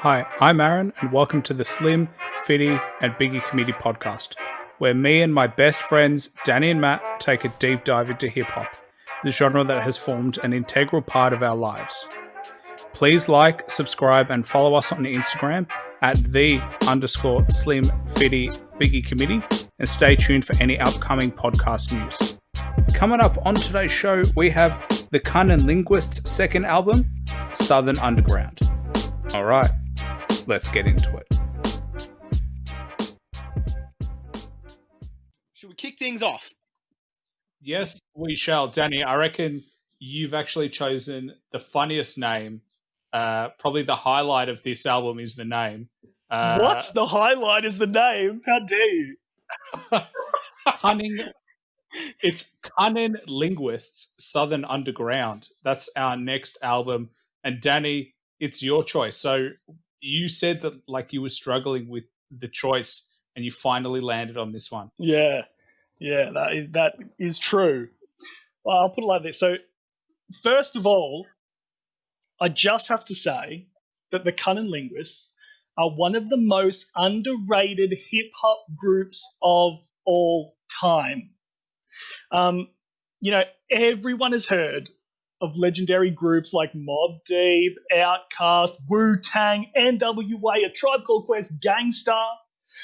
Hi, I'm Aaron, and welcome to the Slim, Fitty, and Biggie Committee podcast, where me and my best friends, Danny and Matt, take a deep dive into hip-hop, the genre that has formed an integral part of our lives. Please like, subscribe, and follow us on Instagram at _Slim, Fitty, Biggie Committee, and stay tuned for any upcoming podcast news. Coming up on today's show, we have the CunninLynguists' second album, SouthernUnderground. All right, let's get into it. Should we kick things off? Yes, we shall. Danny, I reckon you've actually chosen the funniest name. Probably the highlight of this album is the name. What? The highlight is the name? How dare you? It's CunninLynguists' Southern Underground. That's our next album. And Danny, it's your choice. So you said that like you were struggling with the choice and you finally landed on this one. Yeah, that is true. Well, I'll put it like this. So, first of all, I just have to say that the CunninLynguists are one of the most underrated hip-hop groups of all time. Everyone has heard of legendary groups like Mobb Deep, Outkast, Wu-Tang, NWA, A Tribe Called Quest, Gangstar.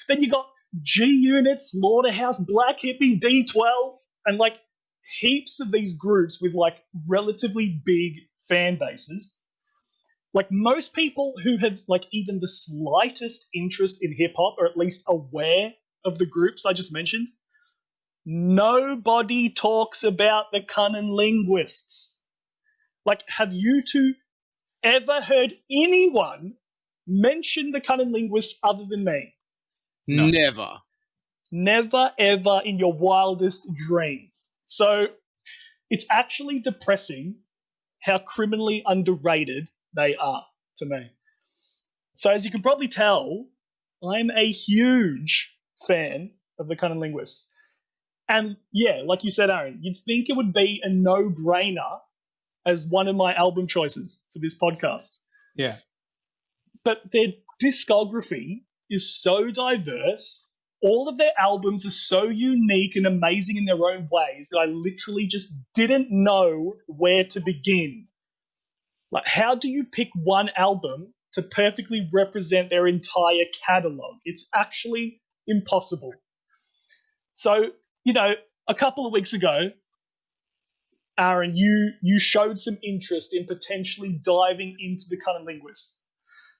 Then you got G-Unit, Slaughterhouse, Black Hippie, D12, and like heaps of these groups with like relatively big fan bases. Like most people who have like even the slightest interest in hip-hop, or at least aware of the groups I just mentioned, nobody talks about the CunninLynguists. Like, have you two ever heard anyone mention the CunninLynguists other than me? No. Never. Never, ever in your wildest dreams. So, it's actually depressing how criminally underrated they are to me. So, as you can probably tell, I'm a huge fan of the CunninLynguists. And yeah, like you said, Aaron, you'd think it would be a no-brainer as one of my album choices for this podcast. Yeah. But their discography is so diverse. All of their albums are so unique and amazing in their own ways that I literally just didn't know where to begin. Like, how do you pick one album to perfectly represent their entire catalog? It's actually impossible. So, a couple of weeks ago, Aaron, you showed some interest in potentially diving into the CunninLynguists.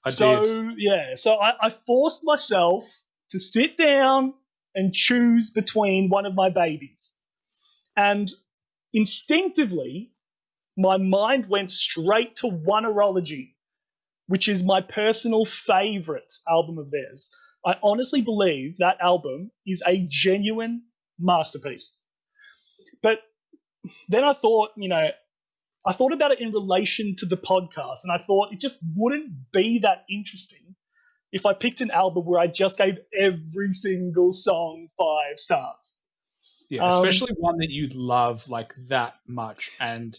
I did. Yeah, so I forced myself to sit down and choose between one of my babies. And instinctively, my mind went straight to Oneirology, which is my personal favorite album of theirs. I honestly believe that album is a genuine masterpiece. But then I thought, I thought about it in relation to the podcast, and I thought it just wouldn't be that interesting if I picked an album where I just gave every single song 5 stars. Yeah, especially one that you love like that much, and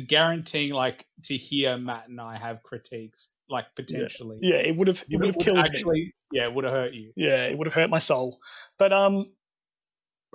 guaranteeing like to hear Matt and I have critiques like potentially. Yeah, it would have killed me. Yeah, it would have hurt you. Yeah, it would have hurt my soul. But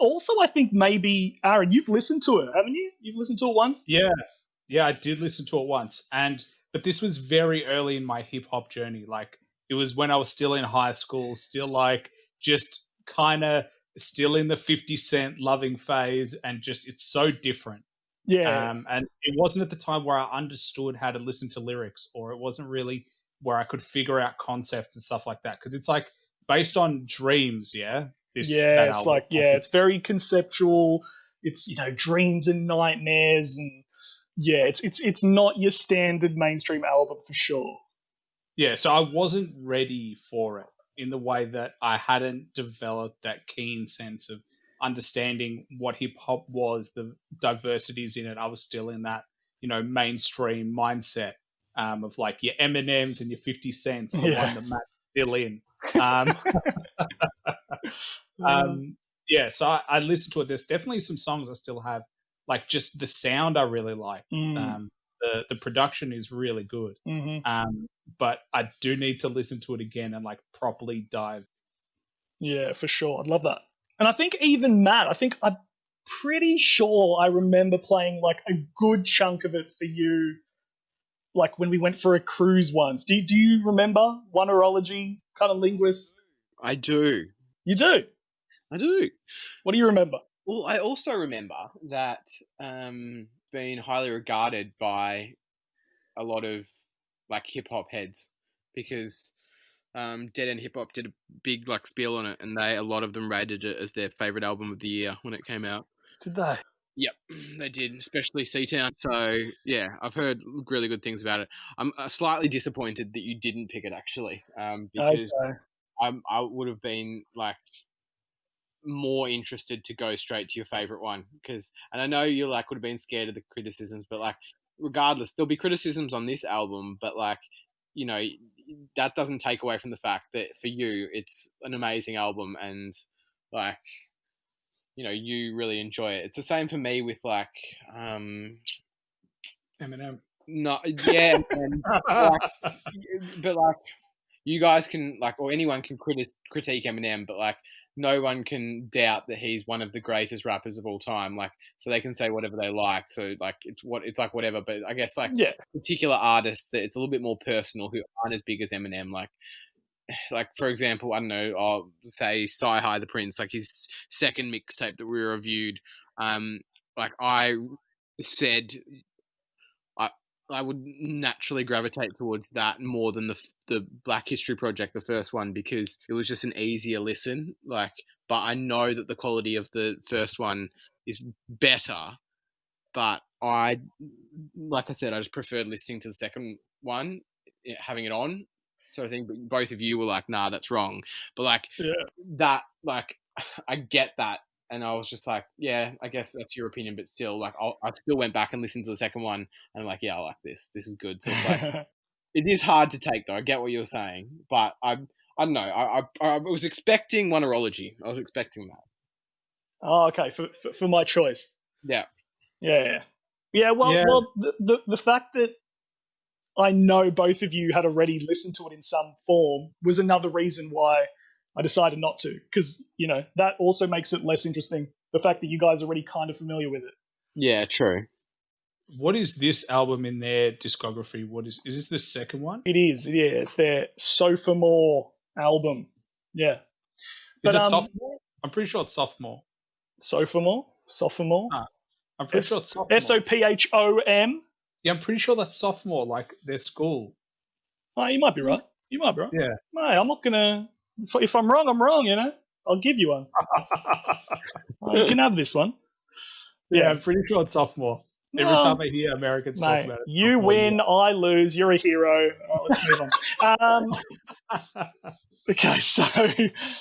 also, I think maybe, Aaron, you've listened to it, haven't you? You've listened to it once? Yeah, I did listen to it once. But this was very early in my hip-hop journey. Like, it was when I was still in high school, still like just kind of still in the 50 Cent loving phase, and just it's so different. Yeah. And it wasn't at the time where I understood how to listen to lyrics, or it wasn't really where I could figure out concepts and stuff like that. Because it's like based on dreams, yeah? It's very conceptual. It's dreams and nightmares, and yeah, it's not your standard mainstream album for sure. Yeah, so I wasn't ready for it in the way that I hadn't developed that keen sense of understanding what hip hop was, the diversities in it. I was still in that mainstream mindset of like your Eminems and your 50 Cents, the one that Matt's still in. So I listened to it. There's definitely some songs I still have, like just the sound I really like. The production is really good. But I do need to listen to it again and like properly dive. Yeah, for sure. I'd love that. And I think even Matt, I'm pretty sure I remember playing like a good chunk of it for you, like when we went for a cruise once. Do you remember Wonderology, CunninLynguists? I do. You do? I do. What do you remember? Well, I also remember that being highly regarded by a lot of like hip hop heads, because Dead End Hip Hop did a big like spiel on it, and a lot of them rated it as their favorite album of the year when it came out. Did they? Yep, they did, especially C-Town. So yeah, I've heard really good things about it. I'm slightly disappointed that you didn't pick it actually, because I would have been like more interested to go straight to your favorite one, and I know you like would have been scared of the criticisms, but like regardless, there'll be criticisms on this album, but like, you know, that doesn't take away from the fact that for you it's an amazing album, and like, you know, you really enjoy it. It's the same for me with like Eminem. No, yeah, but like you guys can like, or anyone can critique Eminem, but like no one can doubt that he's one of the greatest rappers of all time. Like, so they can say whatever they like. So like, it's like whatever. But I guess like particular artists that it's a little bit more personal who aren't as big as Eminem. Like for example, I don't know, I'll say Sci-Hi the Prince, like his second mixtape that we reviewed. Like I said, I would naturally gravitate towards that more than the Black History Project, the first one, because it was just an easier listen. Like, but I know that the quality of the first one is better. But like I said, I just preferred listening to the second one, having it on, sort of thing. But both of you were like, "Nah, that's wrong." But like that, like I get that. And I was just like, yeah, I guess that's your opinion, but still, like, I still went back and listened to the second one, and I'm like, yeah, I like this. This is good. So it's like, it is hard to take, though. I get what you're saying, but I don't know. I was expecting Wonderology. I was expecting that. Oh, okay. For my choice. Yeah. Yeah. Well, the fact that I know both of you had already listened to it in some form was another reason why I decided not to, because, you know, that also makes it less interesting, the fact that you guys are already kind of familiar with it. Yeah, true. What is this album in their discography? Is this the second one? It is, yeah. It's their Sophomore album. Yeah. But sophomore? I'm pretty sure it's sophomore. Sophomore? I'm pretty sure it's sophomore. SOPHOM? Yeah, I'm pretty sure that's sophomore, like their school. Oh, you might be right. Yeah. Mate, I'm not going to... If I'm wrong, I'm wrong, you know? I'll give you one. You can have this one. Yeah, I'm pretty sure it's sophomore. Every time I hear Americans talk about it. You win, I lose, you're a hero. Let's move on. Okay, so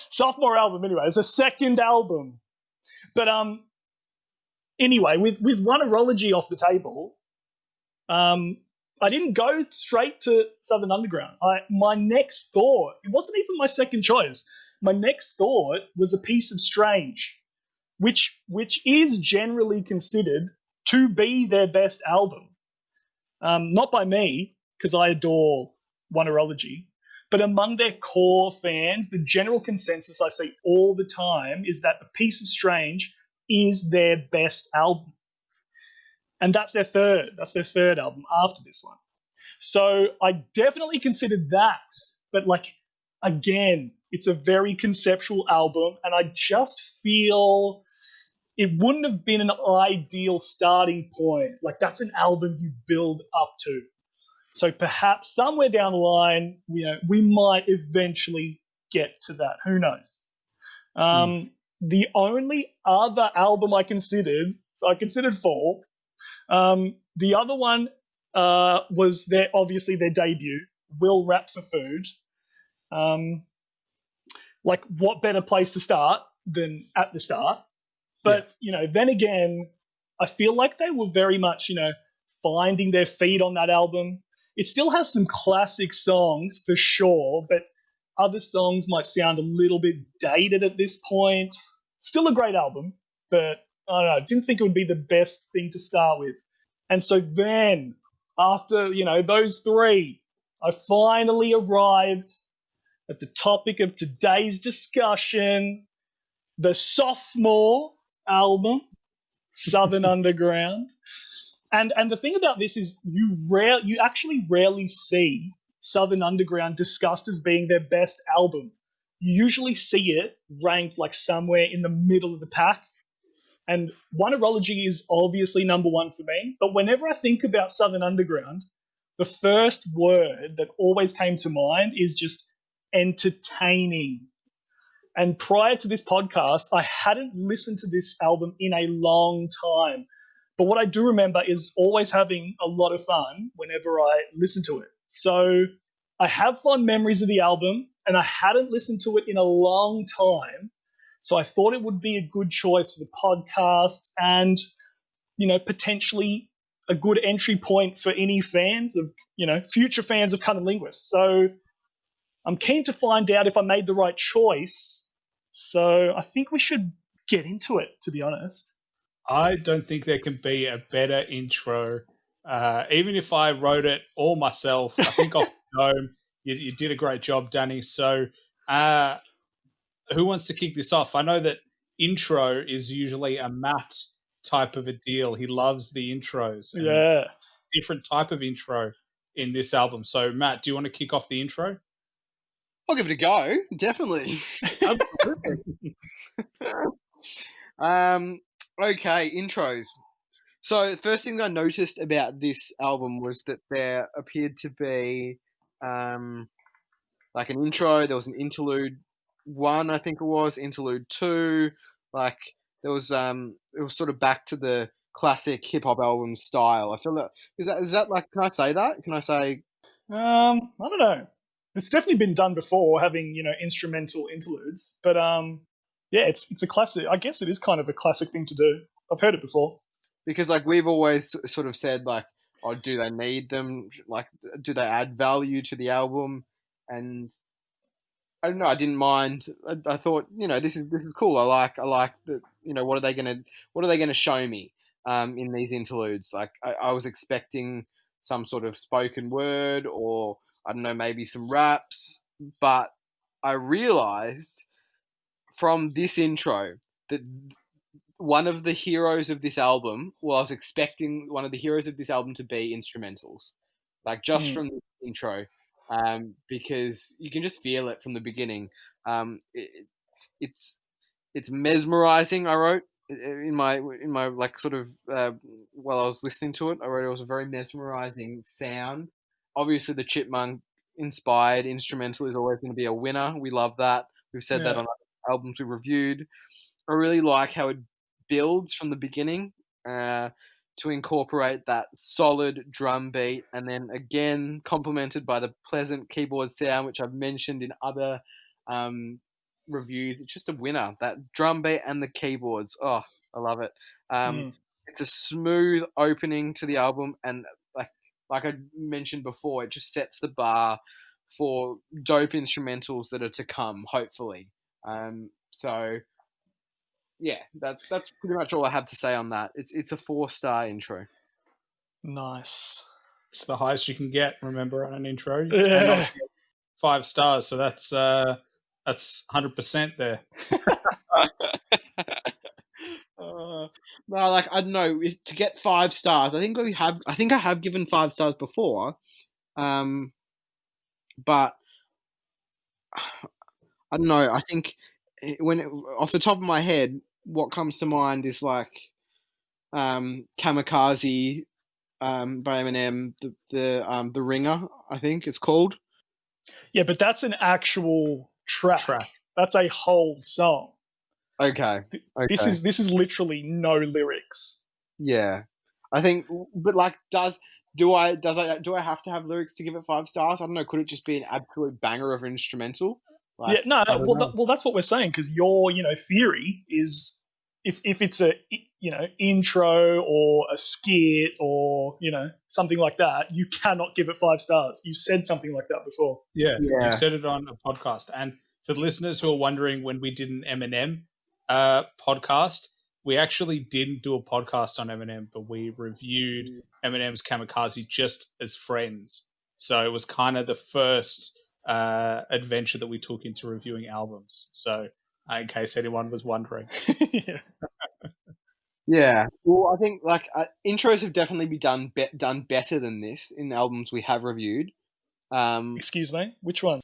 sophomore album anyway. It's a second album. But anyway, with Wonderology off the table, I didn't go straight to Southern Underground. My next thought, it wasn't even my second choice. My next thought was A Piece of Strange, which is generally considered to be their best album. Not by me, because I adore Wonderology, but among their core fans, the general consensus I see all the time is that A Piece of Strange is their best album. And that's their third album after this one. So I definitely considered that. But like, again, it's a very conceptual album, and I just feel it wouldn't have been an ideal starting point. Like, that's an album you build up to. So perhaps somewhere down the line, you know, we might eventually get to that. Who knows? The only other album I considered, so I considered four. The other one was obviously their debut, Will Rap for Food. Like, what better place to start than at the start? But, you know, then again, I feel like they were very much, you know, finding their feet on that album. It still has some classic songs for sure, but other songs might sound a little bit dated at this point. Still a great album, but I don't know, I didn't think it would be the best thing to start with. And so then after, those three, I finally arrived at the topic of today's discussion, the sophomore album, Southern Underground. And the thing about this is you actually rarely see Southern Underground discussed as being their best album. You usually see it ranked like somewhere in the middle of the pack. And Wonderology is obviously number one for me. But whenever I think about Southern Underground, the first word that always came to mind is just entertaining. And prior to this podcast, I hadn't listened to this album in a long time. But what I do remember is always having a lot of fun whenever I listen to it. So I have fond memories of the album, and I hadn't listened to it in a long time. So I thought it would be a good choice for the podcast and, potentially a good entry point for any fans of, future fans of CunninLynguists. So I'm keen to find out if I made the right choice. So I think we should get into it, to be honest. I don't think there can be a better intro. Even if I wrote it all myself, I think off the dome, you did a great job, Danny. So who wants to kick this off? I know that intro is usually a Matt type of a deal. He loves the intros. Yeah. Different type of intro in this album. So, Matt, do you want to kick off the intro? I'll give it a go. Definitely. Okay, intros. So the first thing I noticed about this album was that there appeared to be like an intro. There was an interlude 1, I think it was, interlude 2. Like there was it was sort of back to the classic hip hop album style. I feel like is that like, can I say that? Can I say? I don't know. It's definitely been done before, having instrumental interludes. But yeah, it's a classic. I guess it is kind of a classic thing to do. I've heard it before. Because like we've always sort of said, like, oh, do they need them? Like, do they add value to the album? And I don't know. I didn't mind. I thought, this is cool. I like that. What are they gonna show me in these interludes? Like, I was expecting some sort of spoken word, or I don't know, maybe some raps. But I realized from this intro that one of the heroes of this album, well, I was expecting one of the heroes of this album to be instrumentals, like just from the intro, because you can just feel it from the beginning. It's mesmerizing. I wrote in my like sort of while I was listening to it, I wrote it was a very mesmerizing sound. Obviously, the Chipmunk inspired instrumental is always going to be a winner. We love that. We've said that on albums we reviewed. I really like how it builds from the beginning to incorporate that solid drum beat, and then again complemented by the pleasant keyboard sound, which I've mentioned in other reviews. It's just a winner, that drum beat and the keyboards. Oh, I love it. It's a smooth opening to the album, and like I mentioned before, it just sets the bar for dope instrumentals that are to come, hopefully. So yeah, that's pretty much all I have to say on that. It's a 4-star intro. Nice. It's the highest you can get, remember, on an intro. Yeah. 5 stars, so that's 100% there. No, like I don't know, to get 5 stars. I think I have given 5 stars before, but I don't know. I think off the top of my head, what comes to mind is like Kamikaze by Eminem, the Ringer, I think it's called. Yeah, but that's an actual track. That's a whole song. Okay. This is literally no lyrics. Yeah, I think, but like, do I have to have lyrics to give it 5 stars? I don't know. Could it just be an absolute banger of an instrumental? Like, yeah, no. Well, that's what we're saying, because your theory is if it's a intro or a skit or something like that, you cannot give it 5 stars. You said something like that before. Yeah. You said it on a podcast. And for the listeners who are wondering, when we did an Eminem podcast, we actually didn't do a podcast on Eminem, but we reviewed Eminem's Kamikaze just as friends. So it was kind of the first adventure that we took into reviewing albums. So in case anyone was wondering. Yeah. Yeah. Well, I think like intros have definitely been done better than this in albums we have reviewed. Excuse me, which one?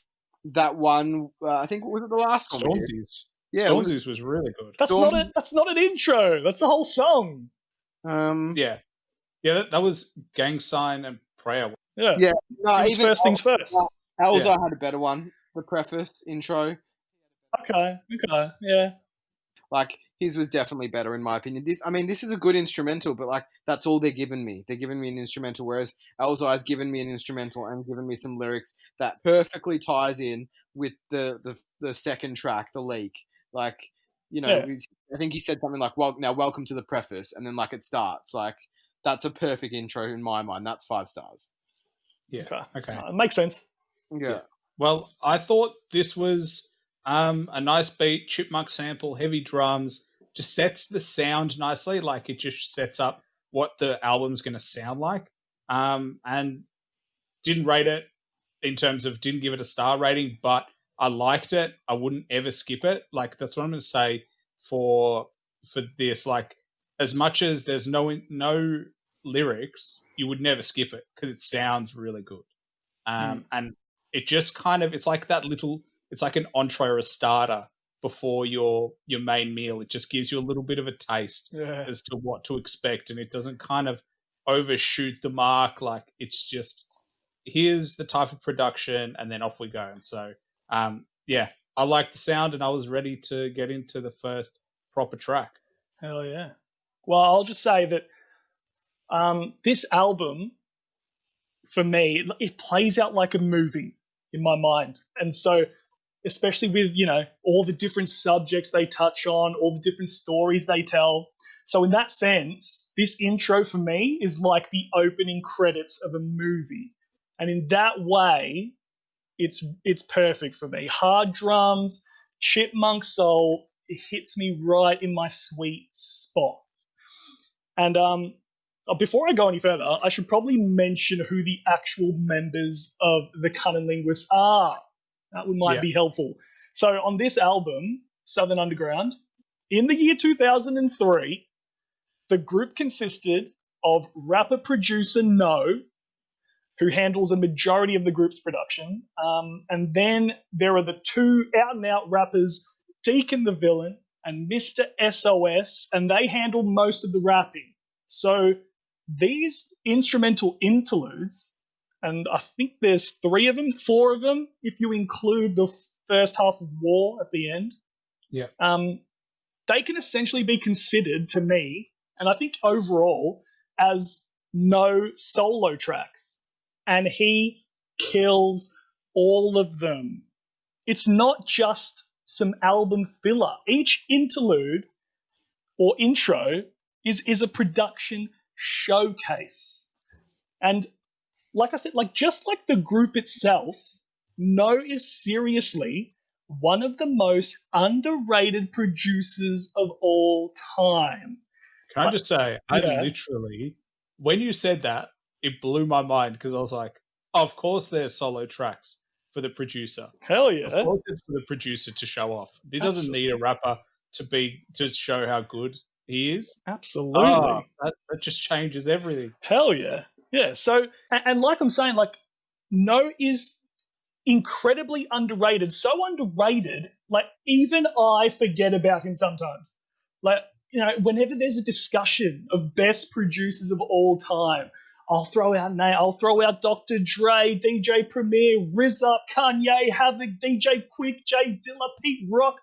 That one, I think, was it the last one? we did? Stormzy's. Yeah, Stormzy's was really good. That's not an intro. That's a whole song. Yeah. That was Gang Sign and Prayer. Yeah. Yeah. No, It was even first things first. Elzar had a better one. The preface intro. Okay. Yeah. Like his was definitely better in my opinion. This is a good instrumental, but like that's all they're giving me. They're giving me an instrumental, whereas Elzar's given me an instrumental and given me some lyrics that perfectly ties in with the second track, The Leak. Like, you know, Yeah. I think he said something like, "Well, now welcome to the preface," and then like it starts. Like that's a perfect intro in my mind. That's 5 stars. Yeah. Okay. It makes sense. Yeah. Well, I thought this was a nice beat, chipmunk sample, heavy drums, just sets the sound nicely. Like it just sets up what the album's going to sound like. And didn't rate it in terms of didn't give it a star rating, but I liked it. I wouldn't ever skip it. Like that's what I'm going to say for this. Like as much as there's no lyrics, you would never skip it because it sounds really good. And it just kind of, it's like an entree or a starter before your main meal. It just gives you a little bit of a taste as to what to expect, and it doesn't kind of overshoot the mark. Like it's just, here's the type of production, and then off we go. And so, I like the sound, and I was ready to get into the first proper track. Hell yeah. Well, I'll just say that this album, for me, it plays out like a movie in my mind. And so, especially with, all the different subjects they touch on, all the different stories they tell. So in that sense, this intro for me is like the opening credits of a movie. And in that way, it's perfect for me. Hard drums, chipmunk soul, it hits me right in my sweet spot. And before I go any further, I should probably mention who the actual members of the CunninLynguists are. That might be helpful. So on this album, Southern Underground, in the year 2003, the group consisted of rapper-producer Kno, who handles a majority of the group's production. And then there are the 2 out-and-out rappers, Deacon The Villain and Mr. SOS, and they handle most of the rapping. So these instrumental interludes, and I think there's 4 of them, if you include the first half of War at the end. Yeah. They can essentially be considered, to me, and I think overall, as no solo tracks. And he kills all of them. It's not just some album filler. Each interlude or intro is a production showcase. And like I said, just like the group itself, Kno is seriously one of the most underrated producers of all time. Can I just say, I literally, when you said that, it blew my mind because I was like, oh, of course there's solo tracks for the producer. Hell yeah. Of course it's for the producer to show off. He doesn't need a rapper to show how good he is. Absolutely. That just changes everything. Hell yeah. Yeah. So, and like I'm saying, Kno is incredibly underrated. So underrated, even I forget about him sometimes. Whenever there's a discussion of best producers of all time, I'll throw out Dr. Dre, DJ Premier, RZA, Kanye, Havoc, DJ Quick, J Dilla, Pete Rock.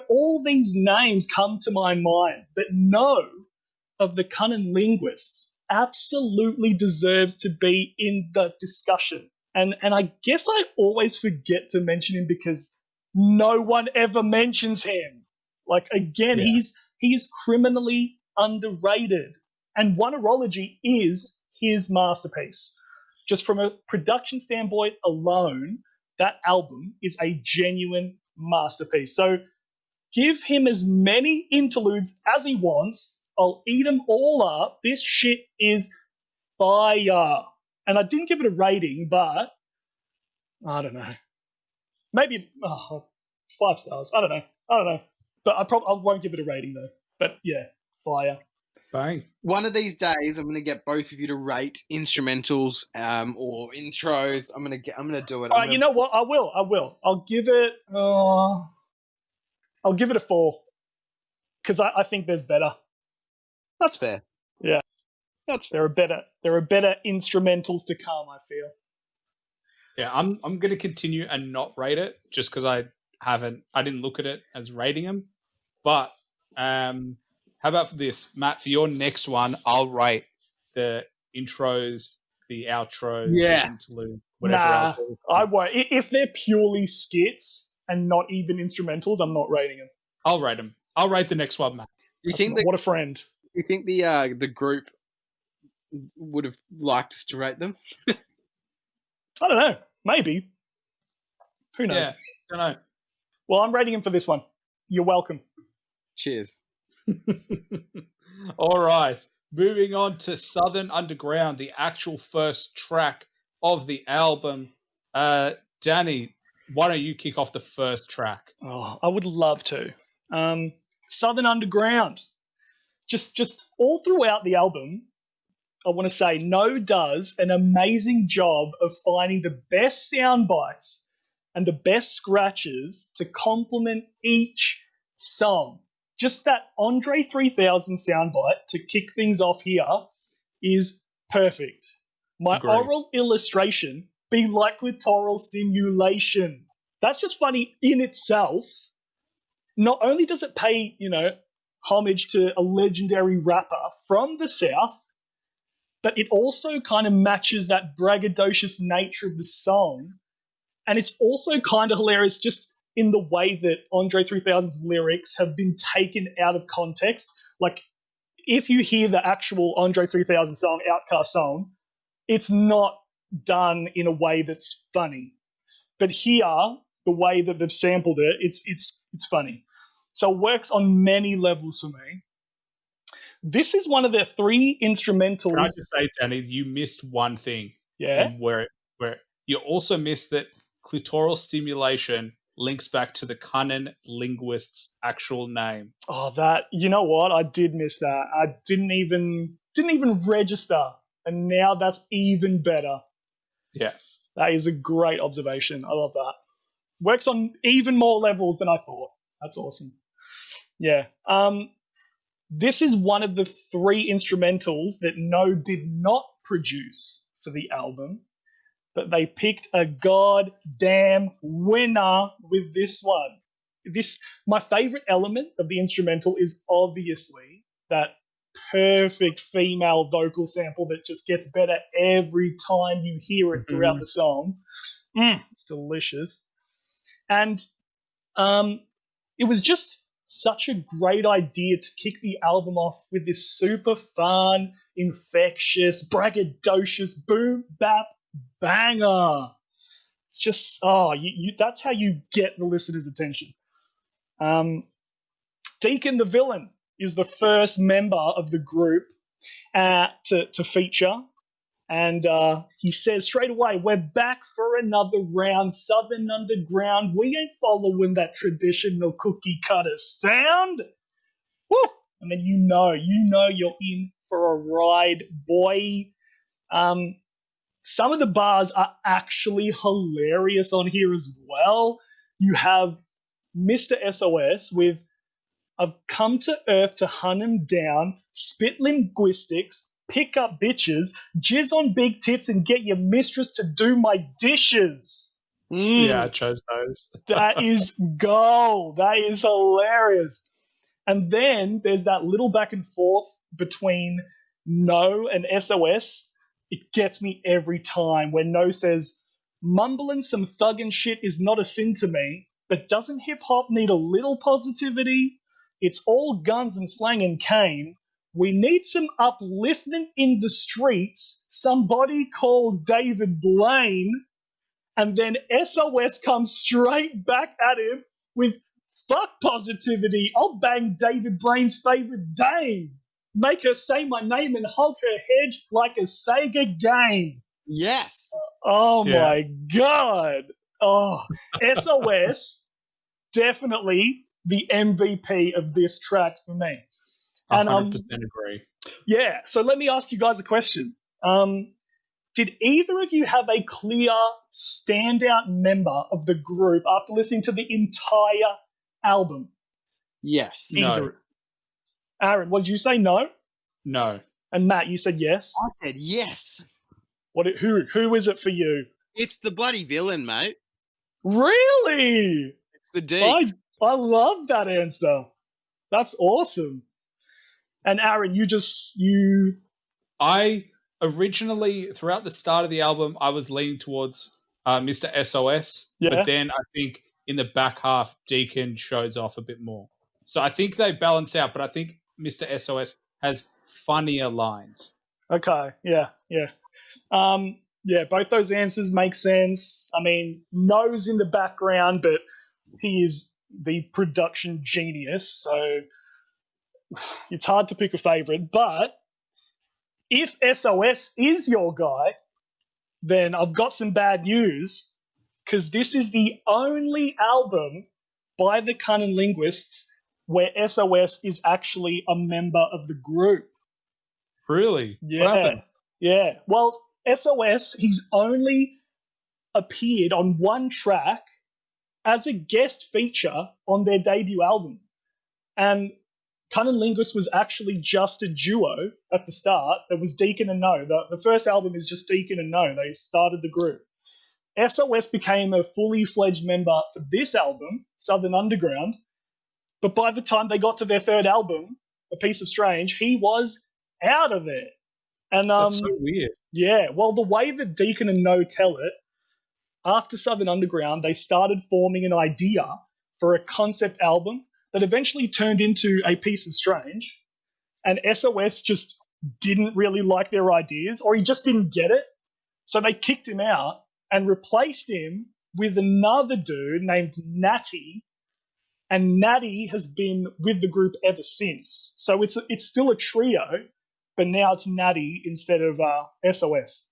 All these names come to my mind. But Kno of the CunninLynguists absolutely deserves to be in the discussion. And I guess I always forget to mention him because no one ever mentions him. He's criminally underrated. And Wonderology is his masterpiece. Just from a production standpoint alone, that album is a genuine masterpiece. So Give him as many interludes as he wants. I'll eat them all up. This shit is fire. And I didn't give it a rating, but I don't know. Maybe 5 stars. I don't know. But I won't give it a rating though. But yeah, fire. Bang. One of these days, I'm going to get both of you to rate instrumentals or intros. I'm going to do it. You know what? I will. I'll give it a 4 because I think there's better. That's fair. Yeah, that's fair. There are better instrumentals to come, I feel. Yeah, I'm going to continue and not rate it just because I didn't look at it as rating them. But how about for this, Matt? For your next one, I'll rate the intros, the outros, the interlude, whatever else. I won't. If they're purely skits and not even instrumentals, I'm not rating them. I'll rate them. I'll rate the next one, Matt. What a friend. You think the group would have liked us to rate them? I don't know. Maybe. Who knows? Yeah, I don't know. Well, I'm rating him for this one. You're welcome. Cheers. All right. Moving on to Southern Underground, the actual first track of the album. Danny, why don't you kick off the first track? Oh, I would love to. Southern Underground. Just all throughout the album, I want to say Kno does an amazing job of finding the best sound bites and the best scratches to complement each song. Just that Andre 3000 soundbite to kick things off here is perfect. My oral illustration be like clitoral stimulation. That's just funny in itself. Not only does it pay, homage to a legendary rapper from the South, but it also kind of matches that braggadocious nature of the song. And it's also kind of hilarious just in the way that Andre 3000's lyrics have been taken out of context. Like, if you hear the actual Andre 3000 song, Outcast song, it's not done in a way that's funny. But here, the way that they've sampled it, it's funny. So it works on many levels for me. This is one of their 3 instrumentals. Can I just say, Danny, you missed one thing. Yeah. Where you also missed that clitoral stimulation links back to the CunninLynguists' actual name. Oh, you know what? I did miss that. I didn't even register, and now that's even better. Yeah. That is a great observation. I love that. Works on even more levels than I thought. That's awesome. Yeah. This is one of the 3 instrumentals that Kno did not produce for the album, but they picked a goddamn winner with this one. My favorite element of the instrumental is obviously that perfect female vocal sample that just gets better every time you hear it throughout the song. It's delicious. And it was just such a great idea to kick the album off with this super fun, infectious, braggadocious boom bap banger. It's just that's how you get the listener's attention. Deacon The Villain is the first member of the group to feature, and he says straight away, "We're back for another round, Southern Underground. We ain't following that traditional cookie cutter sound." Woo! And then you know you're in for a ride, boy. Some of the bars are actually hilarious on here as well. You have Mr. SOS with, "I've come to Earth to hunt 'em down, spit linguistics, pick up bitches, jizz on big tits, and get your mistress to do my dishes." Yeah, I chose those. That is gold. That is hilarious. And then there's that little back and forth between Kno and SOS. It gets me every time when Kno says, "Mumbling some thuggin' shit is not a sin to me, but doesn't hip-hop need a little positivity? It's all guns and slang and cane. We need some upliftment in the streets. Somebody call David Blaine." And then SOS comes straight back at him with Fuck positivity. I'll bang David Blaine's favorite dame. Make her say my name and hug her head like a Sega game. Yes. Oh Yeah. my God. Oh, SOS, definitely the MVP of this track for me. And 100% agree. yeah, so let me ask you guys a question. Did either of you have a clear standout member of the group after listening to the entire album? Yes. No. Either. Aaron, what did you say? No? No. And Matt, you said yes? I said yes. Who is it for you? It's the bloody villain, mate. Really? It's the Deeks. I love that answer. That's awesome. And Aaron, I originally, throughout the start of the album, I was leaning towards Mr. SOS, Yeah. but then I think in the back half, Deacon shows off a bit more. So I think they balance out, but I think Mr. SOS has funnier lines. Okay, yeah. Yeah, both those answers make sense. I mean, No's in the background, but he is the production genius, so it's hard to pick a favorite. But if SOS is your guy, then I've got some bad news, because this is the only album by the CunninLynguists where SOS is actually a member of the group. Really? Yeah. What happened? Yeah. Well, SOS, he's only appeared on one track as a guest feature on their debut album. And CunninLynguists was actually just a duo at the start. There was Deacon and Kno. The first album is just Deacon and Kno. They started the group. SOS became a fully fledged member for this album, Southern Underground. But by the time they got to their third album, A Piece of Strange, he was out of there. And That's so weird. yeah, well, the way that Deacon and Kno tell it, after Southern Underground, they started forming an idea for a concept album that eventually turned into A Piece of Strange, and SOS just didn't really like their ideas, or he just didn't get it, so they kicked him out and replaced him with another dude named Natti, and Natti has been with the group ever since. So it's still a trio, but now it's Natti instead of SOS.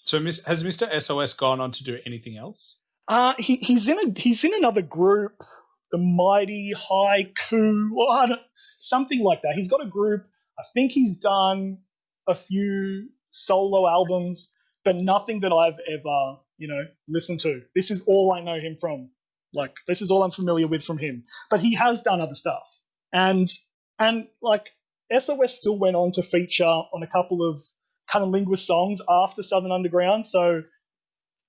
So has Mr. SOS gone on to do anything else? He's in another group, the Mighty Haiku, or something like that. He's got a group. I think he's done a few solo albums, but nothing that I've ever, listened to. This is all I know him from. Like, this is all I'm familiar with from him. But he has done other stuff. And like, SOS still went on to feature on a couple of CunninLynguists songs after Southern Underground, so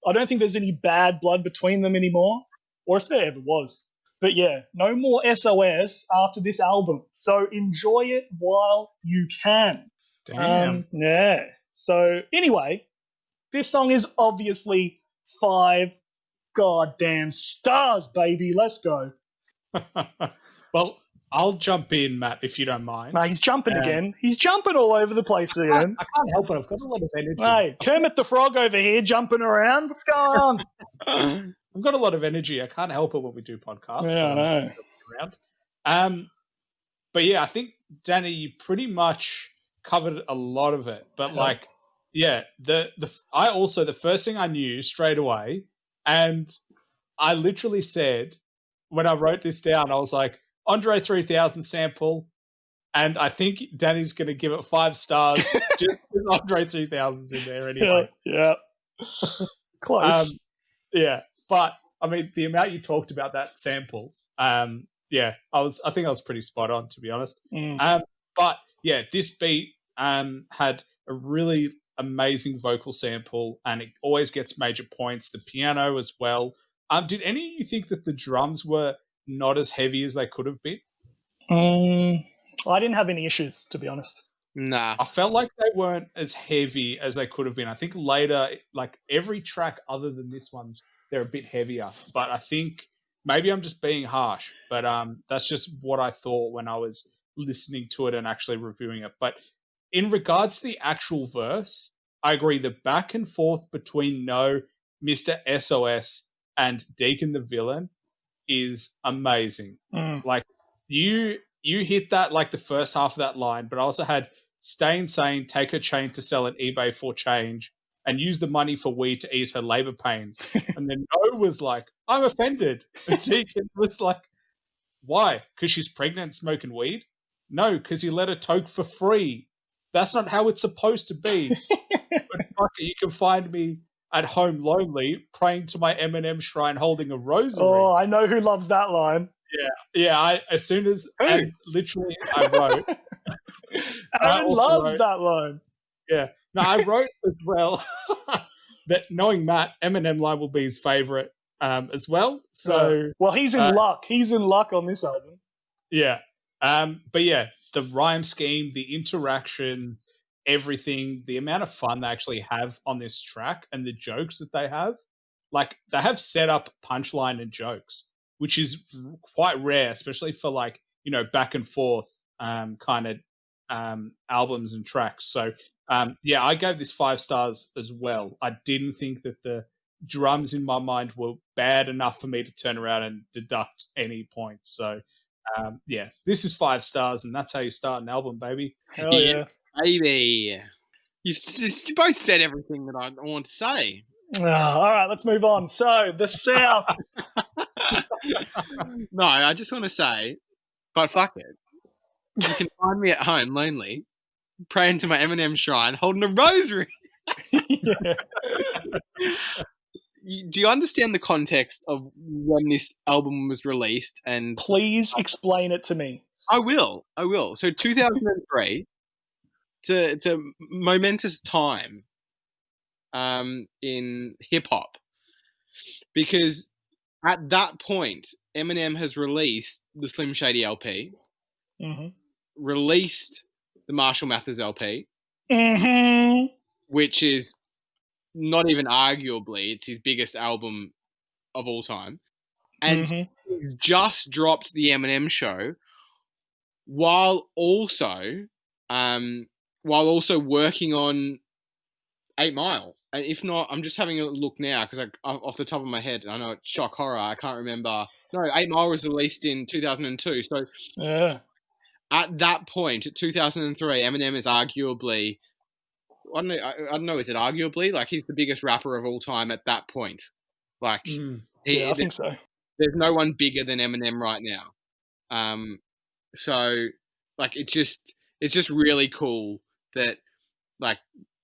I don't think there's any bad blood between them anymore, or if there ever was. But yeah, no more SOS after this album, so enjoy it while you can. Damn. Yeah. So anyway, this song is obviously 5 goddamn stars, baby. Let's go. Well, I'll jump in, Matt, if you don't mind. No, he's jumping again. He's jumping all over the place again. I can't help it. I've got a lot of energy. Hey, Kermit the Frog over here jumping around. What's going on? I've got a lot of energy. I can't help it when we do podcasts. Yeah, I know. Around. But yeah, I think, Danny, you pretty much covered a lot of it. But like, yeah, the first thing I knew straight away, and I literally said, when I wrote this down, I was like, Andre 3000 sample, and I think Danny's going to give it 5 stars just because Andre 3000's in there anyway. Yeah. Close. Yeah, but I mean, the amount you talked about that sample, yeah, I think I was pretty spot on, to be honest. But yeah, this beat had a really amazing vocal sample, and it always gets major points. The piano as well. Did any of you think that the drums were not as heavy as they could have been? I didn't have any issues, to be honest. Nah. I felt like they weren't as heavy as they could have been. I think later, like every track other than this one, they're a bit heavier. But I think maybe I'm just being harsh, but that's just what I thought when I was listening to it and actually reviewing it. But in regards to the actual verse, I agree. The back and forth between Kno, Mr. SOS, and Deacon the Villain is amazing. Mm. Like you hit that like the first half of that line, but I also had stay insane, take her chain to sell at eBay for change, and use the money for weed to ease her labor pains. And then No was like, I'm offended. And Deacon was like, why? Because she's pregnant and smoking weed? No, because he let her toke for free. That's not how it's supposed to be. But fuck it, you can find me at home lonely, praying to my Eminem shrine, holding a rosary. Oh, I know who loves that line. Yeah. As soon as, and literally, I wrote. Aaron loves wrote, that line. Yeah. No, I wrote as well that knowing Matt, Eminem line will be his favorite as well. So, well, he's in luck. He's in luck on this album. Yeah. But yeah, the rhyme scheme, the interaction, everything, the amount of fun they actually have on this track and the jokes that they have. Like, they have set up punchline and jokes, which is quite rare, especially for like, you know, back and forth kind of albums and tracks. So, yeah, I gave this 5 stars as well. I didn't think that the drums in my mind were bad enough for me to turn around and deduct any points. So, yeah, this is 5 stars, and that's how you start an album, baby. Hell yeah. Baby. You both said everything that I want to say. All right, let's move on. So, the South. No, I just want to say, but fuck it. You can find me at home, lonely, praying to my Eminem shrine, holding a rosary. Yeah. Do you understand the context of when this album was released? And please explain it to me. I will. So 2003, it's a momentous time in hip hop, because at that point, Eminem has released the Slim Shady LP, released the Marshall Mathers LP, which is not even arguably, it's his biggest album of all time. And he's just dropped the Eminem Show while also working on 8 Mile. And if not, I'm just having a look now because off the top of my head, I know it's shock horror, I can't remember. No, 8 Mile was released in 2002. So yeah. At that point, at 2003, Eminem is arguably, I don't know, is it arguably? Like, he's the biggest rapper of all time at that point. Like, I think so. There's no one bigger than Eminem right now. So, like, it's just really cool that, like,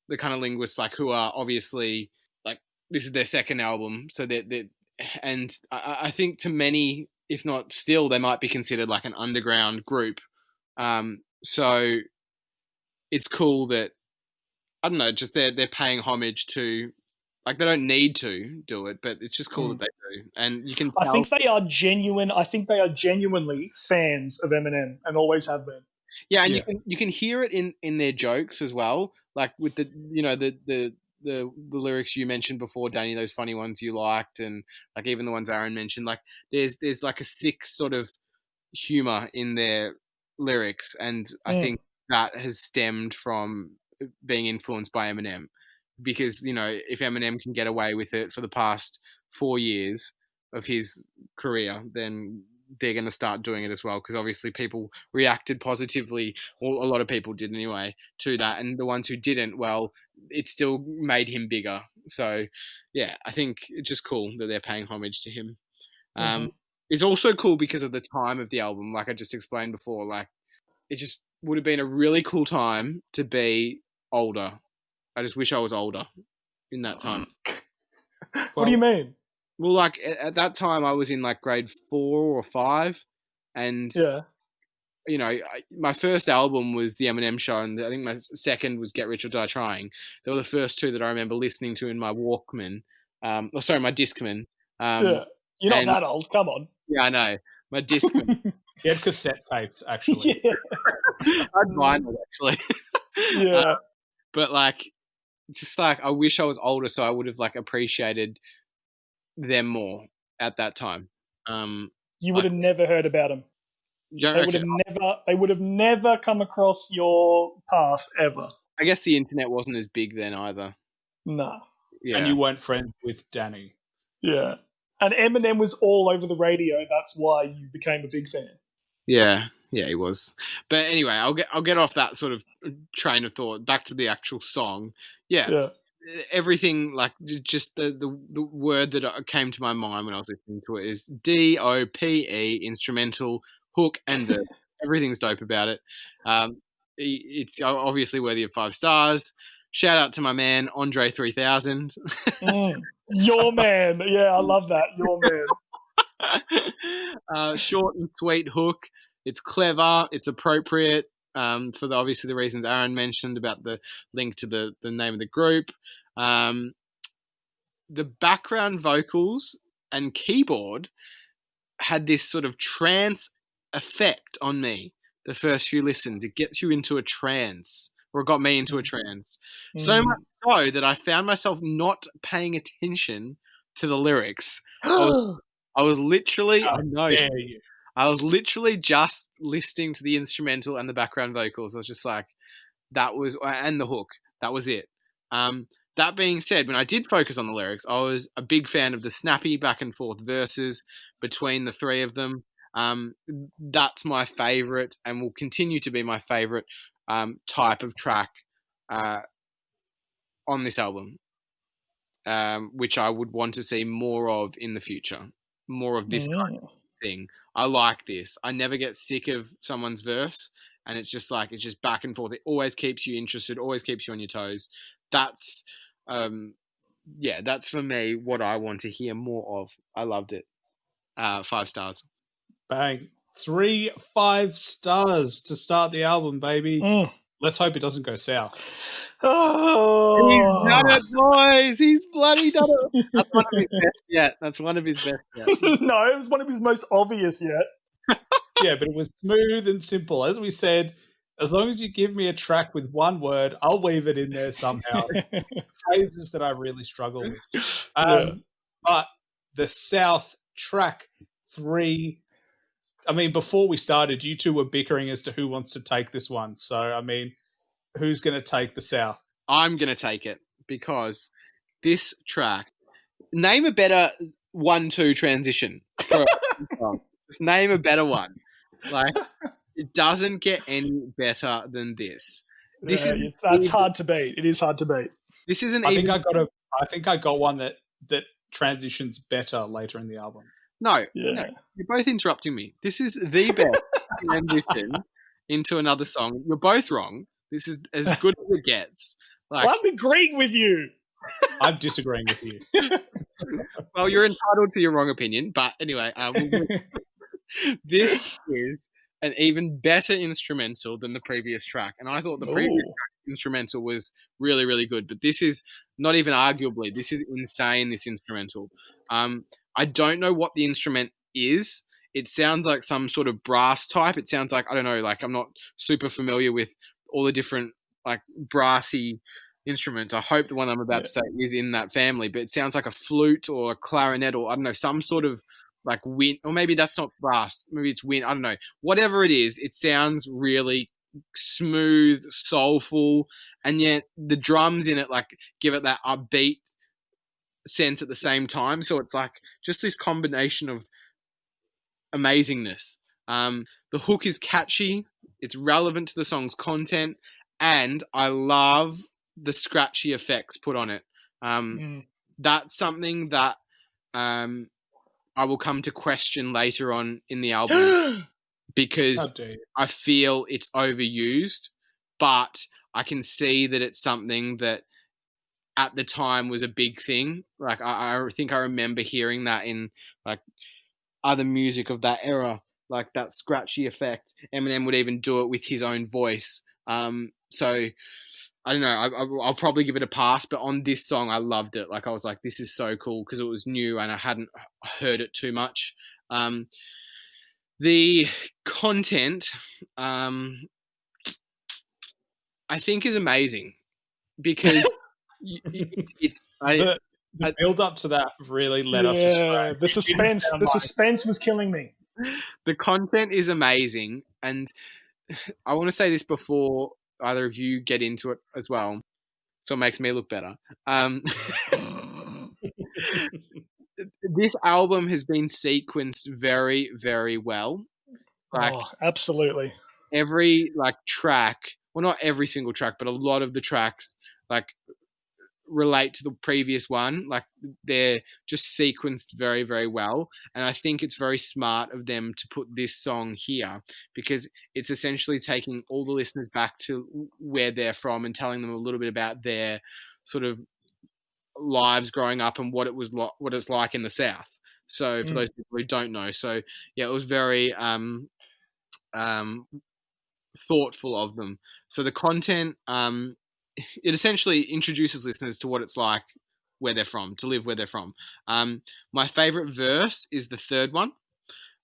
the CunninLynguists, like, who are obviously, like, this is their second album, so and I think to many, if not still, they might be considered like an underground group. So it's cool that, I don't know, just they're paying homage to, like, they don't need to do it, but it's just cool that they do. And you can tell. I think they are genuine. I think they are genuinely fans of Eminem and always have been. Yeah, and you can hear it in their jokes as well, like with the, you know, the lyrics you mentioned before, Danny, those funny ones you liked, and like even the ones Aaron mentioned. Like there's like a sick sort of humor in their lyrics, and I think that has stemmed from being influenced by Eminem, because, you know, if Eminem can get away with it for the past 4 years of his career, then they're going to start doing it as well, because obviously people reacted positively, or a lot of people did anyway, to that, and the ones who didn't, well, it still made him bigger. So yeah, I think it's just cool that they're paying homage to him. It's also cool because of the time of the album, like I just explained before. Like, it just would have been a really cool time to be older. I just wish I was older in that time. What do you mean? Well, like at that time, I was in like grade 4 or 5, and you know, my first album was the Eminem Show, and I think my second was Get Rich or Die Trying. They were the first two that I remember listening to in my Walkman. My Discman. You're not that old. Come on. Yeah, I know. My Discman. He had cassette tapes, actually. Yeah. I had vinyl, actually. Yeah. But like, just like, I wish I was older so I would have like appreciated them more at that time. You would have never heard about them. They would have never come across your path ever. I guess the internet wasn't as big then either. No. Yeah. And you weren't friends with Danny. Yeah. And Eminem was all over the radio. That's why you became a big fan. Yeah, he was. But anyway, I'll get off that sort of train of thought. Back to the actual song. Yeah. Everything, like, just the word that came to my mind when I was listening to it is DOPE, instrumental, hook, and verse. Everything's dope about it. It's obviously worthy of 5 stars. Shout out to my man Andre 3000. Your man. Yeah, I love that. Your man. Short and sweet hook. It's clever. It's appropriate for obviously the reasons Aaron mentioned about the link to the name of the group. The background vocals and keyboard had this sort of trance effect on me. The first few listens, it gets you into a trance, or it got me into a trance. So much so that I found myself not paying attention to the lyrics. I was literally, I was literally just listening to the instrumental and the background vocals. I was just like, and the hook. That was it. That being said, when I did focus on the lyrics, I was a big fan of the snappy back and forth verses between the three of them. That's my favorite and will continue to be my favorite type of track on this album, which I would want to see more of in the future. More of this kind of thing. I like this. I never get sick of someone's verse, and it's just back and forth. It always keeps you interested, always keeps you on your toes. That's that's for me what I want to hear more of. I loved it. 5 stars. Bang. 3 5 stars to start the album, baby. Let's hope it doesn't go south. He's done it, boys. He's bloody done it. That's one of his best yet. No, it was one of his most obvious yet. Yeah, but it was smooth and simple. As we said, as long as you give me a track with one word, I'll weave it in there somehow. Phrases that I really struggle with. But the South track 3, I mean, before we started, you two were bickering as to who wants to take this one. So, I mean, who's going to take the South? I'm going to take it because this track, name a better 1-2 transition for a song. Just name a better one. Like, it doesn't get any better than this. That's hard to beat. It is hard to beat. This isn't I think I got one that transitions better later in the album. No, you're both interrupting me. This is the best transition into another song. You're both wrong. This is as good as it gets. Like, I'm agreeing with you. I'm disagreeing with you. Well, you're entitled to your wrong opinion, but anyway, this is an even better instrumental than the previous track, and I thought the previous instrumental was really, really good, but this is not even arguably. This is insane, this instrumental. I don't know what the instrument is. It sounds like some sort of brass type. It sounds like, I don't know, like I'm not super familiar with all the different like brassy instruments. I hope the one I'm about to say is in that family, but it sounds like a flute or a clarinet or I don't know, some sort of like wind, or maybe that's not brass. Maybe it's wind. I don't know. Whatever it is, it sounds really smooth, soulful, and yet the drums in it like give it that upbeat sense at the same time. So it's like just this combination of amazingness. The hook is catchy. It's relevant to the song's content, and I love the scratchy effects put on it. That's something that I will come to question later on in the album because I feel it's overused, but I can see that it's something that at the time was a big thing. Like I think I remember hearing that in like other music of that era, like that scratchy effect. Eminem would even do it with his own voice. So I don't know. I'll probably give it a pass, but on this song, I loved it. Like I was like, this is so cool because it was new and I hadn't heard it too much. The content, I think, is amazing because the build up to that really led us astray. The suspense was killing me. The content is amazing, and I want to say this before either of you get into it as well, so it makes me look better. this album has been sequenced very, very well. Like absolutely. every track, well, not every single track, but a lot of the tracks relate to the previous one. Like they're just sequenced very, very well. And I think it's very smart of them to put this song here because it's essentially taking all the listeners back to where they're from and telling them a little bit about their sort of lives growing up and what it's like in the South. So for those people who don't know, so yeah, it was very thoughtful of them. So the content, it essentially introduces listeners to what it's like where they're from, to live where they're from. My favorite verse is the third one,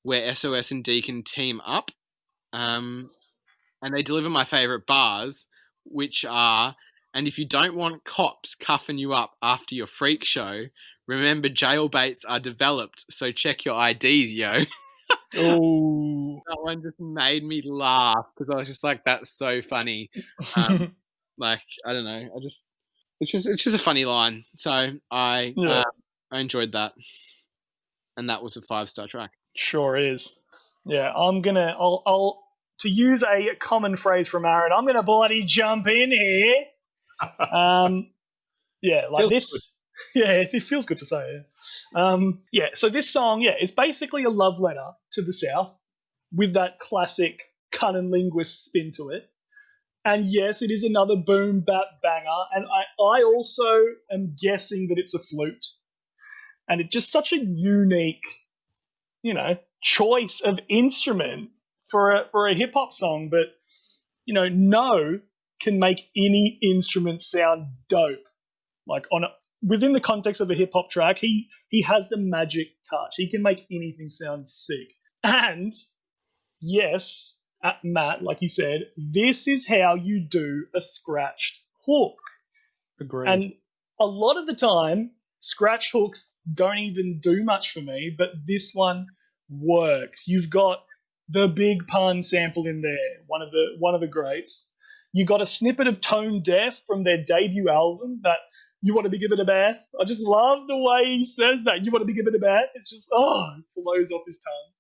where SOS and Deacon team up, and they deliver my favorite bars, which are, and if you don't want cops cuffing you up after your freak show, remember jail baits are developed, so check your IDs, yo. Oh, that one just made me laugh because I was just like, that's so funny. Like, I don't know, it's just a funny line. So I enjoyed that, and that was a 5-star track. Sure is. Yeah, I'll to use a common phrase from Aaron, I'm gonna bloody jump in here. Yeah, like Feels this. Good. Yeah, it feels good to say. Yeah, so this song, it's basically a love letter to the South with that classic CunninLynguists spin to it. And yes, it is another boom bap banger. And I also am guessing that it's a flute. And it's just such a unique, choice of instrument for a hip hop song. But Kno can make any instrument sound dope. Like within the context of a hip hop track, he has the magic touch. He can make anything sound sick. And yes, Matt, like you said, this is how you do a scratched hook. Agreed. And a lot of the time, scratch hooks don't even do much for me, but this one works. You've got the Big Pun sample in there, one of the greats. You got a snippet of Tone Deaf from their debut album, that "You Want to Be Given a Bath." I just love the way he says that. "You want to be given a bath." It's just it flows off his tongue.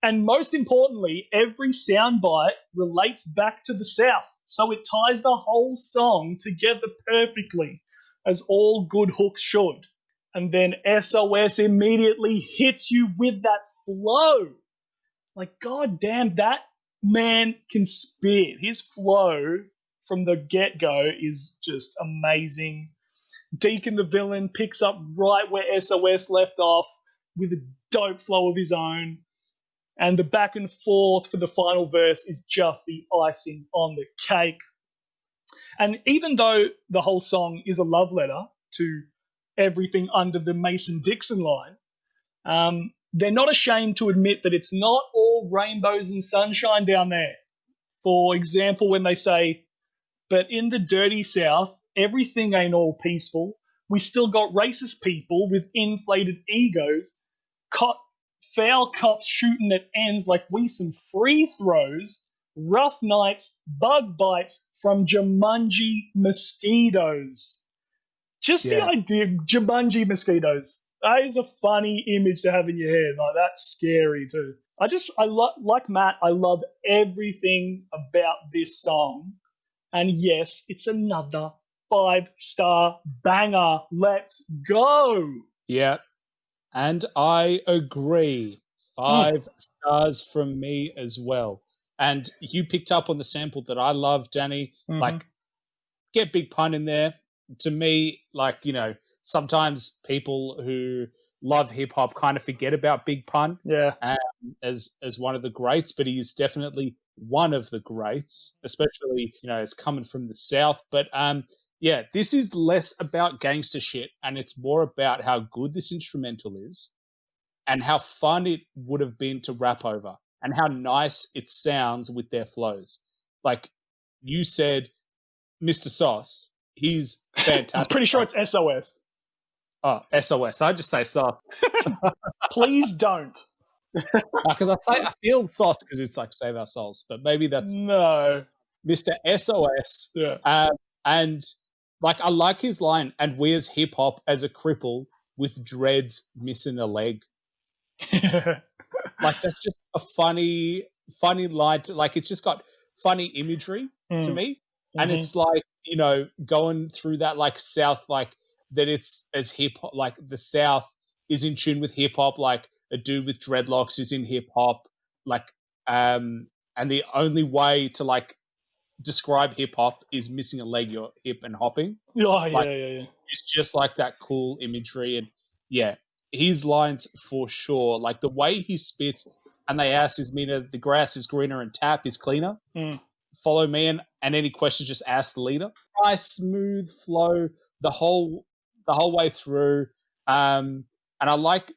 And most importantly, every soundbite relates back to the South, so it ties the whole song together perfectly, as all good hooks should. And then SOS immediately hits you with that flow. Like, goddamn, that man can spit. His flow from the get-go is just amazing. Deacon The Villain picks up right where SOS left off with a dope flow of his own. And the back and forth for the final verse is just the icing on the cake. And even though the whole song is a love letter to everything under the Mason-Dixon line, they're not ashamed to admit that it's not all rainbows and sunshine down there. For example, when they say, "But in the dirty South, everything ain't all peaceful. We still got racist people with inflated egos, foul cops shooting at ends like we some free throws, rough nights, bug bites from Jumanji mosquitoes." Just the idea of Jumanji mosquitoes. That is a funny image to have in your head. Like, that's scary too. Like Matt, I love everything about this song. And yes, it's another 5-star banger. Let's go. Yeah. And I agree. 5 stars from me as well. And you picked up on the sample that I love, Danny. Mm-hmm. Like, get Big Pun in there. To me, sometimes people who love hip hop kind of forget about Big Pun as one of the greats, but he is definitely one of the greats, especially, it's coming from the South. But this is less about gangster shit, and it's more about how good this instrumental is and how fun it would have been to rap over and how nice it sounds with their flows. Like you said, Mr. Sauce, he's fantastic. I'm pretty sure it's SOS. Oh, SOS. I just say Sauce. Please don't. Because I feel Sauce because it's like Save Our Souls, but maybe that's no Mr. SOS. Yeah. And I like his line, "And we as hip hop as a cripple with dreads missing a leg. Like, that's just a funny line. Like, it's just got funny imagery to me. And it's like, you know, going through that, like, South, like, that it's as hip hop, like, the South is in tune with hip hop, like, a dude with dreadlocks is in hip hop, like, and the only way to, like, describe hip hop is missing a leg, you're hip and hopping. Oh, Like, yeah. it's just like that cool imagery. And yeah, his lines for sure, like the way he spits, and they ask, is Mina, the grass is greener and tap is cleaner? Follow me, and any questions, just ask the leader. Nice, smooth flow the whole way through. And I like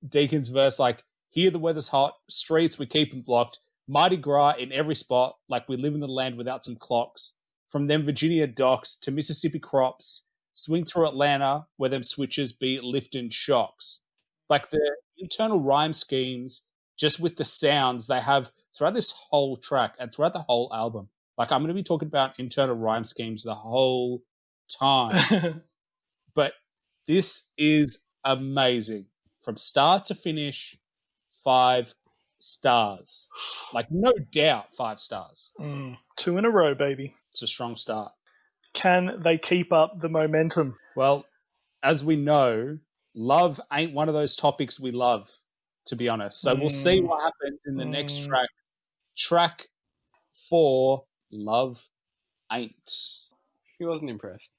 Deacon's verse, like, here the weather's hot, streets we keep them blocked, Mardi Gras in every spot, like we live in the land without some clocks. From them Virginia docks to Mississippi crops, swing through Atlanta where them switches be lifting shocks. Like the internal rhyme schemes, just with the sounds they have throughout this whole track and throughout the whole album. Like, I'm going to be talking about internal rhyme schemes the whole time. But this is amazing. From start to finish, 5 stars. Like, no doubt 5 stars. 2 in a row, baby. It's a strong start. Can they keep up the momentum? Well, as we know, love ain't one of those topics we love, to be honest. So we'll see what happens in the next track. Track 4, Love Ain't. He wasn't impressed.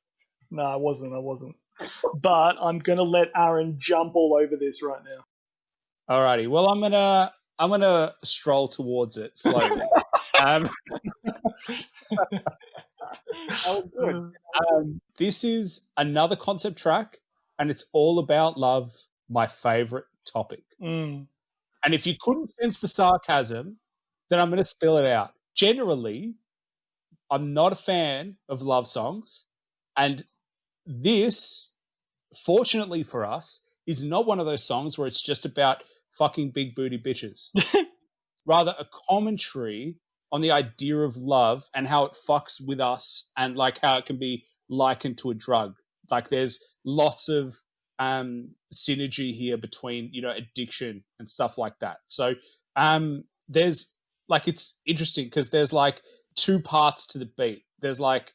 No, I wasn't. But I'm gonna let Aaron jump all over this right now. Alrighty. Well, I'm gonna stroll towards it slowly. Oh, good. This is another concept track, and it's all about love, my favorite topic. And if you couldn't sense the sarcasm, then I'm going to spill it out. Generally, I'm not a fan of love songs, and this, fortunately for us, is not one of those songs where it's just about fucking big booty bitches. Rather a commentary on the idea of love and how it fucks with us, and like how it can be likened to a drug. Like, there's lots of synergy here between, you know, addiction and stuff like that. So there's, like, it's interesting because there's like 2 parts to the beat. There's like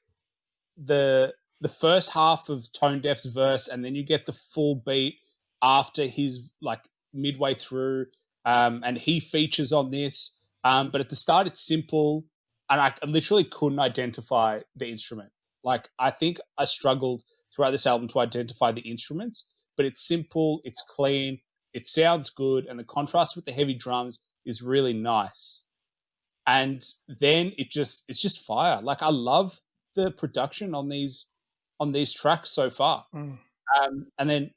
the first half of Tone Deaf's verse, and then you get the full beat after his, like, midway through, and he features on this. But at the start, it's simple, and I literally couldn't identify the instrument. Like, I think I struggled throughout this album to identify the instruments, but it's simple, it's clean, it sounds good, and the contrast with the heavy drums is really nice. And then it's just fire. Like, I love the production on these tracks so far. And then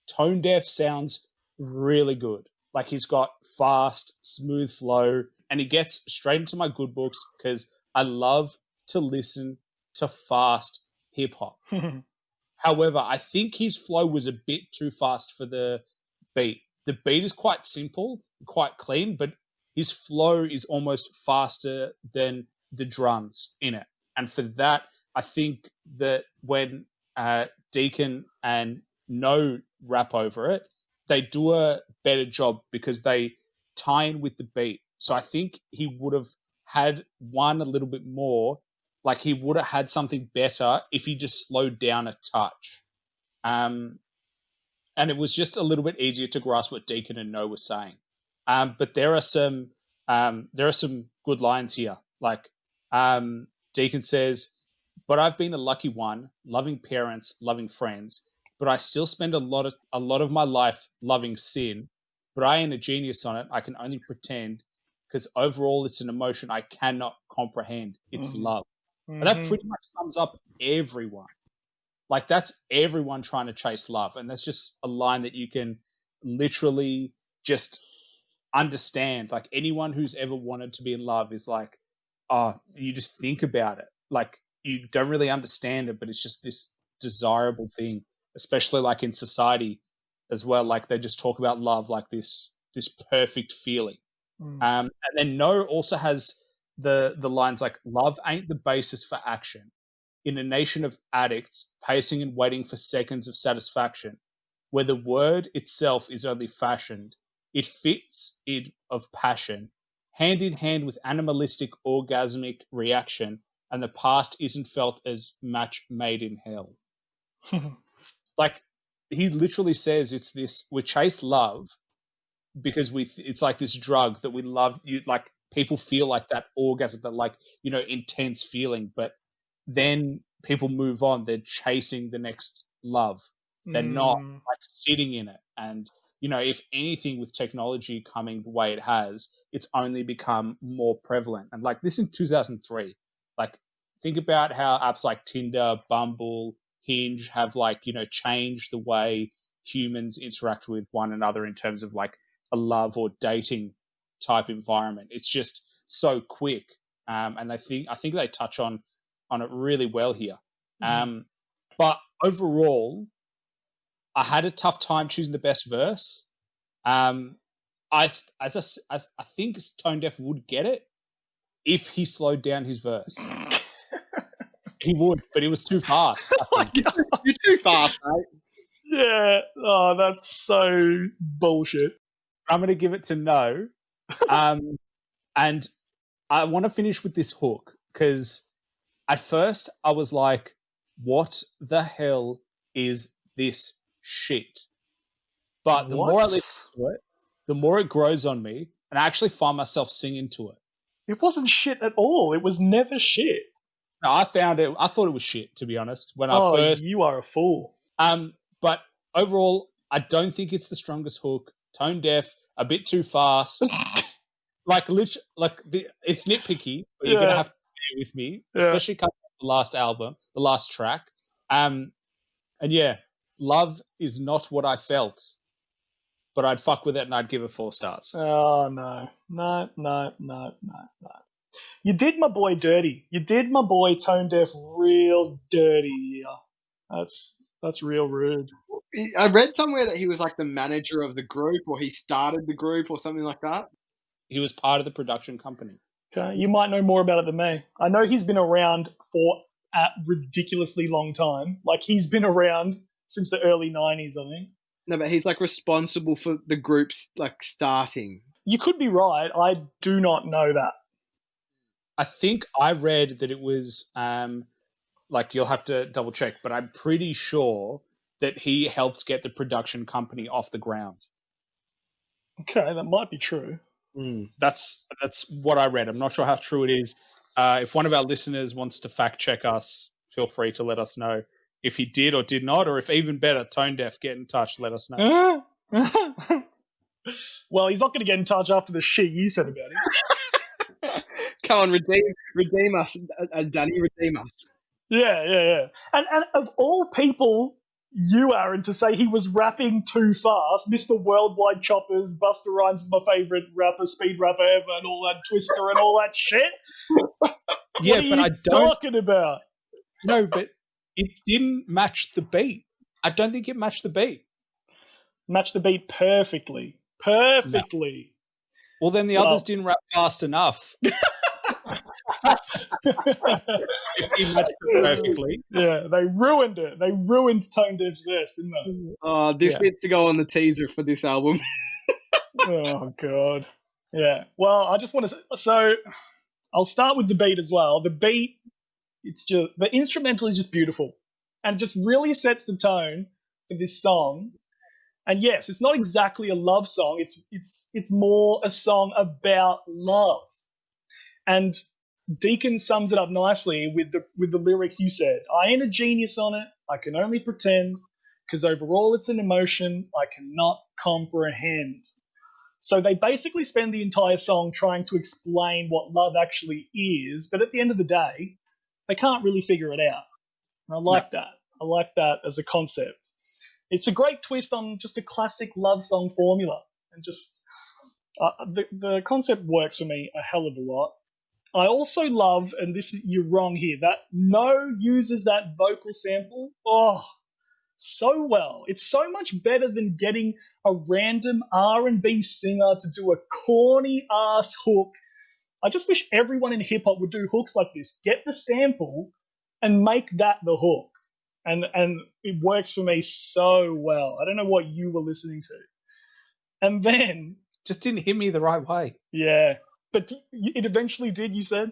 Tone Deaf sounds really good. Like, he's got fast, smooth flow, and he gets straight into my good books because I love to listen to fast hip hop. However, I think his flow was a bit too fast for the beat. The beat is quite simple, quite clean, but his flow is almost faster than the drums in it. And for that, I think that when Deacon and Kno rap over it, they do a better job because they tie in with the beat. So I think he would have had one a little bit more. Like, he would have had something better if he just slowed down a touch. And it was just a little bit easier to grasp what Deacon and Kno were saying. But there are some good lines here. Like, Deacon says, "But I've been a lucky one, loving parents, loving friends, but I still spend a lot of my life loving sin. But I ain't a genius on it. I can only pretend, because overall it's an emotion I cannot comprehend. It's love." And that pretty much sums up everyone. Like, that's everyone trying to chase love. And that's just a line that you can literally just understand. Like, anyone who's ever wanted to be in love is like, oh, you just think about it. Like, you don't really understand it, but it's just this desirable thing, especially like in society as well. Like, they just talk about love like this perfect feeling. And then Kno also has the lines like, "Love ain't the basis for action. In a nation of addicts, pacing and waiting for seconds of satisfaction. where the word itself is only fashioned. It fits it of passion, hand in hand with animalistic orgasmic reaction, and the past isn't felt as match made in hell. Like, he literally says it's this, we chase love because it's like this drug that we love. You like, people feel like that orgasm, that like, intense feeling, but then people move on. They're chasing the next love. They're not like sitting in it. And if anything, with technology coming the way it has, it's only become more prevalent. And like, this in 2003, like, think about how apps like Tinder, Bumble, Hinge have like, changed the way humans interact with one another in terms of like a love or dating type environment. It's just so quick. And I think they touch on it really well here. But overall, I had a tough time choosing the best verse. I think Tone Deaf would get it if he slowed down his verse. He would, but it was too fast. Oh my God. You're too fast, mate. Yeah. Oh, that's so bullshit. I'm going to give it to No. And I want to finish with this hook, because at first I was like, what the hell is this shit? But the more I listen to it, the more it grows on me, and I actually find myself singing to it. It wasn't shit at all. It was never shit. No, I thought it was shit, to be honest, when I first... you are a fool. But overall, I don't think it's the strongest hook. Tone Deaf, a bit too fast. It's nitpicky, but you're going to have to bear with me, especially coming off the last album, the last track. And yeah, love is not what I felt, but I'd fuck with it and I'd give it 4 stars. Oh, no. You did my boy dirty. You did my boy Tone Deaf real dirty. That's real rude. I read somewhere that he was like the manager of the group, or he started the group or something like that. He was part of the production company. Okay, you might know more about it than me. I know he's been around for a ridiculously long time. Like, he's been around since the early 90s, I think. No, but he's like responsible for the group's like starting. You could be right. I do not know that. I think I read that it was, you'll have to double check, but I'm pretty sure that he helped get the production company off the ground. Okay, that might be true. That's what I read. I'm not sure how true it is. If one of our listeners wants to fact check us, feel free to let us know if he did or did not, or if even better, Tone Deaf, get in touch, let us know. Well, he's not going to get in touch after the shit you said about him. Come on, redeem us, Danny, redeem us. Yeah. And of all people, you, Aaron, to say he was rapping too fast, Mr. Worldwide Choppers, Busta Rhymes is my favourite rapper, speed rapper ever, and all that Twister and all that shit. Yeah, what are but you I don't talking about? No, but it didn't match the beat. I don't think it matched the beat. Matched the beat perfectly. Perfectly. No. Well, then the others didn't rap fast enough. If he matched it perfectly. Yeah, they ruined it. They ruined Tone Deaf's verse, didn't they? This needs to go on the teaser for this album. Oh, God. Yeah. Well, I just want to... So, I'll start with the beat as well. The beat, it's just... The instrumental is just beautiful. And just really sets the tone for this song. And yes, it's not exactly a love song. It's more a song about love. And Deacon sums it up nicely with the lyrics you said. I ain't a genius on it. I can only pretend, because overall it's an emotion I cannot comprehend. So they basically spend the entire song trying to explain what love actually is, but at the end of the day, they can't really figure it out. And I like that. I like that as a concept. It's a great twist on just a classic love song formula. And just the concept works for me a hell of a lot. I also love, and you're wrong here, that No uses that vocal sample. Oh, so well. It's so much better than getting a random R&B singer to do a corny ass hook. I just wish everyone in hip hop would do hooks like this. Get the sample and make that the hook. and it works for me so well. I don't know what you were listening to. And then Just didn't hit me the right way. yeah, but it eventually did, you said?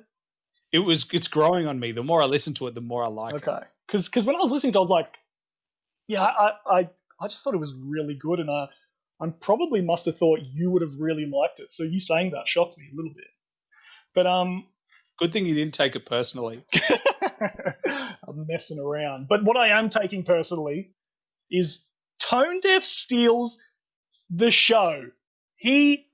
It's growing on me. The more I listen to it, the more I like it. Okay. Because when I was listening to it, I was like, yeah, I just thought it was really good, and I probably must have thought you would have really liked it. So you saying that shocked me a little bit. But Good thing you didn't take it personally. I'm messing around. But what I am taking personally is Tone Deaf steals the show. He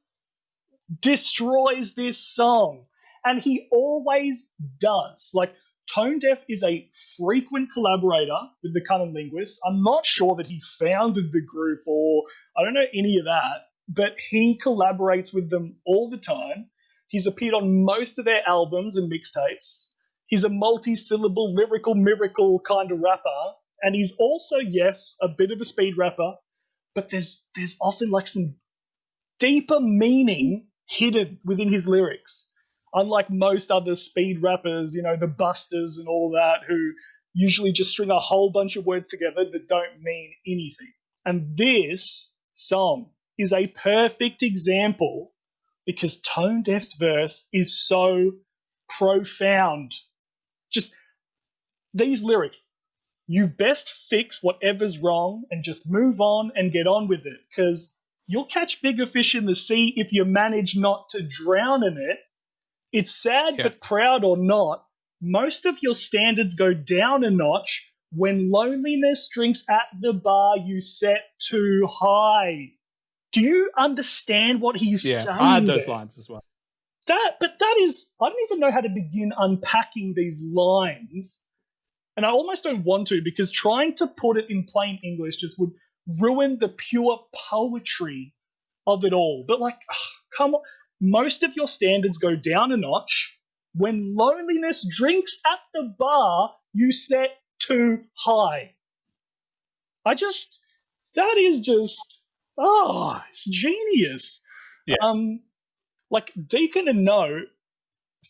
destroys this song, and he always does. Like, Tone Deaf is a frequent collaborator with the CunninLynguists. I'm not sure that he founded the group or I don't know any of that, but he collaborates with them all the time. He's appeared on most of their albums and mixtapes. He's a multi-syllable lyrical miracle kind of rapper, and he's also, yes, a bit of a speed rapper, but there's often like some deeper meaning hidden within his lyrics. Unlike most other speed rappers, you know, the Busters and all that, who usually just string a whole bunch of words together that don't mean anything. And this song is a perfect example because Tone Deaf's verse is so profound. Just these lyrics. You best fix whatever's wrong and just move on and get on with it, because you'll catch bigger fish in the sea if you manage not to drown in it. It's sad but proud or not, most of your standards go down a notch when loneliness drinks at the bar you set too high. Do you understand what he's saying? I had those lines as well. But that is, I don't even know how to begin unpacking these lines. And I almost don't want to, because trying to put it in plain English just would ruin the pure poetry of it all. But like, come on. Most of your standards go down a notch when loneliness drinks at the bar you set too high. That is just, it's genius. Yeah. Like Deacon and Kno,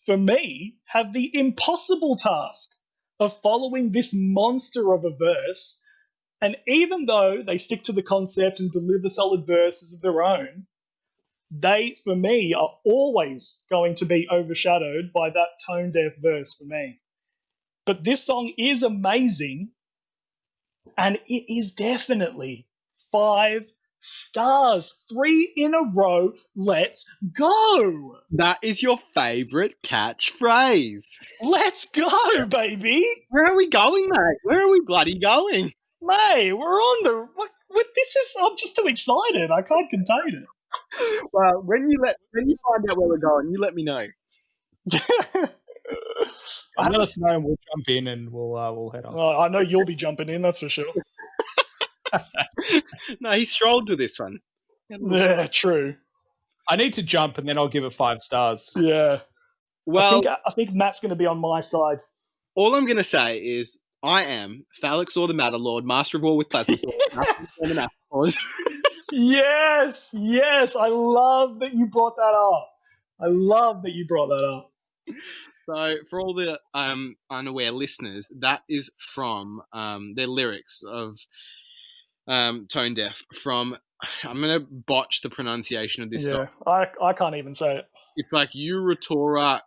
for me, have the impossible task of following this monster of a verse, and even though they stick to the concept and deliver solid verses of their own, they, for me, are always going to be overshadowed by that Tone Deaf verse for me. But this song is amazing, and it is definitely 5 stars. 3 in a row. Let's go. That is your favourite catchphrase. Let's go, baby. Where are we going, mate? Where are we bloody going? Mate, we're on the... I'm just too excited. I can't contain it. Well, when you find out where we're going, you let me know. Let us know and we'll jump in and we'll head on. I know you'll be jumping in, that's for sure. No, he strolled to this one. Yeah, true. I need to jump and then I'll give it 5 stars. Yeah. Well, I think Matt's going to be on my side. All I'm going to say is I am Phalix or the Matter Lord, Master of War with Plasma. Yes. Yes, I love that you brought that up. So, for all the unaware listeners, that is from their lyrics of Tone Deaf. From, I'm going to botch the pronunciation of this song. I can't even say it. It's like Uratora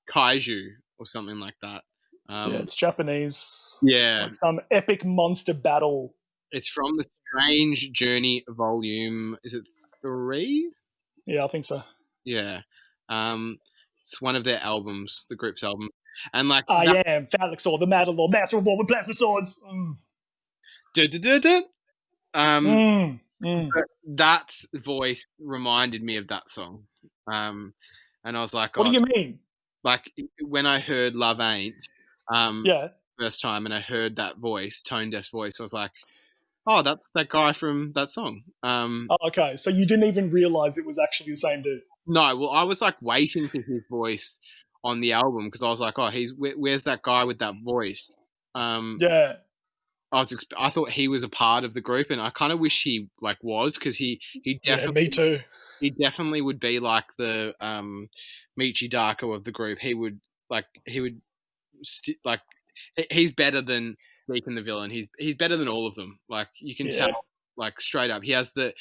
Kaiju or something like that. It's Japanese. Yeah. Like some epic monster battle. It's from the Strange Journey volume. Is it 3? Yeah, I think so. Yeah. It's one of their albums, the group's album. And like I am Phalix or the Matter Lord, Master of War with Plasma Swords. That voice reminded me of that song. And I was like, what do you mean? Like when I heard Love Ain't, first time, and I heard that voice, Tone Deaf's voice, I was like, oh, that's that guy from that song. Okay, so you didn't even realize it was actually the same dude. No, well, I was like waiting for his voice on the album because I was like, oh, where's that guy with that voice? Yeah. I thought he was a part of the group, and I kind of wish he like was, because he definitely me too. He definitely would be like the Michi Darko of the group. He's better than Deacon the Villain. He's better than all of them. Like you can Yeah. tell, like straight up, he has the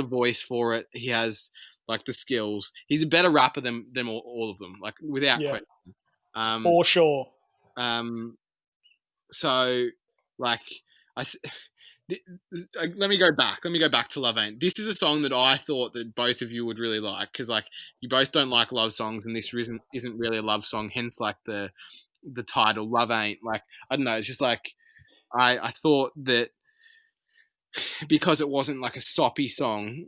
voice for it. He has like the skills. He's a better rapper than all of them, like without Yeah. question. For sure. So like let me go back to Love Ain't. This is a song that I thought that both of you would really like, because like you both don't like love songs, and this isn't really a love song, hence like the title Love Ain't. Like I don't know, it's just like I thought that because it wasn't like a soppy song,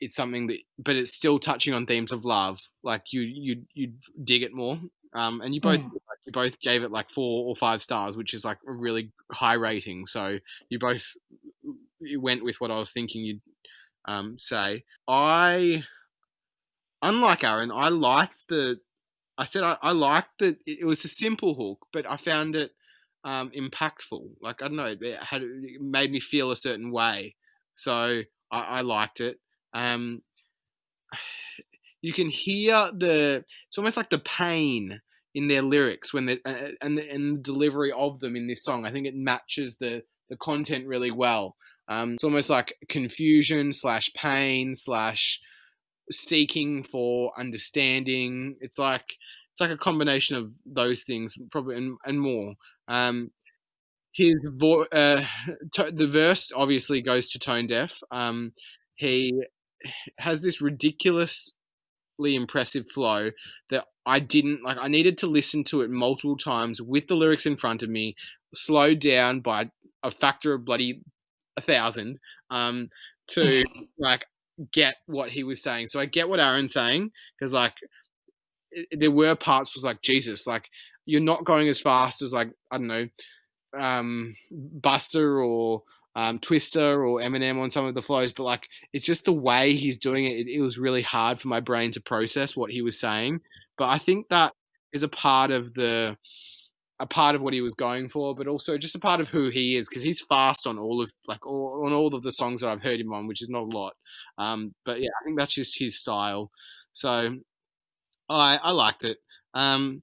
it's something that, but it's still touching on themes of love. Like you dig it more. And you both gave it like 4 or 5 stars, which is like a really high rating. So you went with what I was thinking you'd say. Unlike Aaron, I liked that it was a simple hook, but I found it impactful. Like I don't know, it made me feel a certain way. So I liked it. You can hear it's almost like the pain in their lyrics when and the delivery of them in this song. I think it matches the content really well. It's almost like confusion / pain / seeking for understanding. It's like a combination of those things, probably, and more. The verse obviously goes to Tone Deaf. He has this ridiculously impressive flow that I didn't like. I needed to listen to it multiple times with the lyrics in front of me, slowed down by a factor of bloody 1,000, to like get what he was saying. So I get what Aaron's saying, because like there were parts was like, Jesus, like you're not going as fast as like, I don't know, Buster or Twister or Eminem on some of the flows, but like it's just the way he's doing it. It was really hard for my brain to process what he was saying. But I think that is a part of what he was going for, but also just a part of who he is, because he's fast on all of the songs that I've heard him on, which is not a lot. But yeah, I think that's just his style. So I liked it. The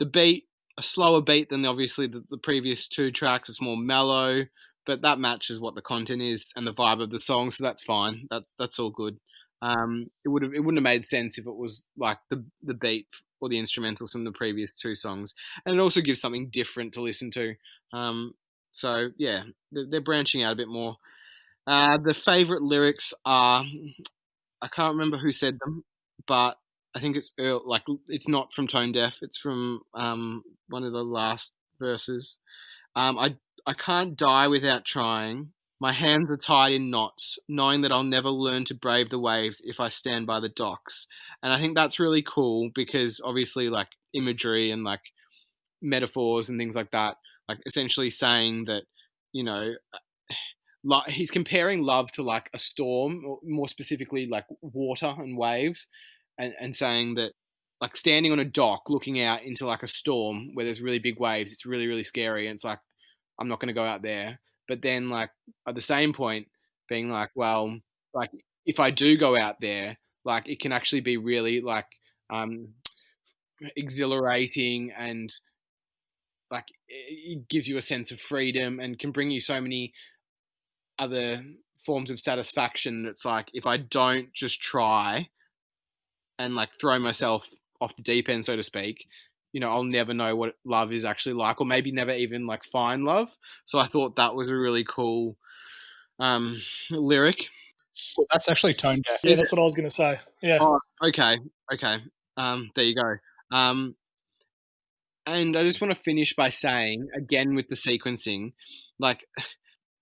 beat, a slower beat than obviously the previous 2 tracks. It's more mellow, but that matches what the content is and the vibe of the song, so that's fine. That's all good. It wouldn't have made sense if it was like the beat or the instrumentals from the previous 2 songs, and it also gives something different to listen to. So yeah, they're branching out a bit more. The favorite lyrics are, I can't remember who said them, but I think it's not from Tone Deaf. It's from one of the last verses. I can't die without trying. My hands are tied in knots, knowing that I'll never learn to brave the waves if I stand by the docks. And I think that's really cool, because obviously like imagery and like metaphors and things like that, like essentially saying that, you know, he's comparing love to like a storm, or more specifically like water and waves, and saying that like standing on a dock looking out into like a storm where there's really big waves, it's really, really scary, and it's like, I'm not going to go out there. But then like at the same point being like, well, like if I do go out there, like it can actually be really like exhilarating, and like it gives you a sense of freedom and can bring you so many other forms of satisfaction. It's like, if I don't just try and like throw myself off the deep end, so to speak, you know, I'll never know what love is actually like, or maybe never even like find love. So I thought that was a really cool lyric. Well, that's actually Tone Deaf. Yeah, that's what I was going to say. Yeah. Oh, okay. There you go. And I just want to finish by saying, again, with the sequencing, like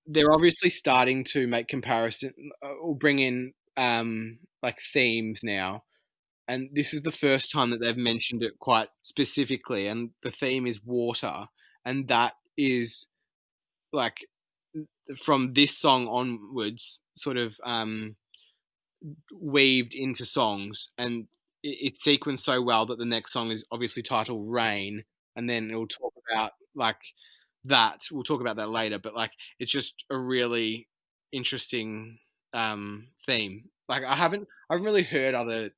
they're obviously starting to make comparison or bring in like themes now. And this is the first time that they've mentioned it quite specifically. And the theme is water. And that is like from this song onwards, sort of weaved into songs. And it's sequenced so well that the next song is obviously titled Rain. And then it'll talk about like that. We'll talk about that later. But like, it's just a really interesting theme. Like I haven't really heard other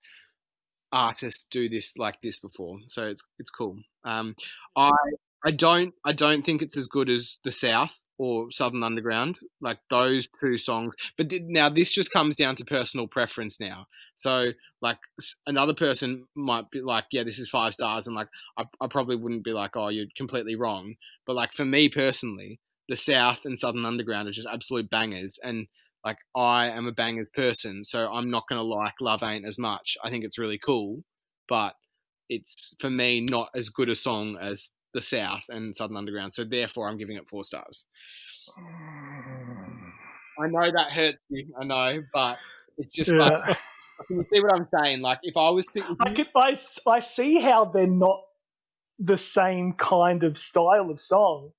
artists do this like this before, so it's cool. I I don't think it's as good as the South or Southern Underground, like those two songs. But now this just comes down to personal preference now. So like another person might be like, yeah, this is 5 stars, and like I probably wouldn't be like, oh, you're completely wrong. But like for me personally, the South and Southern Underground are just absolute bangers, and like I am a bangers person, so I'm not gonna like Love Ain't as much. I think it's really cool, but it's for me not as good a song as the South and Southern Underground, so therefore I'm giving it 4 stars. I know that hurts you, I know, but it's just like, can you see what I'm saying? Like, if I was to, I see how they're not the same kind of style of song,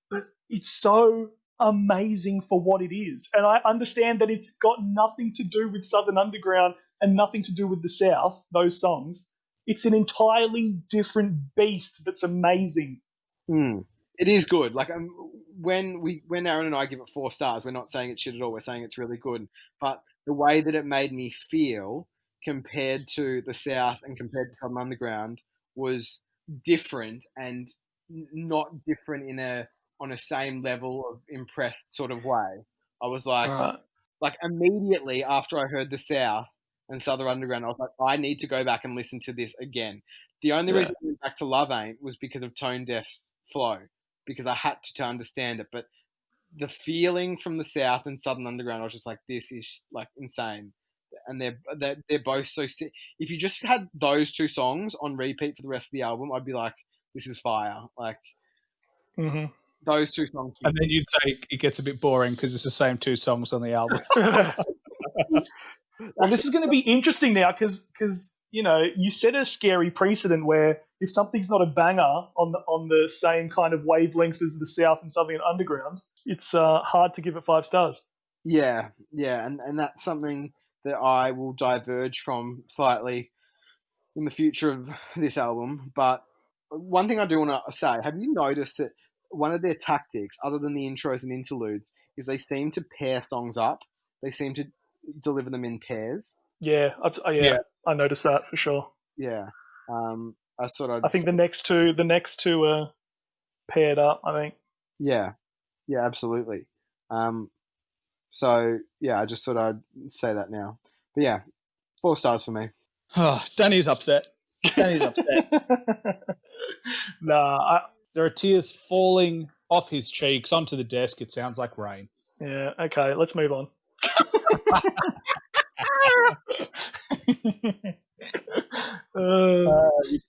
but it's so amazing for what it is. And I understand that it's got nothing to do with Southern Underground and nothing to do with the South, those songs. It's an entirely different beast that's amazing. It is good. Like when Aaron and I give it 4 stars, we're not saying it's shit at all. We're saying it's really good. But the way that it made me feel compared to the South and compared to Southern Underground was different, and not different on a same level of impressed sort of way. I was like, like immediately after I heard the South and Southern Underground, I was like, I need to go back and listen to this again. The only reason I went back to Love Ain't was because of Tone Deaf's flow, because I had to understand it. But the feeling from the South and Southern Underground, I was just like, this is like insane. And they're both so sick. If you just had those 2 songs on repeat for the rest of the album, I'd be like, this is fire. Like those 2 songs. And then you'd say it gets a bit boring because it's the same 2 songs on the album. Well, this is going to be interesting now because you know, you set a scary precedent where if something's not a banger on the same kind of wavelength as the South and Southern Underground, it's hard to give it 5 stars. Yeah, and that's something that I will diverge from slightly in the future of this album. But one thing I do want to say, have you noticed that one of their tactics, other than the intros and interludes, is they seem to pair songs up? They seem to deliver them in pairs. Yeah, I noticed that for sure. Yeah, I think the next two are paired up. I think. Yeah, absolutely. So yeah, I just thought I'd say that now. But yeah, 4 stars for me. Danny's upset. Nah, there are tears falling off his cheeks onto the desk. It sounds like rain. Yeah. Okay. Let's move on. You can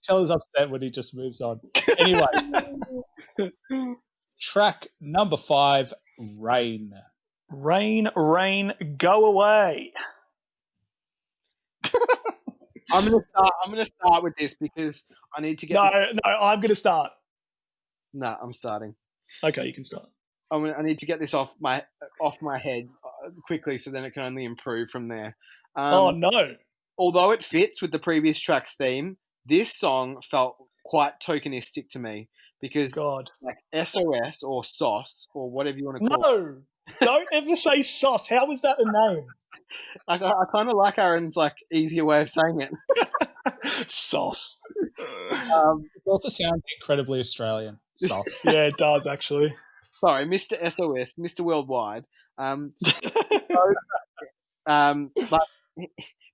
tell he's upset when he just moves on. Anyway, track number 5, Rain. Rain, rain, go away. I'm gonna start with this because I need to get. No, I'm gonna start. No, I'm starting. Okay, you can start. I need to get this off my head quickly, so then it can only improve from there. Oh no! Although it fits with the previous track's theme, this song felt quite tokenistic to me because, like SOS or Sauce or whatever you want to call it. No, don't ever say Sauce. How is that a name? I kind of like Aaron's like easier way of saying it. Sauce. It also sounds incredibly Australian. Sauce. Yeah, it does actually. Sorry, Mr. SOS, Mr. Worldwide. But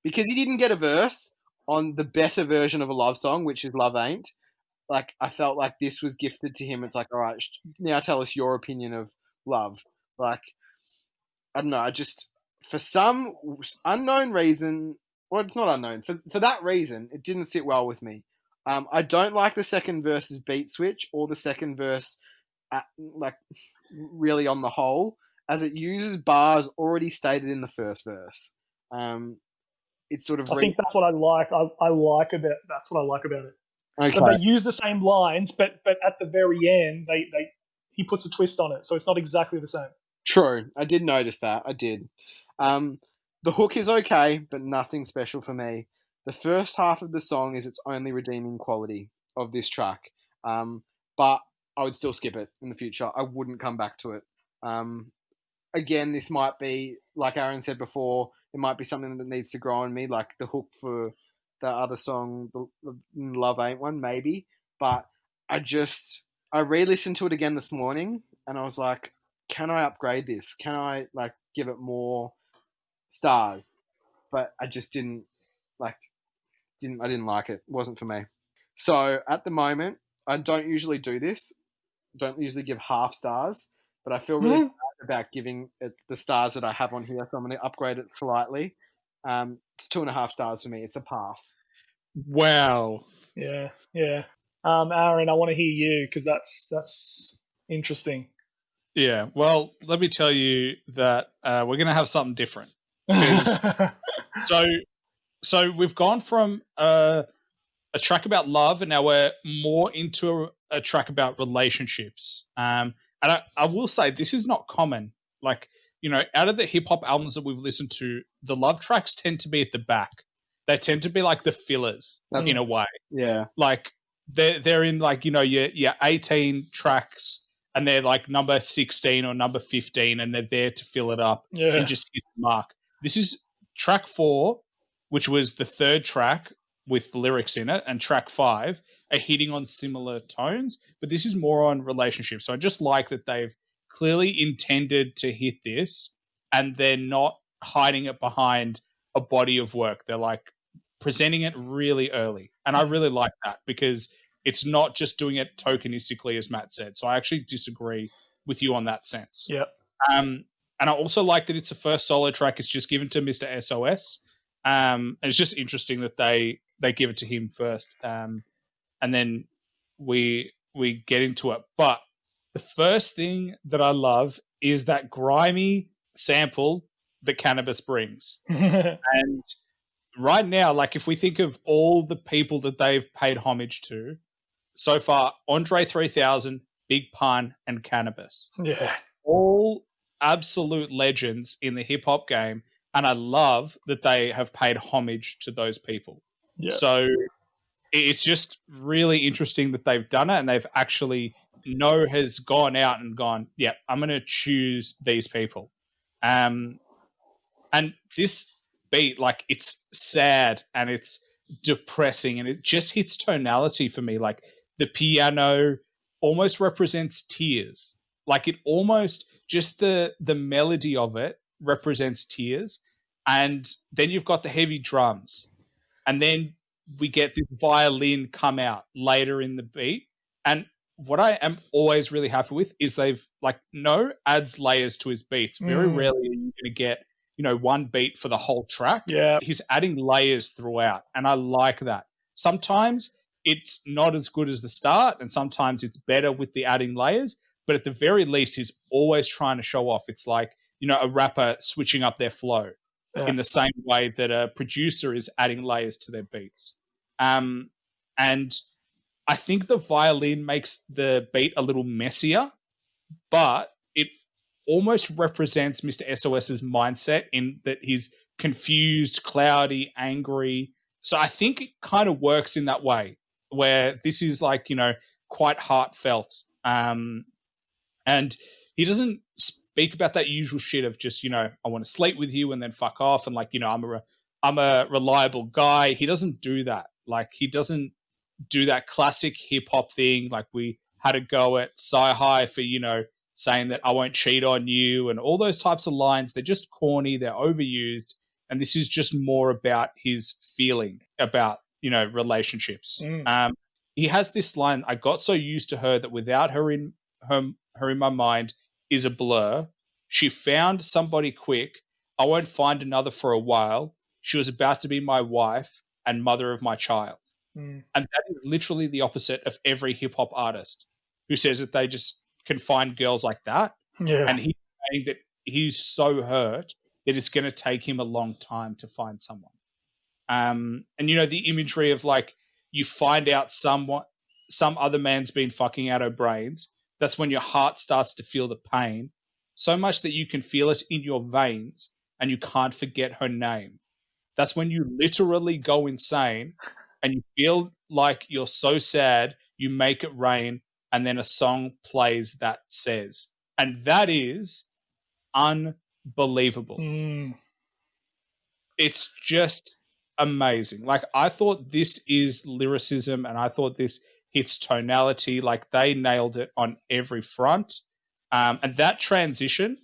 because he didn't get a verse on the better version of a love song, which is Love Ain't, like I felt like this was gifted to him. It's like, all right, now tell us your opinion of love. Like, I don't know, I just, for some unknown reason, well, it's not unknown, for that reason, it didn't sit well with me. I don't like the second verse's beat switch or the second verse, like, really on the whole, as it uses bars already stated in the first verse. It's sort of. I think that's what I like. That's what I like about it. Okay. But they use the same lines, but at the very end, he puts a twist on it, so it's not exactly the same. True, I did notice that. I did. The hook is okay, but nothing special for me. The first half of the song is its only redeeming quality of this track, but I would still skip it in the future. I wouldn't come back to it. Again, this might be, like Aaron said before, it might be something that needs to grow on me, like the hook for the other song, the Love Ain't one, maybe. But I just, I re-listened to it again this morning, and I was like, can I upgrade this? Can I like give it more stars? But I just didn't like. I didn't like it. It wasn't for me. So at the moment, I don't usually do this. Don't usually give half stars, but I feel really bad about giving it the stars that I have on here, so I'm going to upgrade it slightly. It's 2.5 stars for me. It's a pass. Wow. Yeah. Aaron, I want to hear you because that's interesting. Yeah. Well, let me tell you that we're going to have something different. Because so we've gone from a track about love, and now we're more into a track about relationships. And I will say this is not common. Like, out of the hip hop albums that we've listened to, the love tracks tend to be at the back. They tend to be like the fillers in a way. Yeah. Like they're in like, your 18 tracks, and they're like number 16 or number 15, and they're there to fill it up and just hit the mark. This is track 4, which was the third track with lyrics in it, and track 5 are hitting on similar tones, but this is more on relationships. So I just like that they've clearly intended to hit this, and they're not hiding it behind a body of work. They're like presenting it really early, and I really like that because it's not just doing it tokenistically, as Matt said. So I actually disagree with you on that sense. Yep. And I also like that it's the first solo track. It's just given to Mr. SOS. And it's just interesting that they give it to him first, and then we get into it. But the first thing that I love is that grimy sample that Cannabis brings. And right now, like if we think of all the people that they've paid homage to so far, Andre 3000, Big Pun, and Cannabis. Yeah. All absolute legends in the hip hop game. And I love that they have paid homage to those people. Yeah. So it's just really interesting that they've done it, and they've actually, Kno has gone out and gone, yeah, I'm going to choose these people. And this beat, like, it's sad and it's depressing, and it just hits tonality for me. Like, the piano almost represents tears. Like, it almost, just the melody of it represents tears. And then you've got the heavy drums. And then we get this violin come out later in the beat. And what I am always really happy with is they've, like, Kno adds layers to his beats. Very rarely are you going to get, one beat for the whole track. Yeah. He's adding layers throughout, and I like that. Sometimes it's not as good as the start, and sometimes it's better with the adding layers, but at the very least, he's always trying to show off. It's like, a rapper switching up their flow in the same way that a producer is adding layers to their beats. And I think the violin makes the beat a little messier, but it almost represents Mr. SOS's mindset in that he's confused, cloudy, angry. So I think it kind of works in that way, where this is like, quite heartfelt. And he doesn't speak about that usual shit of just, I want to sleep with you and then fuck off. And like, I'm a reliable guy. He doesn't do that. Like, he doesn't do that classic hip hop thing. Like, we had a go at Sci-Hi for, saying that I won't cheat on you and all those types of lines. They're just corny. They're overused. And this is just more about his feeling about, relationships. He has this line, I got so used to her that without her in my mind is a blur. She found somebody quick. I won't find another for a while. She was about to be my wife and mother of my child. And that is literally the opposite of every hip hop artist who says that they just can find girls like that. Yeah. And he's saying that he's so hurt that it's going to take him a long time to find someone. And the imagery of like, you find out some other man's been fucking out her brains. That's when your heart starts to feel the pain, so much that you can feel it in your veins and you can't forget her name. That's when you literally go insane and you feel like you're so sad, you make it rain, and then a song plays that says. And that is unbelievable. It's just amazing. Like, I thought this is lyricism, and I thought this hits tonality. Like, they nailed it on every front. And that transition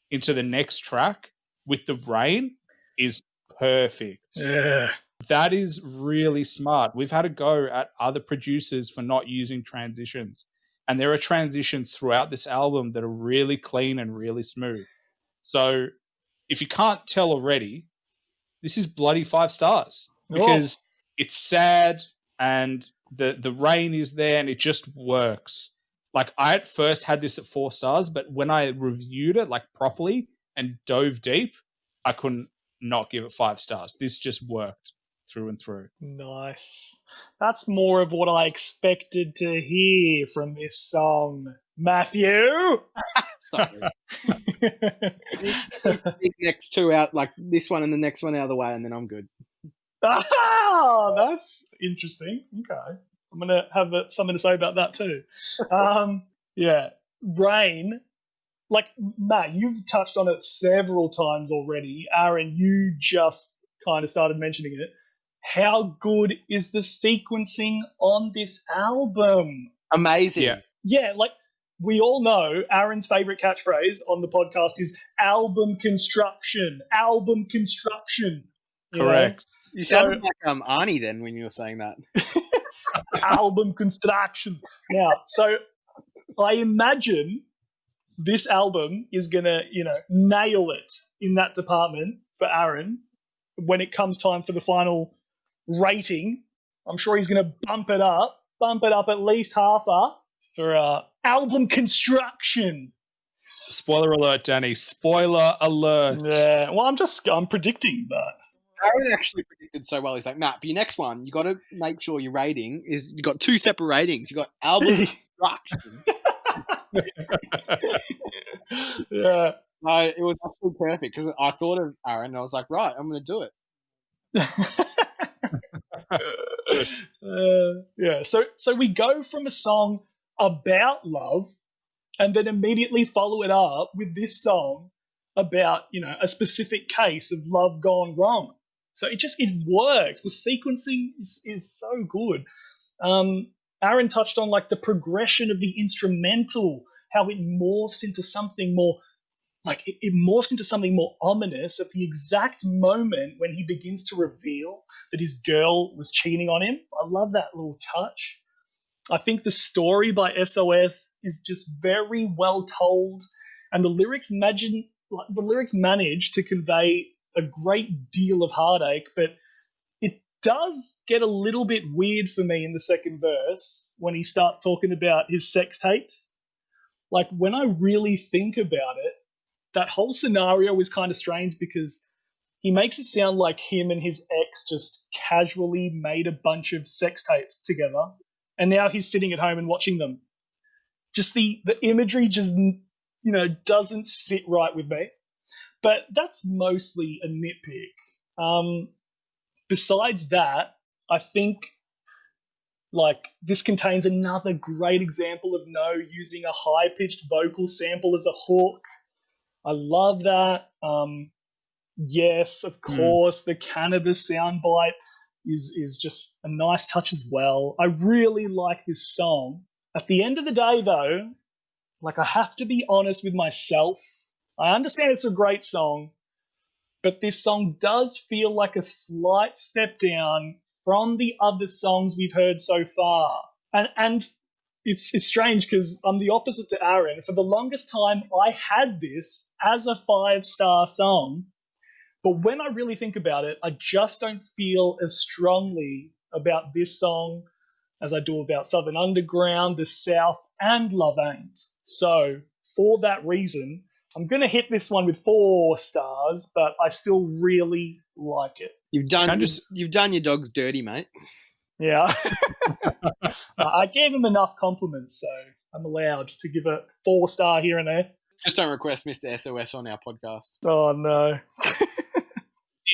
into the next track with the rain is perfect. Yeah. That is really smart. We've had a go at other producers for not using transitions. And there are transitions throughout this album that are really clean and really smooth. So if you can't tell already, this is bloody 5 stars because it's sad and the rain is there and it just works. Like, I at first had this at 4 stars, but when I reviewed it like properly and dove deep, I couldn't not give it 5 stars. This just worked through and through. Nice. That's more of what I expected to hear from this song, Matthew. Sorry. These next two out, like this one and the next one out of the way, and then I'm good. Ah, that's interesting. Okay. I'm going to have something to say about that too. Yeah. Rain, like, Matt, you've touched on it several times already. Aaron, you just kind of started mentioning it. How good is the sequencing on this album? Amazing. Yeah, like, we all know Aaron's favorite catchphrase on the podcast is album construction. Album construction. Correct. You sounded like Arnie then when you were saying that. Album construction. Now, so I imagine this album is going to, nail it in that department for Aaron when it comes time for the final rating. I'm sure he's going to bump it up at least half for album construction. Spoiler alert, Danny. Spoiler alert. Yeah, well, I'm predicting that. Aaron actually predicted so well. He's like, Matt, for your next one, you got to make sure your rating is, you got 2 separate ratings. You got album construction. Yeah. No, it was actually perfect because I thought of Aaron and I was like, right, I'm going to do it. Yeah. So we go from a song about love and then immediately follow it up with this song about, a specific case of love gone wrong. So it works. The sequencing is so good. Aaron touched on like the progression of the instrumental, how it morphs into something more, like it morphs into something more ominous at the exact moment when he begins to reveal that his girl was cheating on him. I love that little touch. I think the story by SOS is just very well told, and the lyrics manage to convey a great deal of heartache, but it does get a little bit weird for me in the second verse when he starts talking about his sex tapes. Like, when I really think about it, that whole scenario is kind of strange because he makes it sound like him and his ex just casually made a bunch of sex tapes together, and now he's sitting at home and watching them. Just the imagery just, doesn't sit right with me. But that's mostly a nitpick. Besides that, I think this contains another great example of Kno using a high-pitched vocal sample as a hook. I love that. Yes, of course, the cannabis soundbite is just a nice touch as well. I really like this song. At the end of the day, though, I have to be honest with myself. I understand it's a great song, but this song does feel like a slight step down from the other songs we've heard so far. And it's strange because I'm the opposite to Aaron. For the longest time, I had this as a 5-star song, but when I really think about it, I just don't feel as strongly about this song as I do about Southern Underground, The South, and Love Ain't. So, for that reason, I'm going to hit this one with 4 stars, but I still really like it. You've done your dogs dirty, mate. Yeah. I gave him enough compliments, so I'm allowed to give a 4-star here and there. Just don't request Mr. SOS on our podcast. Oh, no.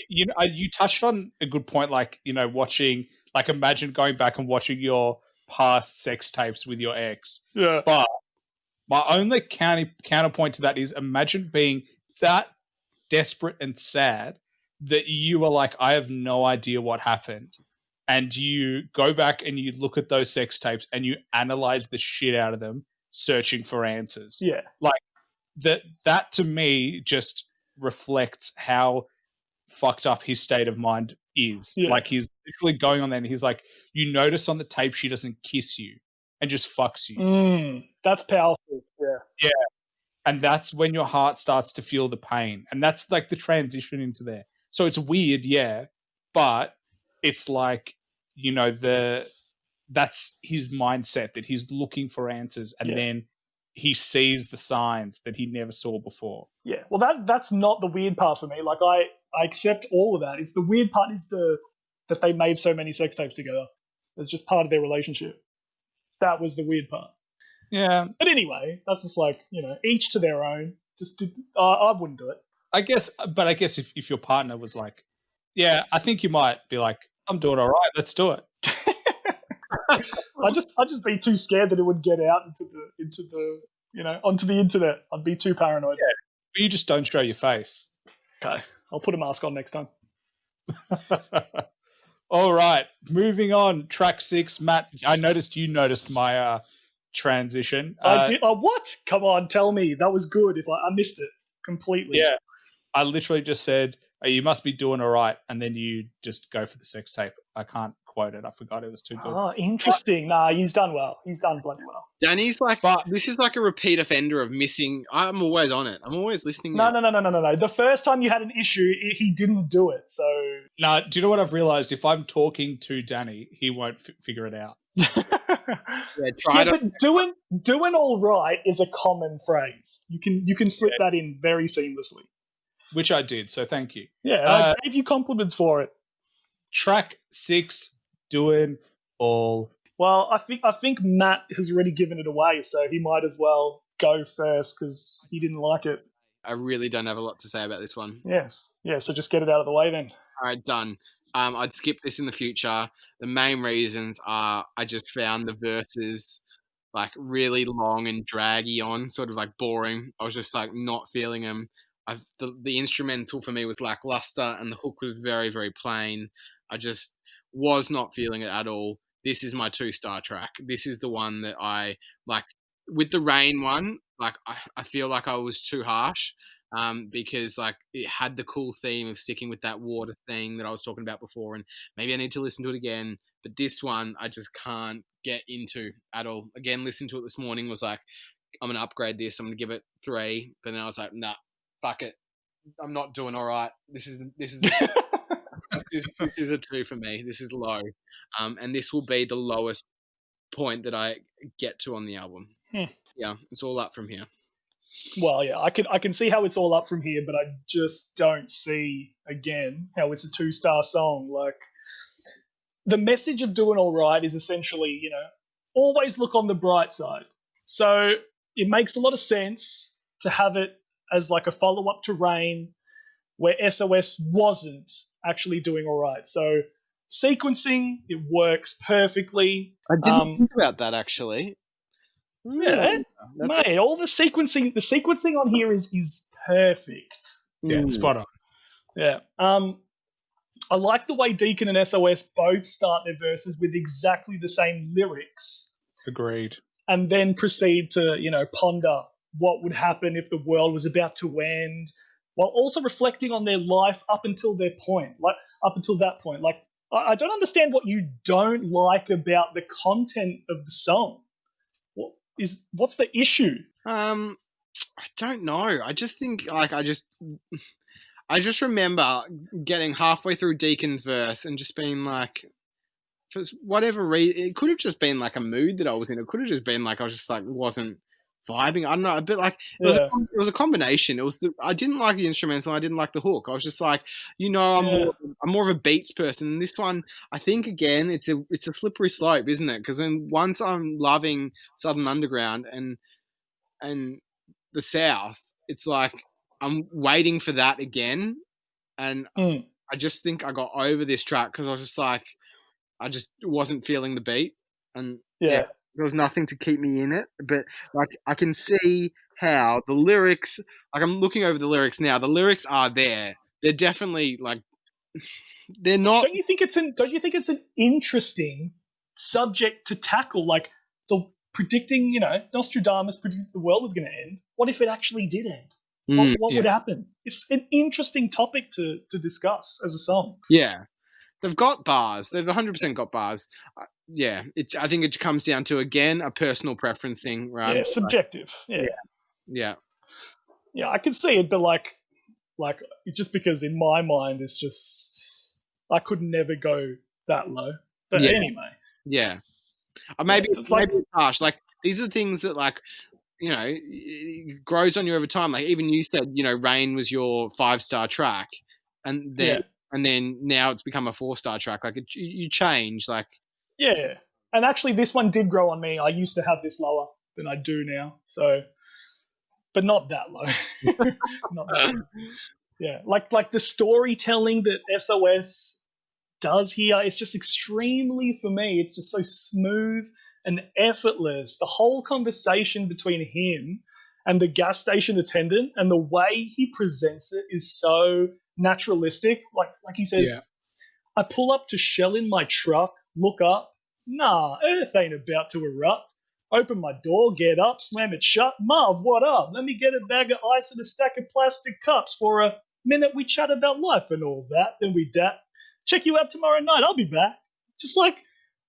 You touched on a good point, watching, imagine going back and watching your past sex tapes with your ex. Yeah. But my only counterpoint to that is, imagine being that desperate and sad that you were like, I have no idea what happened. and you go back and you look at those sex tapes and you analyze the shit out of them, searching for answers. Yeah. Like that to me just reflects how fucked up his state of mind is. Yeah. Like he's literally going on there and he's like, you notice on the tape she doesn't kiss you and just fucks you. That's powerful. Yeah. Yeah. And that's when your heart starts to feel the pain. And that's like the transition into there. So it's weird, yeah, but it's like, you know, that's his mindset, that he's looking for answers, and then he sees the signs that he never saw before. Yeah. Well, that's not the weird part for me. Like I accept all of that. It's the weird part is that they made so many sex tapes together. It's just part of their relationship. That was the weird part. Yeah. But anyway, that's just like, you know, each to their own. I wouldn't do it. I guess if your partner was like, yeah, I think you might be like, I'm doing all right, let's do it. I'd just be too scared that it would get out into the you know, onto the internet. I'd be too paranoid. Yeah, but you just don't show your face. Okay, I'll put a mask on next time. All right, moving on. Track 6, Matt. I noticed you noticed my transition. I did. Oh, what? Come on, tell me. That was good. If I missed it completely. Yeah, I literally just said, oh, you must be doing all right, and then you just go for the sex tape. I can't quote it. I forgot, it was too good. Oh, interesting. Nah, he's done well. He's done bloody well. Danny's like, this is like a repeat offender of missing. I'm always on it. I'm always listening. No. The first time you had an issue, he didn't do it. So. No, do you know what I've realized? If I'm talking to Danny, he won't figure it out. But doing all right is a common phrase. You can slip that in very seamlessly. Which I did, so thank you. Yeah, I gave you compliments for it. Track 6, doing all. Well, I think Matt has already given it away, so he might as well go first because he didn't like it. I really don't have a lot to say about this one. Yes. Yeah, so just get it out of the way then. All right, done. I'd skip this in the future. The main reasons are I just found the verses like really long and draggy on, sort of like boring. I was just like not feeling them. The instrumental for me was lackluster and the hook was very, very plain. I just was not feeling it at all. This is my 2-star track. This is the one that I like. With the Rain one, like I feel like I was too harsh because like it had the cool theme of sticking with that water thing that I was talking about before, and maybe I need to listen to it again. But this one I just can't get into at all. Again, listening to it this morning was like, I'm going to upgrade this. I'm going to give it 3. But then I was like, nah, fuck it. I'm not doing all right. This is this is a 2 for me. This is low. And this will be the lowest point that I get to on the album. Yeah, it's all up from here. Well, yeah, I can see how it's all up from here, but I just don't see, again, how it's a 2-star song. Like, the message of doing all right is essentially, you know, always look on the bright side. So it makes a lot of sense to have it as like a follow-up to Rain, where SOS wasn't actually doing all right. So sequencing, it works perfectly. I didn't think about that, actually. Yeah, mate, all the sequencing on here is perfect. Yeah, spot on. Yeah. I like the way Deacon and SOS both start their verses with exactly the same lyrics. Agreed. And then proceed to, you know, ponder what would happen if the world was about to end, while also reflecting on their life up until that point. Like, I don't understand what you don't like about the content of the song. What's the issue? I don't know. I just think like I just remember getting halfway through Deacon's verse and just being like, for whatever reason, it could have just been like a mood that I was in. It could have just been like I was just like wasn't vibing. I don't know, a bit like it was a combination. I didn't like the instrumental. I didn't like the hook. I was just like, you know, I'm more of a beats person. And this one, I think again, it's a slippery slope, isn't it? Because once I'm loving Southern Underground and the South, it's like I'm waiting for that again, and I just think I got over this track because I was just like, I just wasn't feeling the beat, and there was nothing to keep me in it. But like I can see how the lyrics, like I'm looking over the lyrics now, the lyrics are there. They're definitely like they're not. Don't you think it's an interesting subject to tackle? Like the predicting, Nostradamus predicted the world was going to end. What if it actually did end? What would happen? It's an interesting topic to discuss as a song. Yeah, they've got bars. They've 100% got bars. Yeah, I think it comes down to, again, a personal preference thing, right? Yeah, subjective. Yeah. Yeah, I can see it, but like it's just because in my mind it's just I could never go that low. But anyway. Yeah. Maybe it's harsh. Like, these are things that, like, it grows on you over time. Like, even you said, Rain was your 5-star track, and then now it's become a 4-star track. Like, you change. Like, yeah. And actually, this one did grow on me. I used to have this lower than I do now. So, but not that low. Not that low. Yeah, like the storytelling that SOS does here, it's just extremely, for me, it's just so smooth and effortless. The whole conversation between him and the gas station attendant and the way he presents it is so naturalistic. Like he says, I pull up to Shell in my truck, look up, nah, Earth ain't about to erupt. Open my door, get up, slam it shut. Marv, what up? Let me get a bag of ice and a stack of plastic cups for a minute. We chat about life and all that. Then we dap. Check you out tomorrow night. I'll be back. Just like,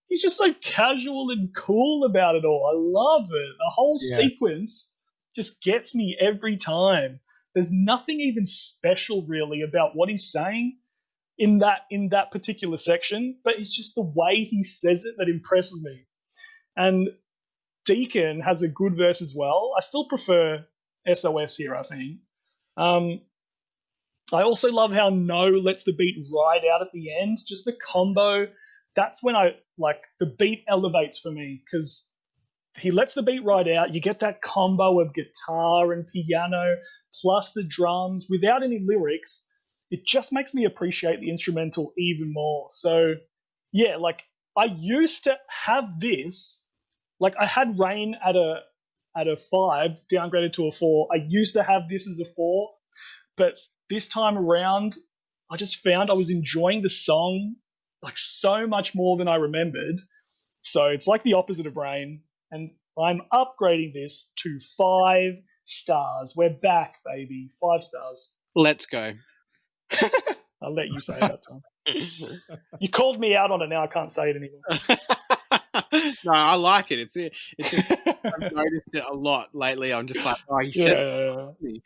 he's just so casual and cool about it all. I love it. The whole sequence just gets me every time. There's nothing even special really about what he's saying in that particular section, but it's just the way he says it that impresses me. And Deacon has a good verse as well. I still prefer SOS here, I think. I also love how Kno lets the beat ride out at the end. Just the combo. That's when the beat elevates for me, because he lets the beat ride out. You get that combo of guitar and piano plus the drums without any lyrics. It just makes me appreciate the instrumental even more. So, yeah, like I used to have this. Like I had Rain at a 5, downgraded to a 4. I used to have this as a 4, but this time around, I just found I was enjoying the song like so much more than I remembered. So it's like the opposite of Rain, and I'm upgrading this to 5 stars. We're back, baby. 5 stars. Let's go. I'll let you say that, Tom. You called me out on it. Now I can't say it anymore. No, I like it. I've noticed it a lot lately. I'm just like, he said it.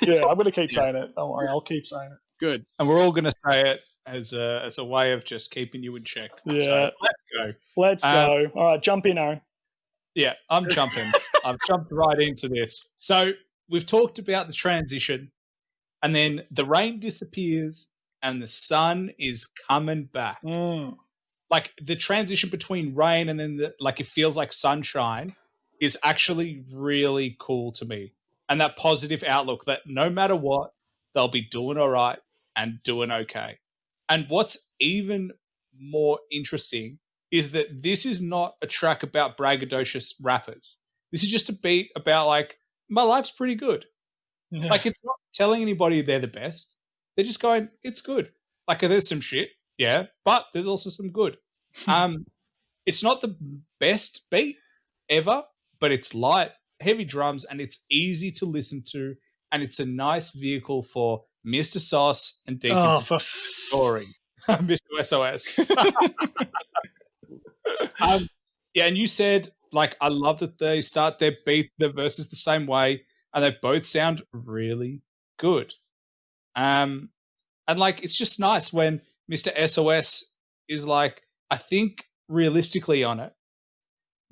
Yeah, I'm going to keep saying it. Don't worry, I'll keep saying it. Good. And we're all going to say it as a way of just keeping you in check. Yeah. So let's go. Let's go. All right, jump in, Aaron. Yeah, I'm jumping. I've jumped right into this. So we've talked about the transition, and then the rain disappears and the sun is coming back. Like the transition between rain and then it feels like sunshine is actually really cool to me. And that positive outlook that no matter what, they'll be doing all right and doing okay. And what's even more interesting is that this is not a track about braggadocious rappers. This is just a beat about like, my life's pretty good. Yeah. Like it's not telling anybody they're the best. They're just going, it's good. Like there's some shit, yeah, but there's also some good. It's not the best beat ever, but it's light, heavy drums, and it's easy to listen to, and it's a nice vehicle for Mr. Sauce and Deacon story. Mr. SOS. Yeah, and you said, like, I love that they start their verses the same way, and they both sound really good. And like, it's just nice when Mr. SOS is like, I think realistically on it,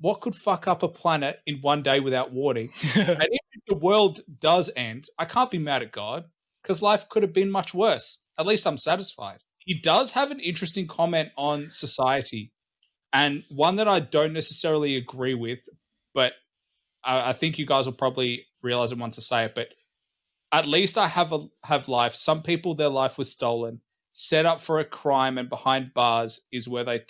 what could fuck up a planet in one day without warning? And if the world does end, I can't be mad at God because life could have been much worse. At least I'm satisfied. He does have an interesting comment on society, and one that I don't necessarily agree with, but I think you guys will probably realize it once I say it, but at least I have life. Some people, their life was stolen, set up for a crime, and behind bars is where they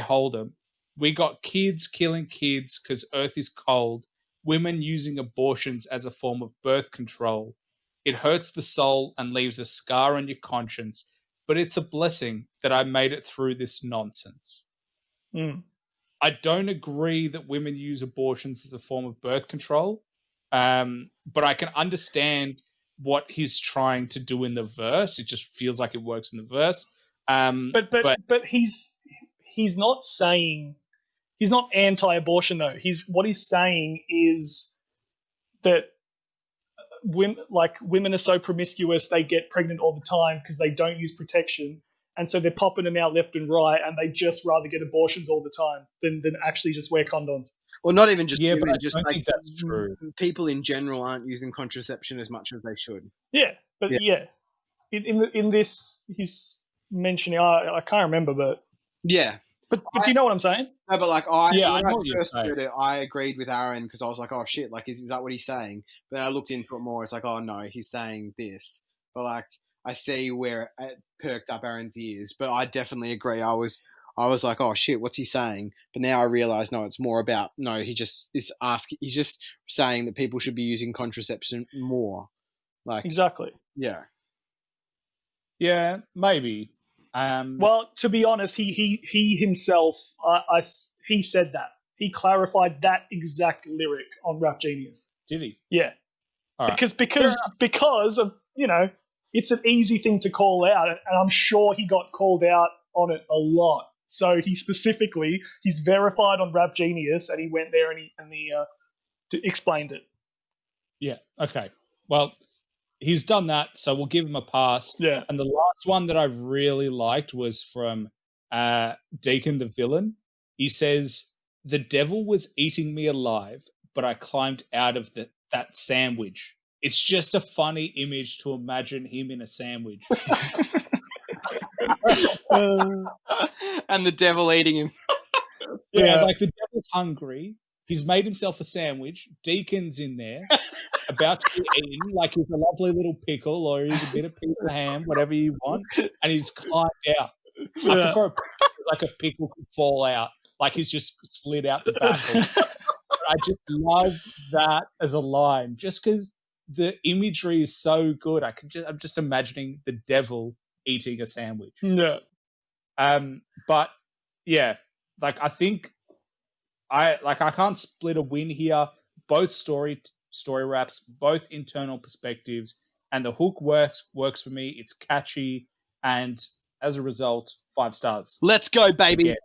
hold them. We got kids killing kids because Earth is cold, women using abortions as a form of birth control. It hurts the soul and leaves a scar on your conscience, but it's a blessing that I made it through this nonsense. Mm. I don't agree that women use abortions as a form of birth control, but I can understand what he's trying to do in the verse. It just feels like it works in the verse. But he's not saying, he's not anti-abortion though. What he's saying is that women are so promiscuous, they get pregnant all the time because they don't use protection, and so they're popping them out left and right, and they just rather get abortions all the time than actually just wear condoms. Or not even just Yeah, women, but I just don't like think that's true. people in general aren't using contraception as much as they should. Yeah, but in this he's mentioning, I can't remember, but But do you know what I'm saying? No, but like I when know I what you're first saying. heard it, I agreed with Aaron because I was like, oh shit, like is that what he's saying? But then I looked into it more. It's like, oh no, he's saying this. But like I see where it perked up Aaron's ears. But I definitely agree. I was like, oh shit, what's he saying? But now I realize, no, it's more about he just is asking. He's just saying that people should be using contraception more. Like Exactly. yeah. Yeah, maybe. Well, to be honest, he himself, he said that. He clarified that exact lyric on Rap Genius. Did he? Yeah. All right. Because of, it's an easy thing to call out, and I'm sure he got called out on it a lot. So he's verified on Rap Genius, and he went there and he explained it. Yeah. Okay. Well, he's done that, so we'll give him a pass. Yeah. And the last one that I really liked was from Deacon The Villain. He says, "The devil was eating me alive, but I climbed out of that sandwich." It's just a funny image to imagine him in a sandwich. And the devil eating him. Yeah, like the devil's hungry. He's made himself a sandwich. Deacon's in there, about to be eaten, like he's a lovely little pickle or he's a bit of piece of ham, whatever you want, and he's climbed out. I prefer like a pickle could fall out, like he's just slid out the back. I just love that as a line, just because the imagery is so good. I'm just imagining the devil eating a sandwich. Yeah. But yeah, like I think I can't split a win here. Both story raps, both internal perspectives, and the hook works for me. It's catchy, and as a result, 5 stars. Let's go, baby. Yeah.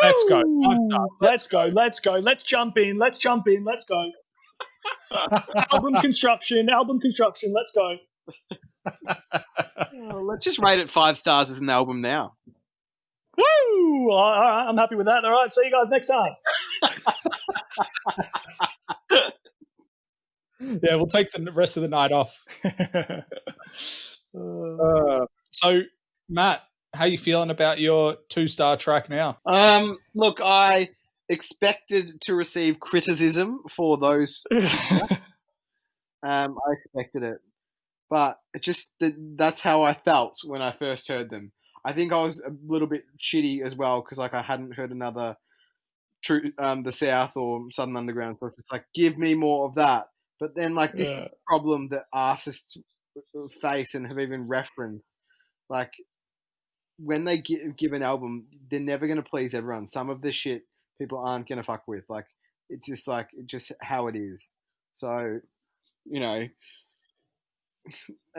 Let's go. 5 stars. Let's go. Let's jump in. Let's go. Album construction. Let's go. Let's just rate it 5 stars as an album now. Woo! I'm happy with that. All right, see you guys next time. Yeah, we'll take the rest of the night off. So, Matt, how you feeling about your 2-star track now? Look, I expected to receive criticism for those. I expected it, but that's how I felt when I first heard them. I think I was a little bit shitty as well because like I hadn't heard another the South or Southern Underground, so it's just like give me more of that. But then like this problem that artists face and have even referenced, like when they give an album, they're never going to please everyone. Some of the shit people aren't going to fuck with. Like it's just how it is. So I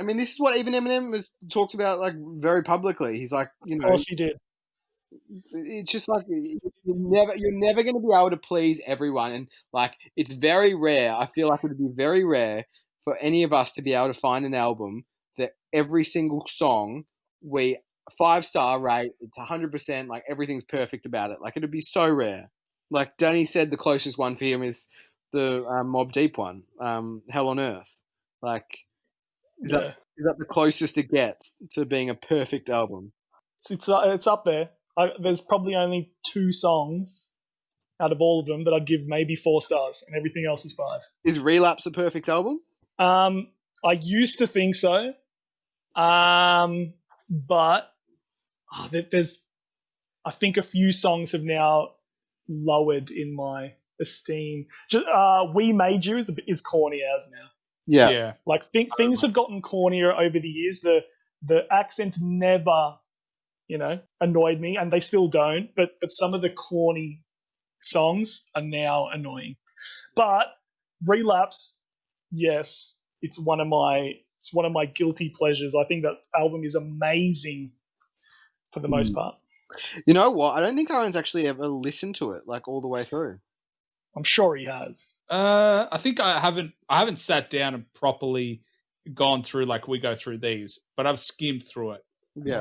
mean, this is what even Eminem was talked about like very publicly. He's like, Of course he did. It's just like you're never going to be able to please everyone, and like it's very rare. I feel like it would be very rare for any of us to be able to find an album that every single song we 5-star rate. It's 100%. Like everything's perfect about it. Like it'd be so rare. Like Danny said, the closest one for him is the Mobb Deep one, Hell on Earth. Like. Is that the closest it gets to being a perfect album? It's up there. There's probably only 2 songs out of all of them that I'd give maybe 4 stars, and everything else is 5. Is Relapse a perfect album? I used to think so, but there's, I think a few songs have now lowered in my esteem. Just We Made You is corny as now. Yeah. Like things have gotten cornier over the years. the accents never, annoyed me, and they still don't. But some of the corny songs are now annoying. But Relapse, yes, it's one of my guilty pleasures. I think that album is amazing for the most part. You know what? I don't think Aaron's actually ever listened to it like all the way through. I'm sure he has. I think I haven't sat down and properly gone through like we go through these, but I've skimmed through it. Yeah.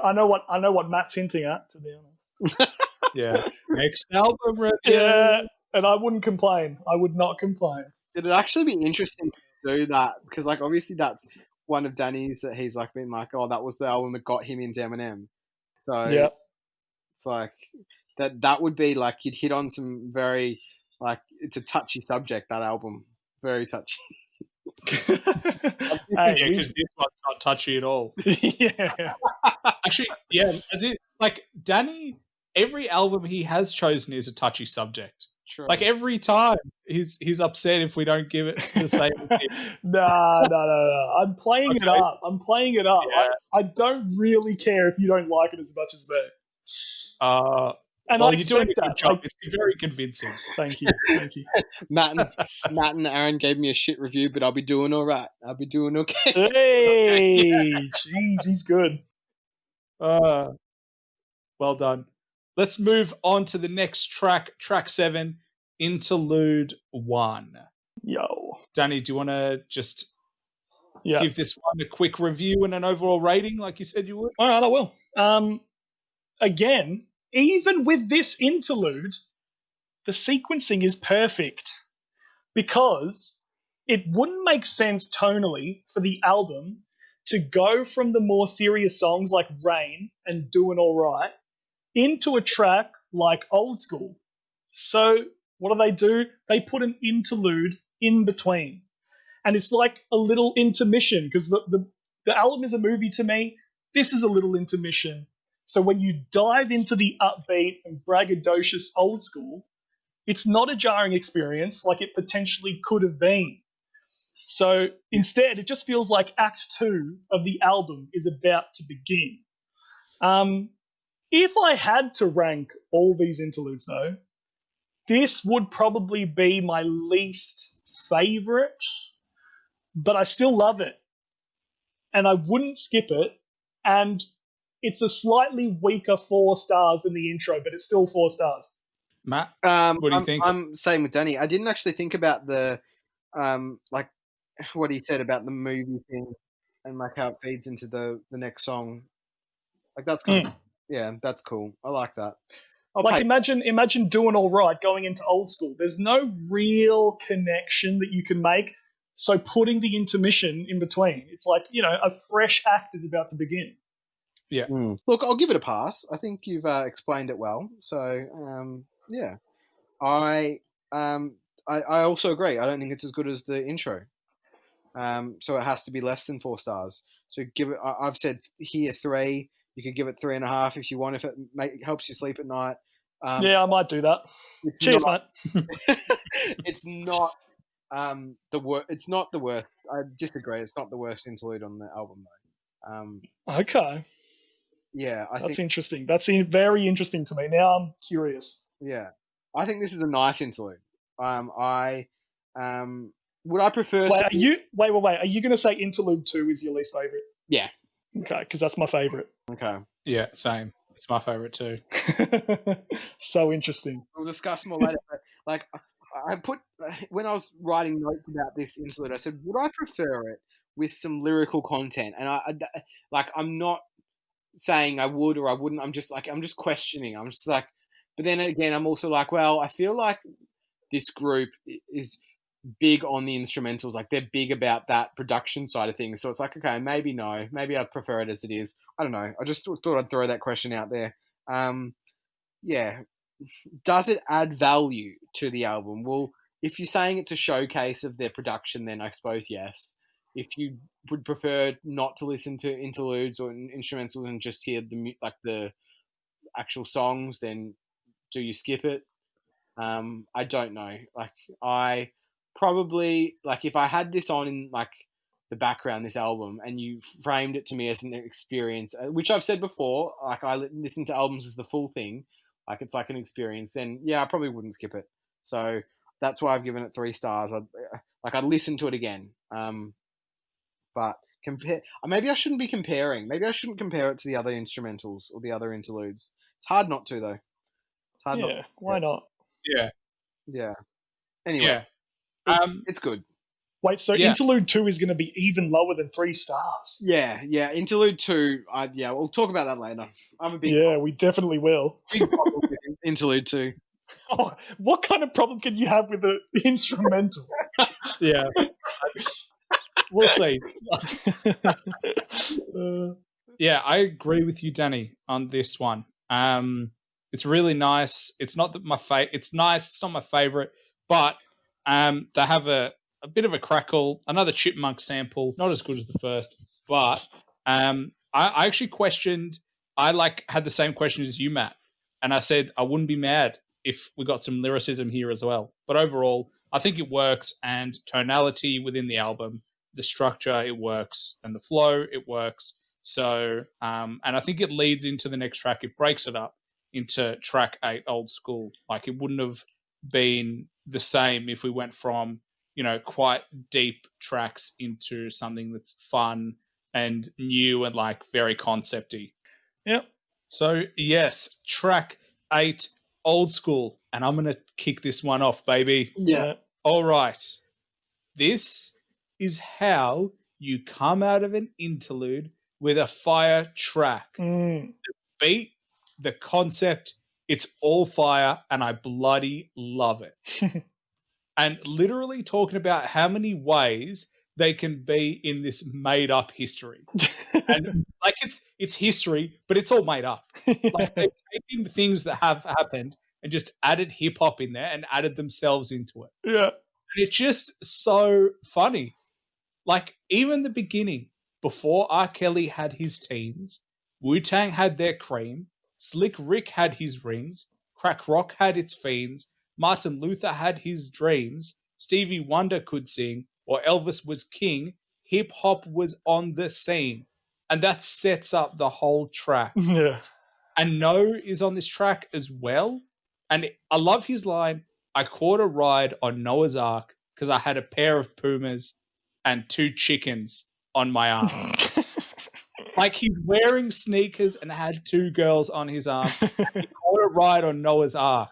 I know what Matt's hinting at, to be honest. Yeah. Next album review. Yeah, and I wouldn't complain. I would not complain. It'd actually be interesting to do that because, like, obviously that's one of Danny's that he's like been like, oh, that was the album that got him into Eminem. So yeah, it's like that would be like you'd hit on some very like it's a touchy subject, that album, very touchy. Because this one's not touchy at all. Yeah. Actually, yeah, as it like Danny, every album he has chosen is a touchy subject. True. Like every time he's upset if we don't give it the same. No. I'm playing it up. Yeah. I don't really care if you don't like it as much as me. And well, I you're doing a expect good that. job. It's very convincing. Thank you. Matt and Aaron gave me a shit review, but I'll be doing all right. I'll be doing okay. Hey, jeez, he's good. Well done. Let's move on to the next track, track 7, Interlude 1. Yo. Danny, do you want to just give this one a quick review and an overall rating like you said you would? All right, I will. Again, even with this interlude, the sequencing is perfect because it wouldn't make sense tonally for the album to go from the more serious songs like Rain and Doing All Right into a track like Old School. So what do? They put an interlude in between. And it's like a little intermission because the album is a movie to me. This is a little intermission. So when you dive into the upbeat and braggadocious Old School, it's not a jarring experience like it potentially could have been. So instead, it just feels like Act 2 of the album is about to begin. If I had to rank all these interludes, though, this would probably be my least favorite, but I still love it. And I wouldn't skip it. And it's a slightly weaker 4 stars than the intro, but it's still 4 stars. Matt, what do you think? I'm same with Danny. I didn't actually think about the like what he said about the movie thing and like how it feeds into the next song. Like that's kind of, yeah, that's cool. I like that. Imagine Doing All Right going into Old School. There's no real connection that you can make. So putting the intermission in between, it's like, a fresh act is about to begin. Yeah. Look, I'll give it a pass. I think you've explained it well. So, yeah. I also agree. I don't think it's as good as the intro. So it has to be less than 4 stars. So give it. I've said here 3. You could give it 3.5 if you want. If it helps you sleep at night. Yeah, I might do that. Cheers, mate. It's not the worst. It's not the worst. I disagree. It's not the worst interlude on the album, though. Okay. Yeah, that's interesting. That's very interesting to me. Now I'm curious. Yeah, I think this is a nice interlude. Would I prefer? Wait, are you going to say interlude 2 is your least favorite? Yeah. Okay, because that's my favorite. Okay. Yeah, same. It's my favorite too. So interesting. We'll discuss more later. But, like, I put when I was writing notes about this interlude, I said, would I prefer it with some lyrical content? And I'm not saying I would or I wouldn't. I'm just questioning. I'm just like, but then again, I'm also like, well, I feel like this group is big on the instrumentals. Like they're big about that production side of things. So it's like, okay, maybe no, maybe I'd prefer it as it is. I don't know. I just thought I'd throw that question out there. Yeah. Does it add value to the album? Well, if you're saying it's a showcase of their production, then I suppose yes. If you would prefer not to listen to interludes or instrumentals and just hear the actual songs, then do you skip it? I don't know. Like I probably if I had this on in like the background, this album, and you framed it to me as an experience, which I've said before, like I listen to albums as the full thing, like it's like an experience, then yeah, I probably wouldn't skip it. So that's why I've given it 3 stars. I'd listen to it again. But compare, maybe I shouldn't be comparing. Maybe I shouldn't compare it to the other instrumentals or the other interludes. It's hard not to, though. It's hard not. Why not? Yeah. Yeah. Anyway, it's good. Wait, so Interlude 2 is going to be even lower than 3 stars? Yeah. Interlude 2, we'll talk about that later. I'm a big we definitely will. Big problem with Interlude 2. Oh, what kind of problem can you have with the instrumental? Yeah. We'll see. Yeah, I agree with you, Danny, on this one. It's really nice. It's not my It's nice. It's not my favorite, but they have a bit of a crackle. Another chipmunk sample, not as good as the first, but I actually questioned. I had the same question as you, Matt, and I said I wouldn't be mad if we got some lyricism here as well. But overall, I think it works, and tonality within the album, the structure, it works, and the flow, it works. So, and I think it leads into the next track. It breaks it up into track 8, Old School. Like, it wouldn't have been the same if we went from, quite deep tracks into something that's fun and new and very concepty. Yep. So, yes, track 8, Old School. And I'm going to kick this one off, baby. Yeah. All right. This is how you come out of an interlude with a fire track. The beat, the concept, it's all fire, and I bloody love it. And literally talking about how many ways they can be in this made-up history. And it's history, but it's all made up. They've taken things that have happened and just added hip-hop in there and added themselves into it. Yeah. And it's just so funny. Even the beginning, before R. Kelly had his teens, Wu-Tang had their cream, Slick Rick had his rings, Crack Rock had its fiends, Martin Luther had his dreams, Stevie Wonder could sing, or Elvis was king, hip-hop was on the scene. And that sets up the whole track. Yeah. And No is on this track as well. And I love his line, I caught a ride on Noah's Ark because I had a pair of Pumas and 2 chickens on my arm. He's wearing sneakers and had 2 girls on his arm. And he caught a ride on Noah's Ark.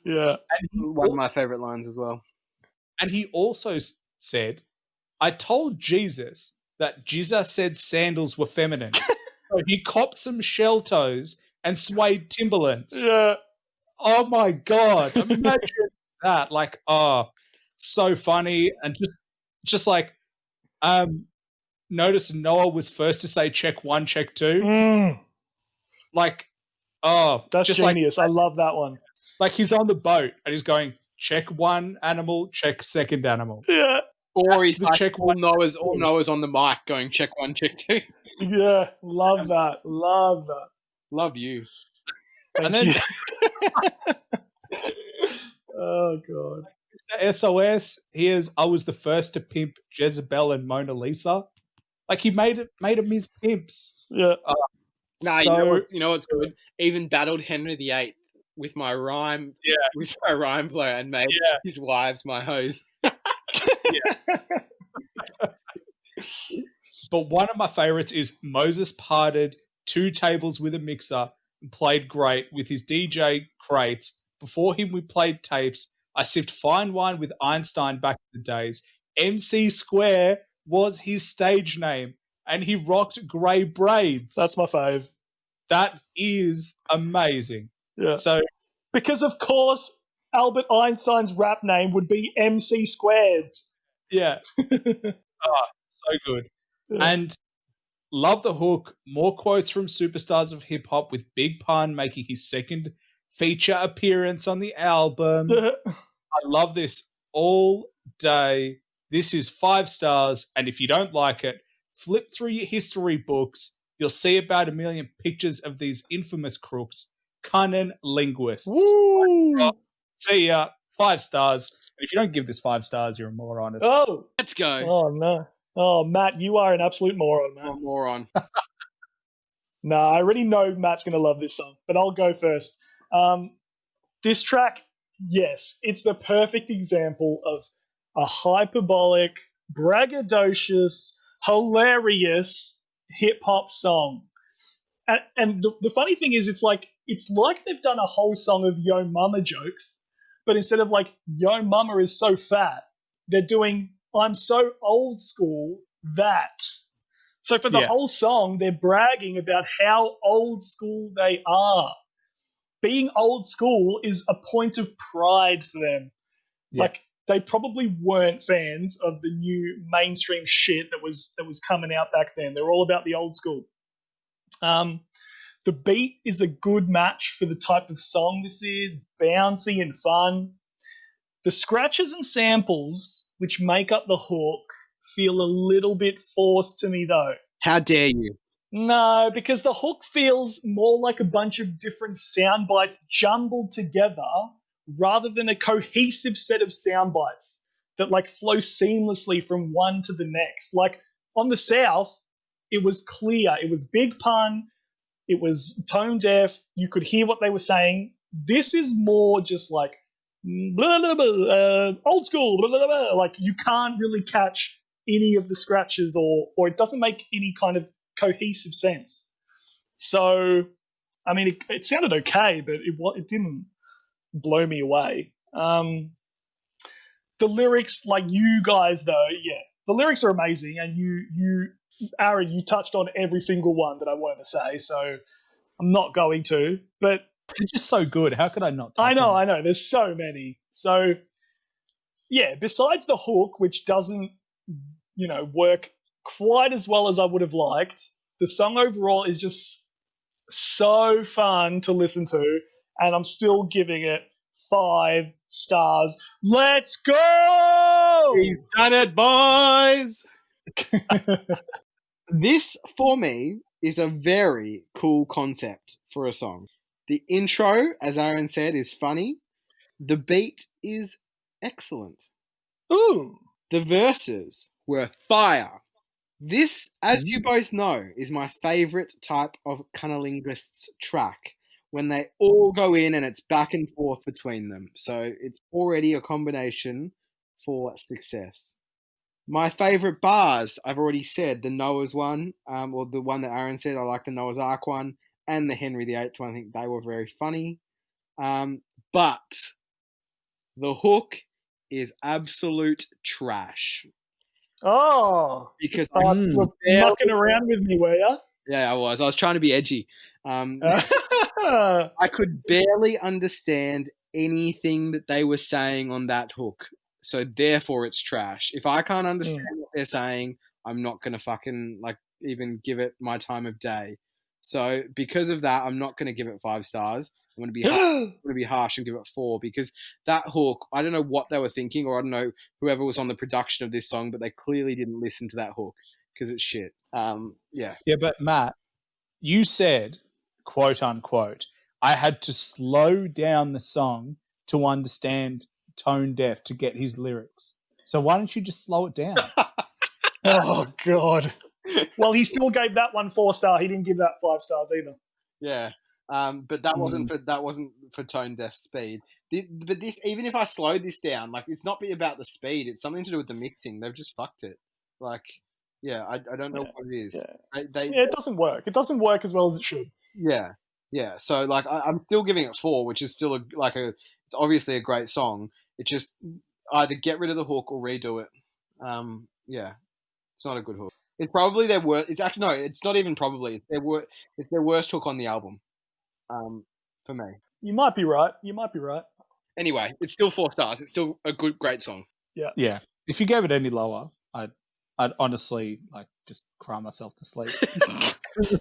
Yeah. One of my favorite lines as well. And he also said, I told Jesus that Jesus said sandals were feminine. So he copped some shell toes and suede Timberlands. Yeah. Oh my God. Imagine that. So funny. And just notice Noah was first to say check 1, check 2. That's genius. I love that one. He's on the boat and he's going, check 1 animal, check 2nd animal. Yeah. Or he's check all Noah's on the mic going check 1, check 2. Yeah. Love that. Love that. Love you. Thank you. Oh God. SOS, here's I was the first to pimp Jezebel and Mona Lisa. He made them his pimps. Yeah. You know what's good? Even battled Henry VIII with my rhyme. Yeah. With my rhyme flow and made his wives my hoes. But one of my favorites is Moses parted 2 tables with a mixer and played great with his DJ crates. Before him, we played tapes. I sipped fine wine with Einstein back in the days. MC Square was his stage name, and he rocked grey braids. That's my fave. That is amazing. Yeah. So, because of course, Albert Einstein's rap name would be MC Squared. Yeah. So good. Yeah. And love the hook. More quotes from superstars of hip hop, with Big Pun making his 2nd feature appearance on the album. I love this all day. This is 5 stars, and if you don't like it, flip through your history books. You'll see about 1 million pictures of these infamous crooks. CunninLynguists. Woo! See ya. 5 stars. If you don't give this 5 stars, you're a moron. Oh, let's go. Oh no. Oh, Matt, you are an absolute moron, man. I'm a moron. No, I already know Matt's going to love this song, but I'll go first. This track, yes, it's the perfect example of a hyperbolic, braggadocious, hilarious hip hop song. And the funny thing is, it's like they've done a whole song of Yo Mama jokes, but instead of like Yo Mama is so fat, they're doing I'm so old school that. So for the whole song, they're bragging about how old school they are. Being old school is a point of pride for them. Yeah. Like they probably weren't fans of the new mainstream shit that was coming out back then. They're all about the old school. The beat is a good match for the type of song this is. It's bouncy and fun. The scratches and samples, which make up the hook, feel a little bit forced to me, though. How dare you? No, because the hook feels more like a bunch of different sound bites jumbled together rather than a cohesive set of sound bites that like flow seamlessly from one to the next. Like on the South, it was clear. It was big pun. It was tone deaf. You could hear what they were saying. This is more just like blah, blah, blah, old school. Blah, blah, blah. Like you can't really catch any of the scratches, or it doesn't make any kind of cohesive sense. So, I mean, it sounded okay, but it didn't blow me away. The lyrics, like you guys, though, yeah, the lyrics are amazing, and you Aaron, you touched on every single one that I wanted to say, so I'm not going to. But it's just so good. How could I not? I know. There's so many. So yeah, besides the hook, which doesn't, work quite as well as I would have liked, the song overall is just so fun to listen to, and I'm still giving it 5 stars. Let's go! He's done it, boys! This, for me, is a very cool concept for a song. The intro, as Aaron said, is funny. The beat is excellent. Ooh. The verses were fire. This, as you both know, is my favourite type of CunninLynguists track, when they all go in and it's back and forth between them. So it's already a combination for success. My favourite bars, I've already said, the Noah's one, or the one that Aaron said, I like the Noah's Ark one, and the Henry VIII one. I think they were very funny. But the hook is absolute trash. Oh, because you were mucking around with me, were you? Yeah, I was. I was trying to be edgy. I could barely understand anything that they were saying on that hook. So therefore it's trash. If I can't understand what they're saying, I'm not going to fucking even give it my time of day. So because of that, I'm not going to give it 5 stars. I'm going to be harsh and give it 4, because that hook, I don't know what they were thinking, or I don't know whoever was on the production of this song, but they clearly didn't listen to that hook because it's shit. Yeah. Yeah, but Matt, you said, quote unquote, I had to slow down the song to understand tone deaf to get his lyrics. So why don't you just slow it down? Oh, God. Well, he still gave that one 4 star. He didn't give that 5 stars either. Yeah. But that wasn't for tone deaf speed. But this, even if I slowed this down, it's not about the speed. It's something to do with the mixing. They've just fucked it. I don't know what it is. Yeah. It doesn't work. It doesn't work as well as it should. Yeah. So I'm still giving it 4, which is still it's obviously a great song. It just either get rid of the hook or redo it. It's not a good hook. It's probably their worst. It's actually no. It's not even probably. It's their worst hook on the album. For me. You might be right. Anyway, it's still 4 stars. It's still a great song. Yeah. Yeah. If you gave it any lower, I'd honestly just cry myself to sleep.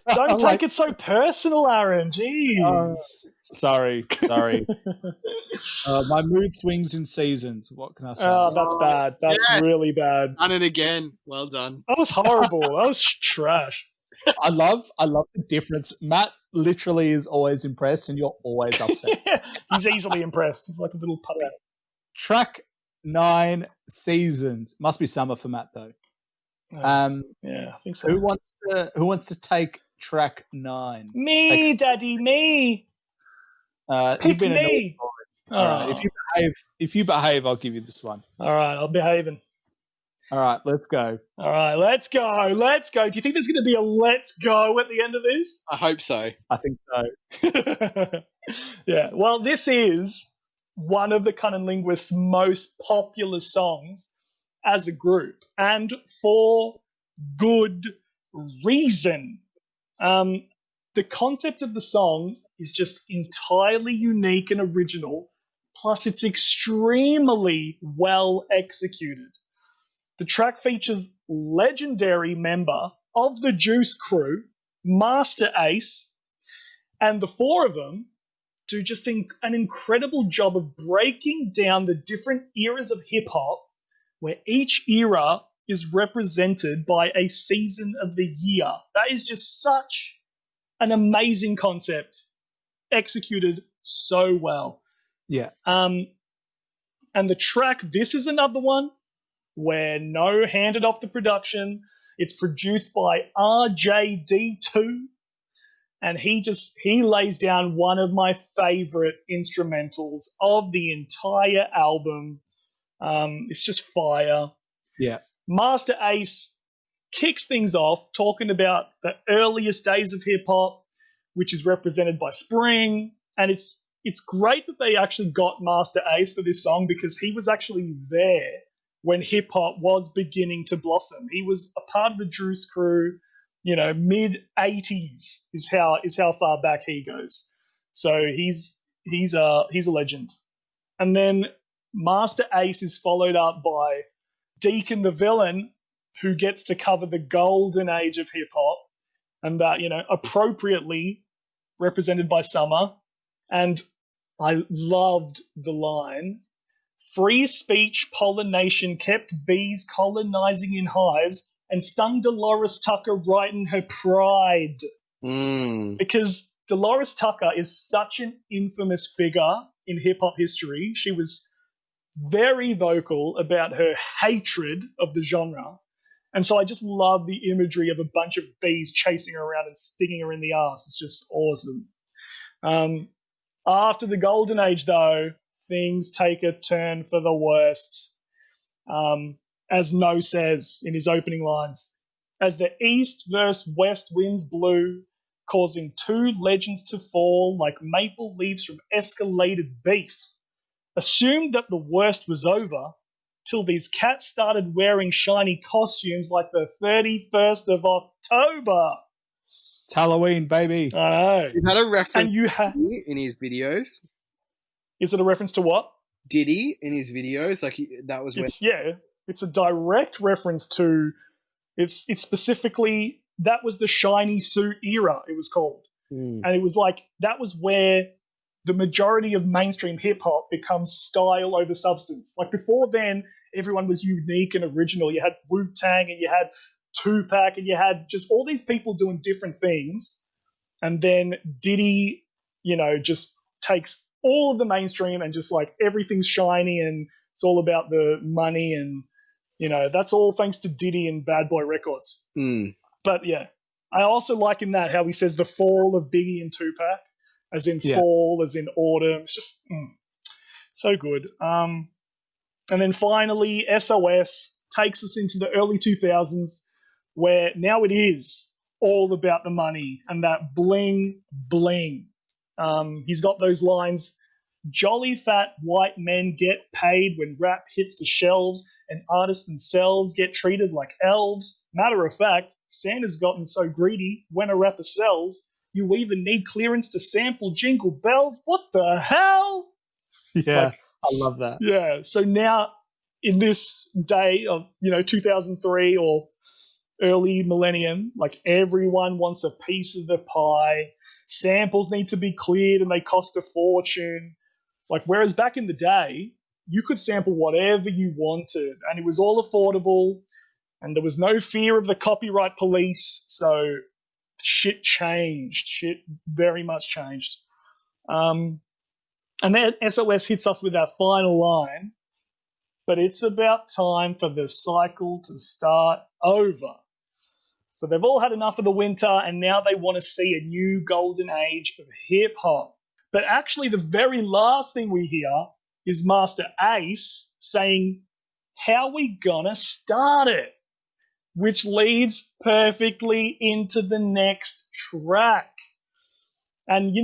Don't take it so personal, Aaron. Jeez. Sorry. My mood swings in seasons. What can I say? Oh, that's bad. That's really bad. Done it again. Well done. That was horrible. That was trash. I love the difference. Matt literally is always impressed, and you're always upset. He's easily impressed. He's like a little puppet. Track 9, Seasons. Must be summer for Matt, though. Yeah, I think so. Who wants to take track 9? Me, Daddy, me. You've Pick been me. All right. If you behave, I'll give you this one. All right, I'll behaving. All right, let's go. All right, let's go. Let's go. Do you think there's going to be a let's go at the end of this? I hope so. I think so. Yeah. Well, this is one of the CunninLynguists' most popular songs as a group, and for good reason. The concept of the song is just entirely unique and original, plus it's extremely well executed. The track features legendary member of the Juice Crew, Master Ace, and the four of them do just an incredible job of breaking down the different eras of hip-hop, where each era is represented by a season of the year. That is just such an amazing concept, executed so well. Yeah. And the track, this is another one where Kno handed off the production. It's produced by RJD2, and he lays down one of my favorite instrumentals of the entire album. It's just fire. Yeah. Master Ace kicks things off talking about the earliest days of hip hop, which is represented by Spring, and it's great that they actually got Master Ace for this song because he was actually there when hip hop was beginning to blossom. He was a part of the Juice Crew, mid 80s is how far back he goes. So he's a legend. And then Master Ace is followed up by Deacon the Villain, who gets to cover the golden age of hip hop, and that, appropriately represented by Summer. And I loved the line, "Free speech pollination kept bees colonizing in hives and stung Dolores Tucker right in her pride." Because Dolores Tucker is such an infamous figure in hip-hop history. She was very vocal about her hatred of the genre. And so I just love the imagery of a bunch of bees chasing her around and stinging her in the ass. It's just awesome. After the golden age, though, things take a turn for the worst. As Kno says in his opening lines, "As the east versus west winds blew, causing two legends to fall like maple leaves from escalated beef. Assumed that the worst was over, till these cats started wearing shiny costumes like the 31st of October." It's Halloween, baby. I know. Is that a reference And you in his videos? Is it a reference to what? Diddy in his videos? That was when... It's a direct reference to... It's specifically... That was the shiny suit era, it was called. And it was like... That was where the majority of mainstream hip-hop becomes style over substance. Like, before then, everyone was unique and original. You had Wu-Tang and you had Tupac and you had just all these people doing different things. And then Diddy, just takes all of the mainstream and just like everything's shiny and it's all about the money and, that's all thanks to Diddy and Bad Boy Records. But yeah, I also like in that how he says the fall of Biggie and Tupac, as in fall, as in autumn. It's just so good. And then finally, SOS takes us into the early 2000s, where now it is all about the money and that bling bling. He's got those lines, "Jolly fat white men get paid when rap hits the shelves and artists themselves get treated like elves. Matter of fact, Santa's gotten so greedy when a rapper sells, you even need clearance to sample Jingle Bells. What the hell?" Yeah, I love that. Yeah, so now in this day of, 2003 or early millennium, like everyone wants a piece of the pie. Samples need to be cleared and they cost a fortune. Like, whereas back in the day, you could sample whatever you wanted and it was all affordable and there was no fear of the copyright police. So shit changed. Shit very much changed. And then SOS hits us with that final line, but it's about time for the cycle to start over. So they've all had enough of the winter, and now they want to see a new golden age of hip-hop. But actually, the very last thing we hear is Master Ace saying, how we gonna start it? Which leads perfectly into the next track. And,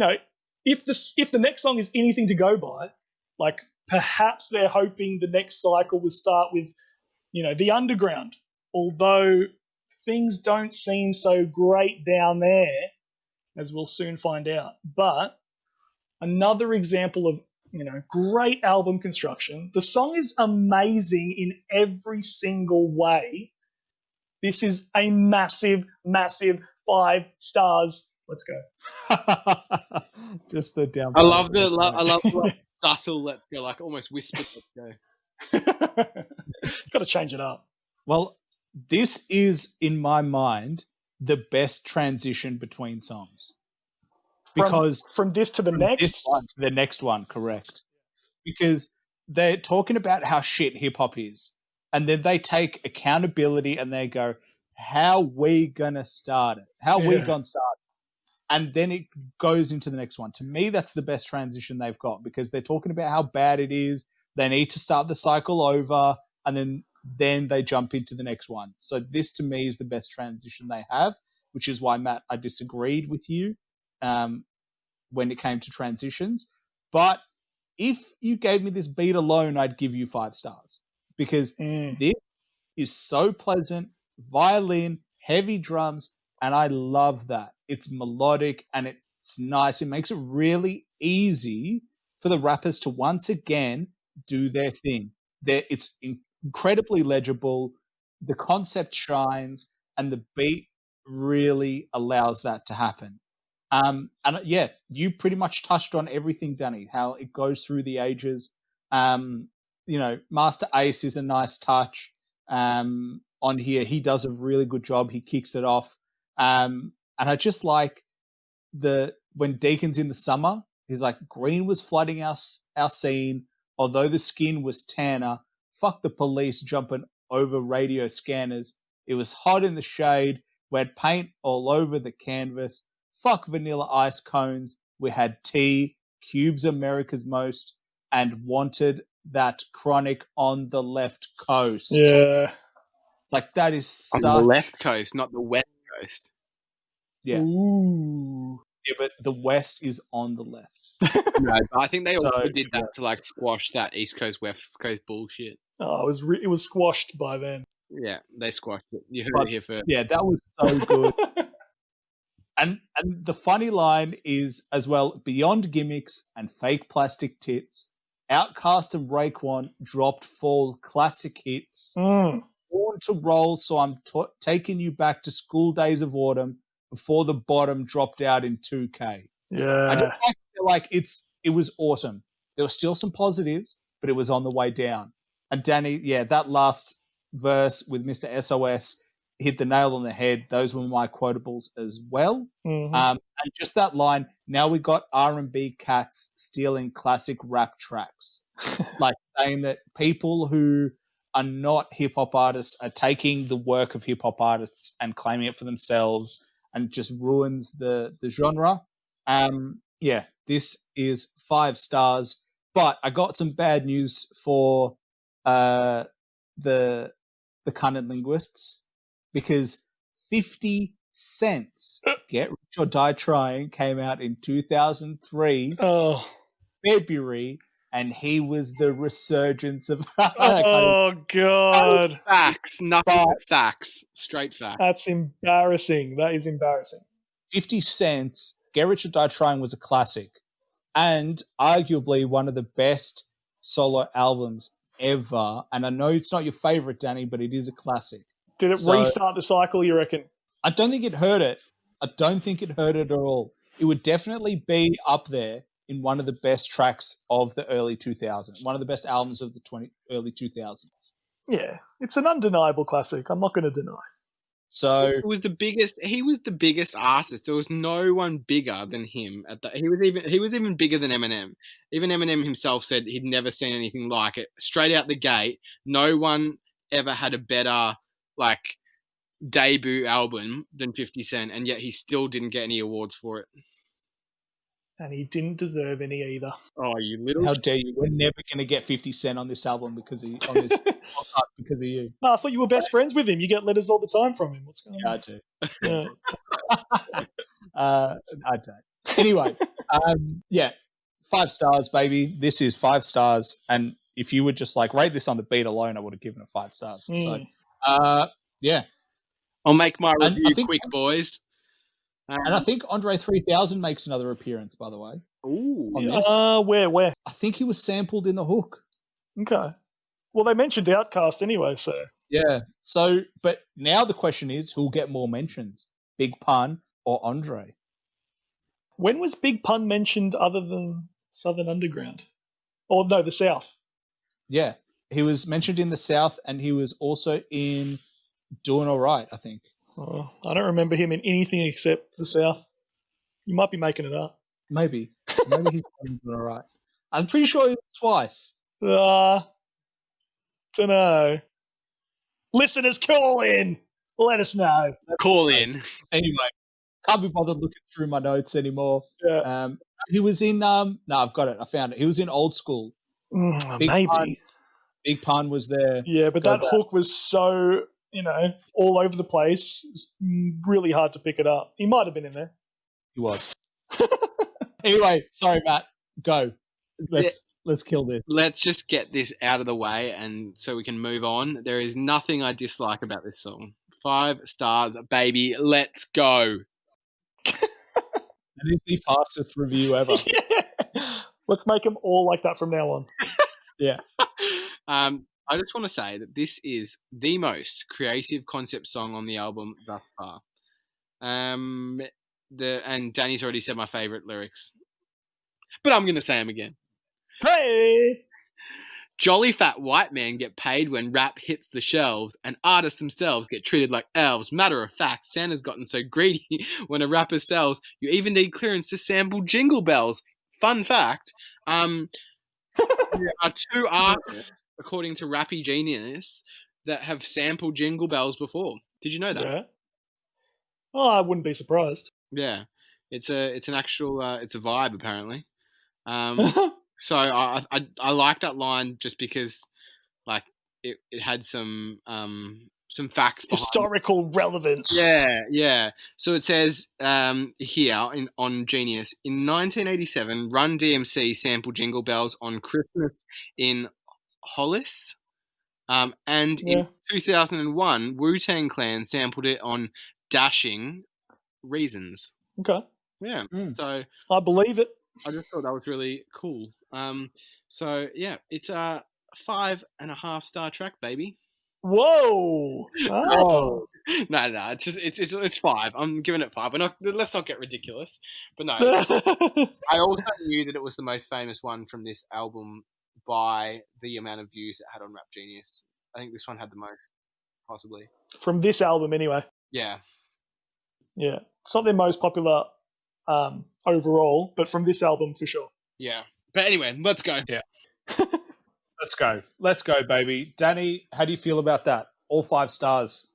if the next song is anything to go by, like perhaps they're hoping the next cycle will start with, the underground. Although things don't seem so great down there, as we'll soon find out. But another example of, great album construction. The song is amazing in every single way. This is a massive, massive 5 stars. Let's go. Just the down. I love the like, subtle let's go, like almost whispered let's go. Got to change it up. Well, this is, in my mind, the best transition between songs. Because from this to the next? This one to the next one, correct. Because they're talking about how shit hip-hop is. And then they take accountability and they go, how we gonna start it? How we gonna start it? And then it goes into the next one. To me, that's the best transition they've got because they're talking about how bad it is. They need to start the cycle over and then they jump into the next one. So this, to me, is the best transition they have, which is why, Matt, I disagreed with you when it came to transitions. But if you gave me this beat alone, I'd give you 5 stars because this is so pleasant, violin, heavy drums, and I love that. It's melodic and it's nice. It makes it really easy for the rappers to once again do their thing. It's incredibly legible. The concept shines and the beat really allows that to happen. And yeah, you pretty much touched on everything, Danny, how it goes through the ages. Master Ace is a nice touch on here. He does a really good job. He kicks it off. And I just like when Deacon's in the summer, he's like, green was flooding our scene, although the skin was tanner. Fuck the police jumping over radio scanners. It was hot in the shade. We had paint all over the canvas. Fuck vanilla ice cones. We had tea, Cubes America's most, and wanted that chronic on the left coast. Yeah. Like that is such... On the left coast, not the west coast. Yeah. Ooh. Yeah, but the west is on the left. No, but I think they also did that to like squash that East Coast, West Coast bullshit. Oh, it was squashed by then. Yeah, they squashed it. You heard it here first. Yeah, that was so good. And the funny line is, as well, beyond gimmicks and fake plastic tits, Outkast and Raekwon dropped fall classic hits. Born to roll, so I'm taking you back to school days of autumn before the bottom dropped out in 2K. Yeah. I just feel like it was autumn. There were still some positives, but it was on the way down. And Danny, yeah, that last verse with Mr. SOS hit the nail on the head. Those were my quotables as well. Mm-hmm. And just that line, now we got R&B cats stealing classic rap tracks. Like saying that people who are not hip-hop artists are taking the work of hip-hop artists and claiming it for themselves and just ruins the genre. Yeah, this is 5 stars. But I got some bad news for the CunninLynguists because 50 Cent's Get Rich or Die Trying came out in 2003, February, and he was the resurgence of... Oh, God. Facts. Nothing but facts. Straight facts. That's embarrassing. That is embarrassing. 50 Cent's Get Rich or Die Trying was a classic and arguably one of the best solo albums ever. And I know it's not your favorite, Danny, but it is a classic. Did it restart the cycle, you reckon? I don't think it hurt it. I don't think it hurt it at all. It would definitely be up there in one of the best tracks of the early 2000s, one of the best albums of the early 2000s. Yeah, it's an undeniable classic. I'm not going to deny. So It was the biggest. He was the biggest artist. There was no one bigger than him. He was even bigger than Eminem. Even Eminem himself said he'd never seen anything like it. Straight out the gate, no one ever had a better debut album than 50 Cent, and yet he still didn't get any awards for it. And he didn't deserve any either. Oh, you little! how dare you? We're never going to get 50 Cent on this album on this podcast because of you. No, I thought you were best friends with him. You get letters all the time from him. What's going Yeah, I on? do. Yeah. I don't. Anyway, 5 stars, baby. This is 5 stars. And if you would just rate this on the beat alone, I would have given it 5 stars. So, yeah. I'll make my And review quick, boys. And I think Andre 3000 makes another appearance, by the way. Ooh. On this. Where? I think he was sampled in the hook. Okay. Well, they mentioned Outkast anyway, so. Yeah. So, but now the question is, who'll get more mentions, Big Pun or Andre? When was Big Pun mentioned other than Southern Underground? Or no, the South? Yeah. He was mentioned in the South, and he was also in Doing All Right, I think. Oh, I don't remember him in anything except the South. You might be making it up. Maybe he's doing all right. I'm pretty sure it was twice. Don't know. Listeners, call in. Let us know. Call in. Anyway, can't be bothered looking through my notes anymore. Yeah. He was in. No, I've got it. I found it. He was in Old School. Maybe. Big Pun was there. Yeah, but that hook was so all over the place. It was really hard to pick it up. He might have been in there. He was. Anyway, sorry, Matt. Go. Let's kill this. Let's just get this out of the way, and so we can move on. There is nothing I dislike about this song. 5 stars, baby. Let's go. That is the fastest review ever. Yeah. Let's make them all like that from now on. Yeah. I just want to say that this is the most creative concept song on the album thus far. And Danny's already said my favorite lyrics, but I'm going to say them again. Hey! Jolly fat white men get paid when rap hits the shelves, and artists themselves get treated like elves. Matter of fact, Santa's gotten so greedy when a rapper sells, you even need clearance to sample Jingle Bells. Fun fact, there are 2 artists, according to Rappy Genius, that have sampled Jingle Bells before. Did you know that? Yeah. Oh, I wouldn't be surprised. Yeah, it's an actual it's a vibe apparently. So I like that line just because it had some facts behind historical relevance. Yeah. So it says here on Genius, in 1987, Run DMC sampled Jingle Bells on Christmas in Hollis. And in 2001, Wu-Tang Clan sampled it on Dashing Reasons. Okay. Yeah. So I believe it. I just thought that was really cool. So yeah, it's a 5.5 star track, baby. Whoa! Oh. No, it's 5. I'm giving it 5. Let's not get ridiculous. But no, I also knew that it was the most famous one from this album by the amount of views it had on Rap Genius. I think this one had the most, possibly. From this album, anyway. Yeah. Yeah, it's not their most popular overall, but from this album for sure. Yeah, but anyway, let's go. Yeah. Let's go, baby. Danny, how do you feel about that? All 5 stars.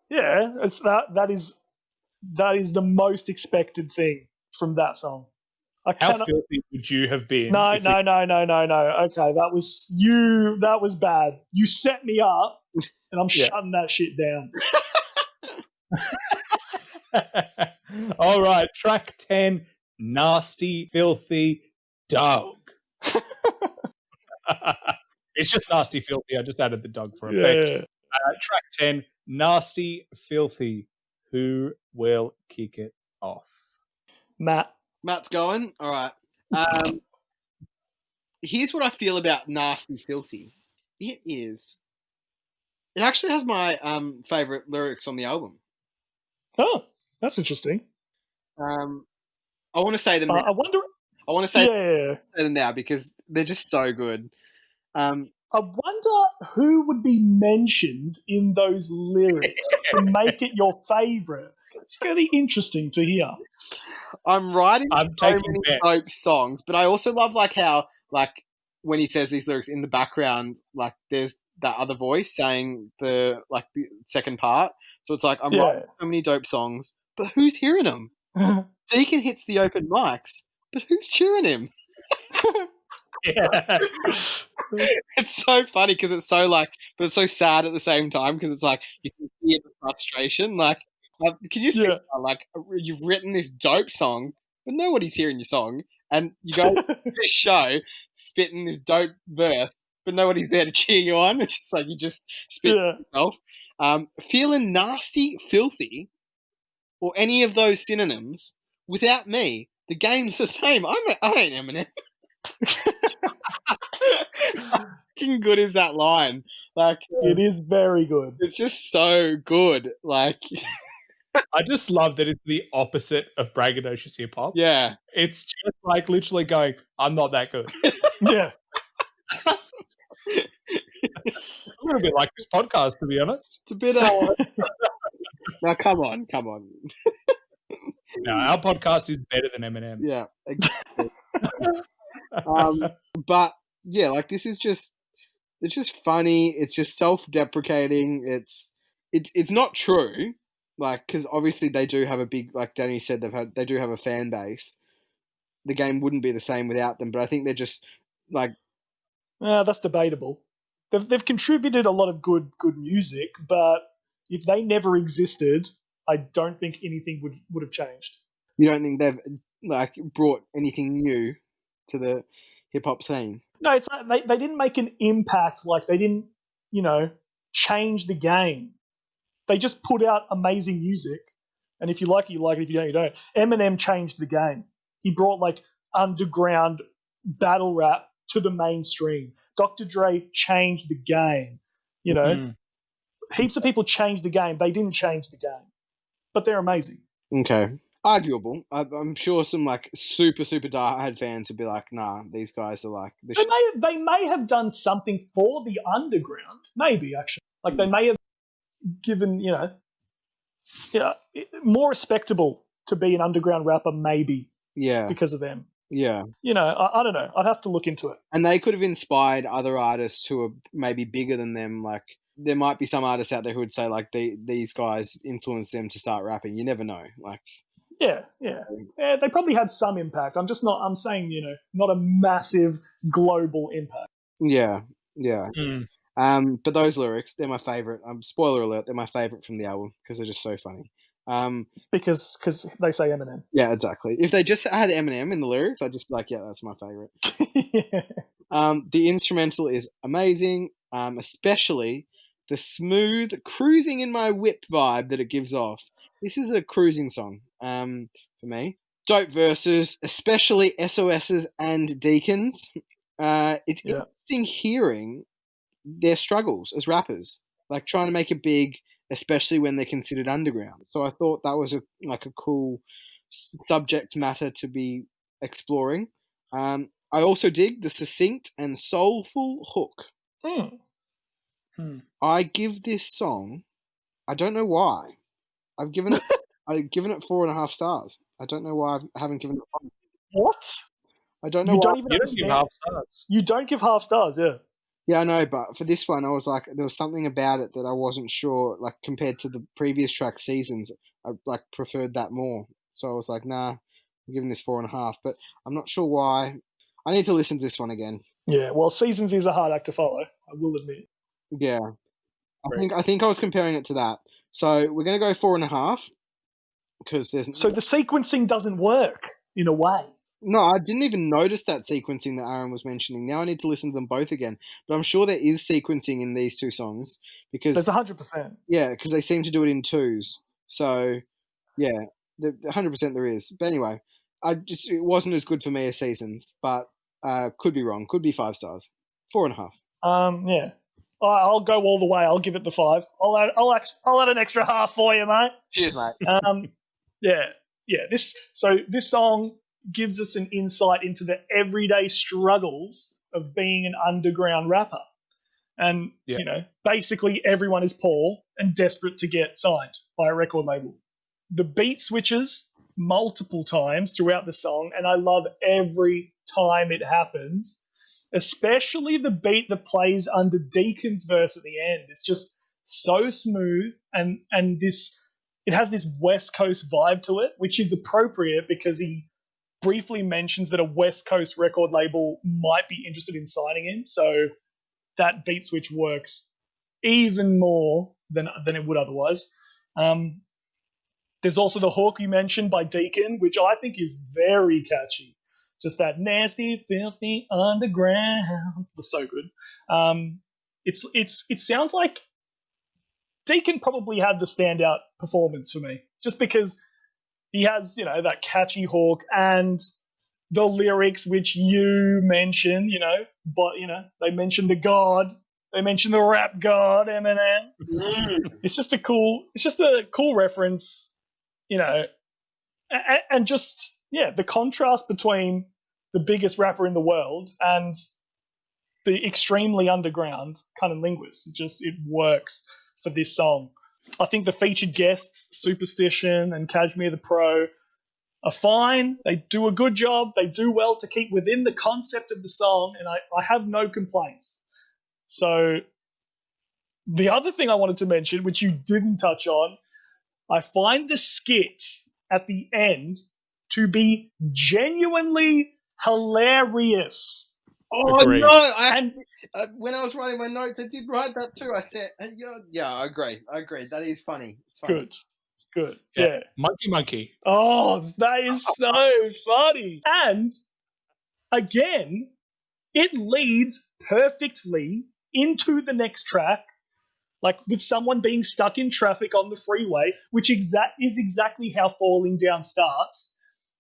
Yeah, it's that is the most expected thing from that song. How filthy would you have been? No. Okay, that was bad. You set me up, and I'm shutting that shit down. All right, track 10, Nasty Filthy Dog. It's just Nasty Filthy. I just added the dog for effect. Yeah. Track 10, Nasty Filthy. Who will kick it off? Matt's going. All right. Here's what I feel about Nasty Filthy. It actually has my favorite lyrics on the album. Oh, that's interesting. I want to say them. I wonder. I want to say them now because they're just so good. I wonder who would be mentioned in those lyrics. can make it your favorite. It's going to be interesting to hear. I'm writing I'm so taking many bets. dope songs, but I also love like how like when he says these lyrics in the background, like there's that other voice saying the second part. So it's like I'm writing so many dope songs, but who's hearing them? Deacon hits the open mics, but who's cheering him? Yeah. It's so funny because it's so like, but it's so sad at the same time because it's like you can hear the frustration. Like, can you see like you've written this dope song, but nobody's hearing your song, and you go to this show spitting this dope verse, but nobody's there to cheer you on. It's just like you just spit yourself. Feeling nasty, filthy, or any of those synonyms without me, the game's the same. I ain't Eminem. How fucking good is that line? Like, it is very good. It's just so good. Like, I just love that it's the opposite of braggadocious hip hop. Yeah, it's just like literally going, "I'm not that good." Yeah, a little bit like this podcast, to be honest. It's a bit. Now, come on. No, our podcast is better than Eminem. Yeah, exactly. But yeah, like this is just. It's just funny. It's just self-deprecating. It's not true, like because obviously they do have a big, like Danny said, they do have a fan base. The game wouldn't be the same without them, but I think they're just like. That's debatable. They've contributed a lot of good music, but if they never existed, I don't think anything would have changed. You don't think they've like brought anything new to the hip hop scene? No, it's like they didn't make an impact. Like they didn't, change the game. They just put out amazing music, and if you like it, you like it. If you don't, you don't. Eminem changed the game. He brought like underground battle rap to the mainstream. Dr. Dre changed the game. Heaps of people changed the game. They didn't change the game, but they're amazing. Okay. Arguable. I'm sure some like super diehard fans would be like, "Nah, these guys are like." They may have done something for the underground. Maybe actually, like they may have given more respectable to be an underground rapper. Maybe because of them. Yeah. I don't know. I'd have to look into it. And they could have inspired other artists who are maybe bigger than them. Like there might be some artists out there who would say like these guys influenced them to start rapping. You never know. Like. Yeah. They probably had some impact. I'm saying, not a massive global impact. Yeah. But those lyrics, they're my favorite. Spoiler alert, they're my favorite from the album because they're just so funny. Because they say Eminem. Yeah, exactly. If they just had Eminem in the lyrics, I'd just be like, yeah, that's my favorite. The instrumental is amazing, especially the smooth cruising in my whip vibe that it gives off. This is a cruising song for me. Dope verses, especially SOS's and Deacon's. It's interesting hearing their struggles as rappers, like trying to make it big, especially when they're considered underground. So I thought that was a cool subject matter to be exploring. I also dig the succinct and soulful hook. I give this song, I don't know why. I've given it 4.5 stars. I don't know why I haven't given it 5. What? I don't know you why. Don't even you don't give half stars. You don't give half stars, yeah. Yeah, I know, but for this one, I was like, there was something about it that I wasn't sure, like, compared to the previous track Seasons, I, like, preferred that more. So I was like, nah, I'm giving this 4.5, but I'm not sure why. I need to listen to this one again. Yeah, well, Seasons is a hard act to follow, I will admit. Yeah. I think I was comparing it to that. So we're going to go 4.5, because there's... So the sequencing doesn't work, in a way. No, I didn't even notice that sequencing that Aaron was mentioning. Now I need to listen to them both again. But I'm sure there is sequencing in these two songs. Because there's 100%. Yeah, because they seem to do it in twos. So, yeah, 100% there is. But anyway, it wasn't as good for me as Seasons. But could be wrong. Could be 5 stars. 4.5. Yeah. I'll go all the way. I'll give it the 5. I'll add an extra half for you, mate. Cheers, mate. Yeah. This song gives us an insight into the everyday struggles of being an underground rapper. And, basically everyone is poor and desperate to get signed by a record label. The beat switches multiple times throughout the song, and I love every time it happens, especially the beat that plays under Deacon's verse at the end. It's just so smooth, and it has this West Coast vibe to it, which is appropriate because he briefly mentions that a West Coast record label might be interested in signing him. So that beat switch works even more than it would otherwise. There's also the hook you mentioned by Deacon, which I think is very catchy. Just that nasty, filthy underground. It's so good. It sounds like Deacon probably had the standout performance for me, just because he has, that catchy hook and the lyrics which you mentioned, but they mention the God, they mention the rap God, Eminem. It's just a cool reference, and just the contrast between the biggest rapper in the world and the extremely underground CunninLynguists. It works for this song. I think the featured guests, Superstition and Cashmere the Pro, are fine. They do a good job. They do well to keep within the concept of the song, and I have no complaints. So the other thing I wanted to mention, which you didn't touch on, I find the skit at the end to be genuinely hilarious. Oh, Agreed. no! When I was writing my notes, I did write that too. I said, yeah, I agree. That is funny. It's funny. Good. Yeah. Monkey. Oh, that is so funny. And again, it leads perfectly into the next track, like with someone being stuck in traffic on the freeway, which is exactly how Falling Down starts.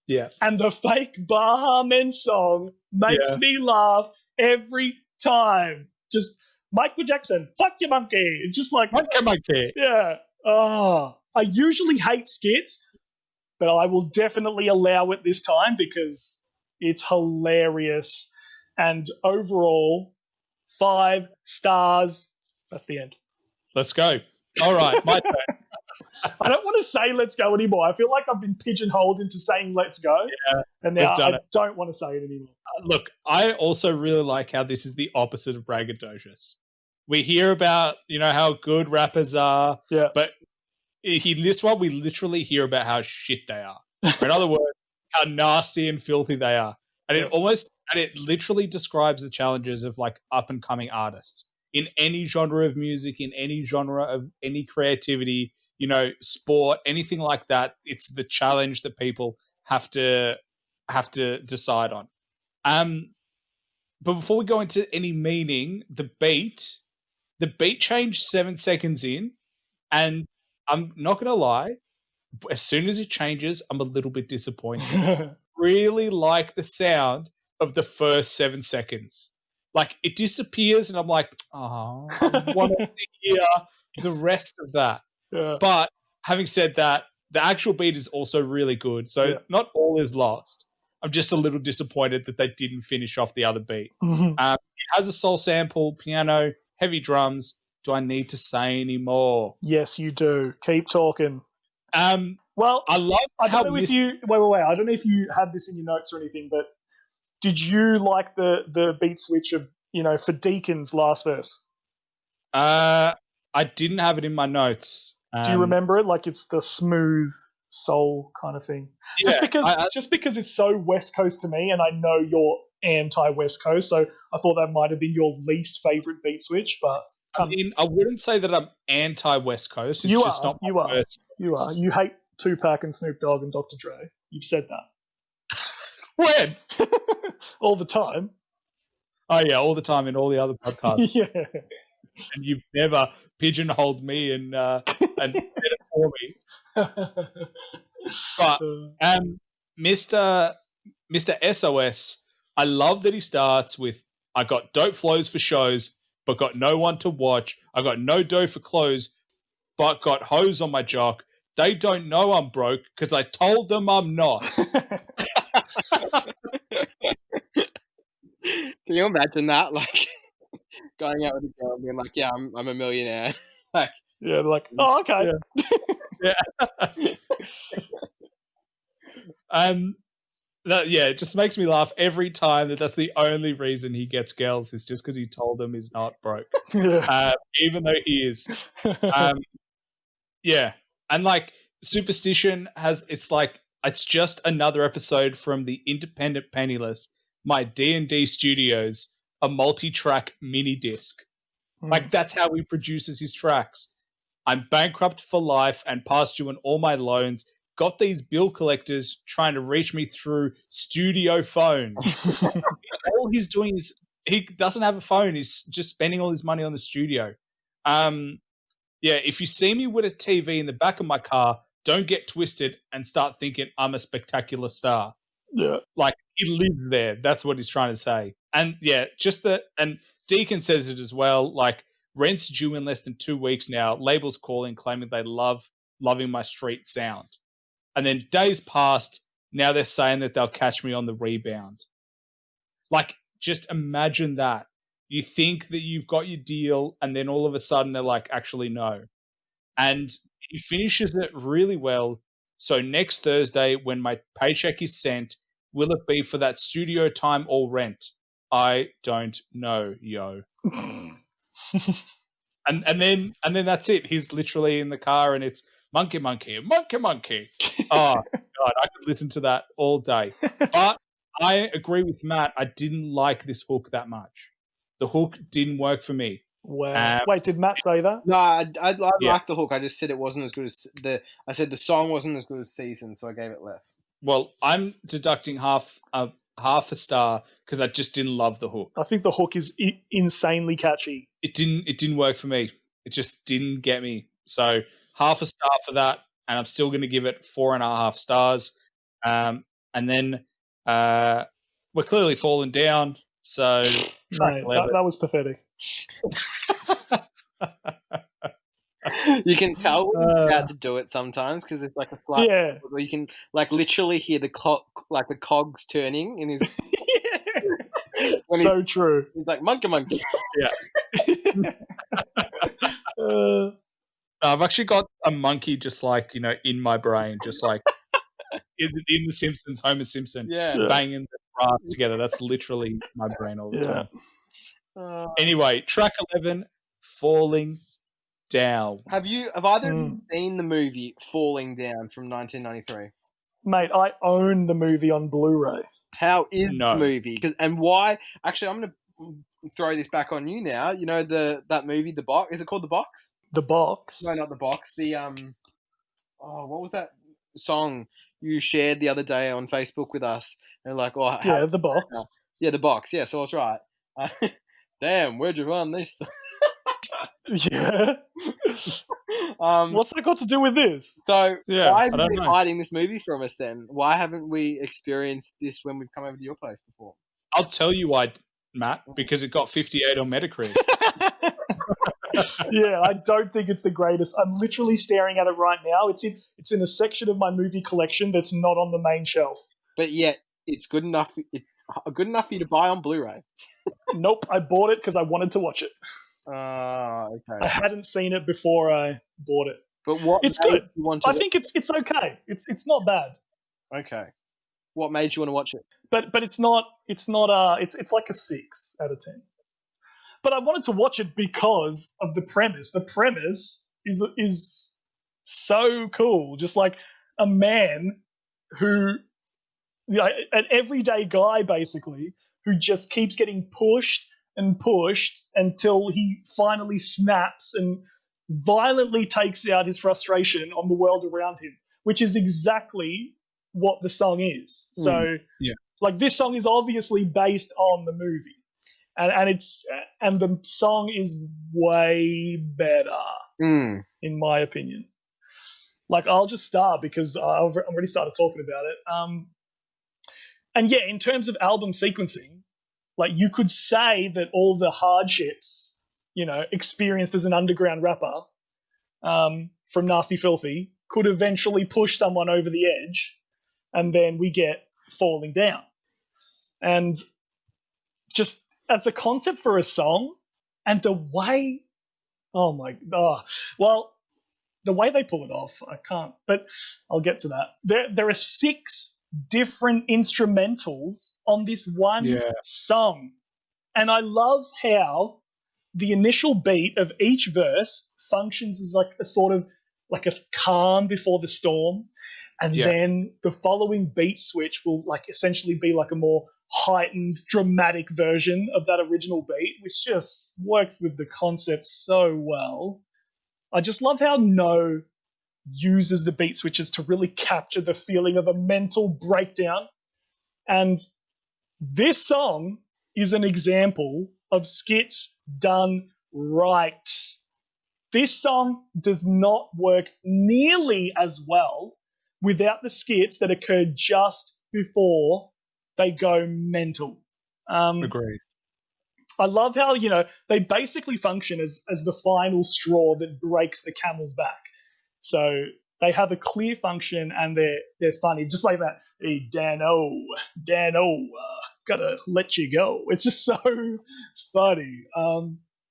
Yeah. And the fake Baha Men song makes me laugh every time. Just Michael Jackson, fuck your monkey. It's just like, fuck your monkey. Yeah. Oh, I usually hate skits, but I will definitely allow it this time because it's hilarious. And overall, 5 stars. That's the end. Let's go. All right, my turn. I don't want to say let's go anymore. I feel like I've been pigeonholed into saying let's go. Yeah, and now I don't want to say it anymore. Look, I also really like how this is the opposite of braggadocious. We hear about, how good rappers are, but in this one, we literally hear about how shit they are. Or in other words, how nasty and filthy they are. And it literally describes the challenges of like up and coming artists in any genre of music, in any genre of any creativity, sport, anything like that. It's the challenge that people have to decide on. But before we go into any meaning, the beat changed 7 seconds in, and I'm not going to lie, as soon as it changes, I'm a little bit disappointed. Really like the sound of the first 7 seconds. Like, it disappears, and I'm like, oh, I want to hear the rest of that. Yeah. But having said that, the actual beat is also really good, so not all is lost. I'm just a little disappointed that they didn't finish off the other beat. Mm-hmm. It has a soul sample, piano, heavy drums. Do I need to say any more? Yes, you do. Keep talking. Well, I love. I don't know if you wait. I don't know if you had this in your notes or anything, but did you like the beat switch of for Deacon's last verse? I didn't have it in my notes. Do you remember it? Like it's the smooth soul kind of thing. Yeah, just because it's so West Coast to me, and I know you're anti-West Coast, so I thought that might have been your least favorite beat switch. But I wouldn't say that I'm anti-West Coast. It's you just are. Not you are. You are. You hate Tupac and Snoop Dogg and Dr. Dre. You've said that. When? All the time. Oh yeah, all the time in all the other podcasts. Yeah. And you've never pigeonholed me and said it for me. But Mr. SOS, I love that he starts with, I got dope flows for shows, but got no one to watch. I got no dough for clothes, but got hoes on my jock. They don't know I'm broke because I told them I'm not. Can you imagine that? Like going out with a girl and being like, "Yeah, I'm a millionaire." Like, Yeah, they're like, oh, okay. Yeah. It just makes me laugh every time that's the only reason he gets girls is just because he told them he's not broke. Even though he is. And like Superstition it's just another episode from the Independent Penniless, my D&D Studios, a multi-track mini disc. Like that's how he produces his tracks. I'm bankrupt for life and past due on all my loans. Got these bill collectors trying to reach me through studio phones. All he's doing is he doesn't have a phone. He's just spending all his money on the studio. If you see me with a TV in the back of my car, don't get twisted and start thinking I'm a spectacular star. Yeah. Like he lives there. That's what he's trying to say. And and Deacon says it as well, like rent's due in less than 2 weeks now. Labels calling, claiming they loving my street sound. And then days passed. Now they're saying that they'll catch me on the rebound. Like, just imagine that. You think that you've got your deal, and then all of a sudden they're like, actually, no. And he finishes it really well. So next Thursday, when my paycheck is sent, will it be for that studio time or rent? I don't know, yo. and then that's it. He's literally in the car, and it's monkey, monkey, monkey, monkey. Oh God, I could listen to that all day. But I agree with Matt. I didn't like this hook that much. The hook didn't work for me. Wow. Wait, did Matt say that? No, I like the hook. I just said it wasn't as good as I said the song wasn't as good as Season, so I gave it less. Well, I'm deducting half a star because I just didn't love the hook. I think the hook is insanely catchy. It didn't work for me. It just didn't get me. So half a star for that, and I'm still going to give it 4.5 stars. And then we're clearly falling down. So Mate, that was pathetic. You can tell when he's about to do it sometimes because it's like a slight where you can like literally hear the cogs turning in his. So true. He's like monkey, monkey. Yeah. I've actually got a monkey just like in my brain, just like in The Simpsons, Homer Simpson, banging the brass together. That's literally my brain all the time. Anyway, track 11, Falling Down. Have either of you seen the movie Falling Down from 1993? Mate, I own the movie on Blu-ray. How is the movie? And why? Actually, I'm going to throw this back on you now. You know that movie, The Box? Is it called The Box? The Box? No, not The Box. The what was that song you shared the other day on Facebook with us? And like, The Box. Yeah, The Box. Yeah, so I was right. Damn, where'd you run this? Yeah. What's that got to do with this? So why have you been hiding this movie from us then? Why haven't we experienced this when we've come over to your place before? I'll tell you why, Matt, because it got 58 on Metacritic. Yeah, I don't think it's the greatest. I'm literally staring at it right now. It's in a section of my movie collection that's not on the main shelf. But yet, it's good enough. It's good enough for you to buy on Blu-ray. Nope, I bought it because I wanted to watch it. Okay. I hadn't seen it before I bought it. But what? It's good. I think it's okay. It's not bad. Okay. What made you want to watch it? But it's not. It's like a 6 out of 10. But I wanted to watch it because of the premise. The premise is so cool. Just like a man who, an everyday guy basically, who just keeps getting pushed and pushed until he finally snaps and violently takes out his frustration on the world around him, which is exactly what the song is. So, like, this song is obviously based on the movie. And the song is way better, in my opinion. Like, I'll just start because I've already started talking about it. And yeah, in terms of album sequencing, like, you could say that all the hardships, experienced as an underground rapper from Nasty Filthy could eventually push someone over the edge, and then we get Falling Down. And just as a concept for a song, and the way, well, the way they pull it off, I can't. But I'll get to that. There are 6 different instrumentals on this one song, and I love how the initial beat of each verse functions as like a sort of like a calm before the storm, and then the following beat switch will like essentially be like a more heightened, dramatic version of that original beat, which just works with the concept so well. I just love how Kno uses the beat switches to really capture the feeling of a mental breakdown. And this song is an example of skits done right. This song does not work nearly as well without the skits that occur just before they go mental. Agreed. I love how, they basically function as the final straw that breaks the camel's back. So they have a clear function and they're funny, just like that. Hey, Dano, gotta let you go. It's just so funny.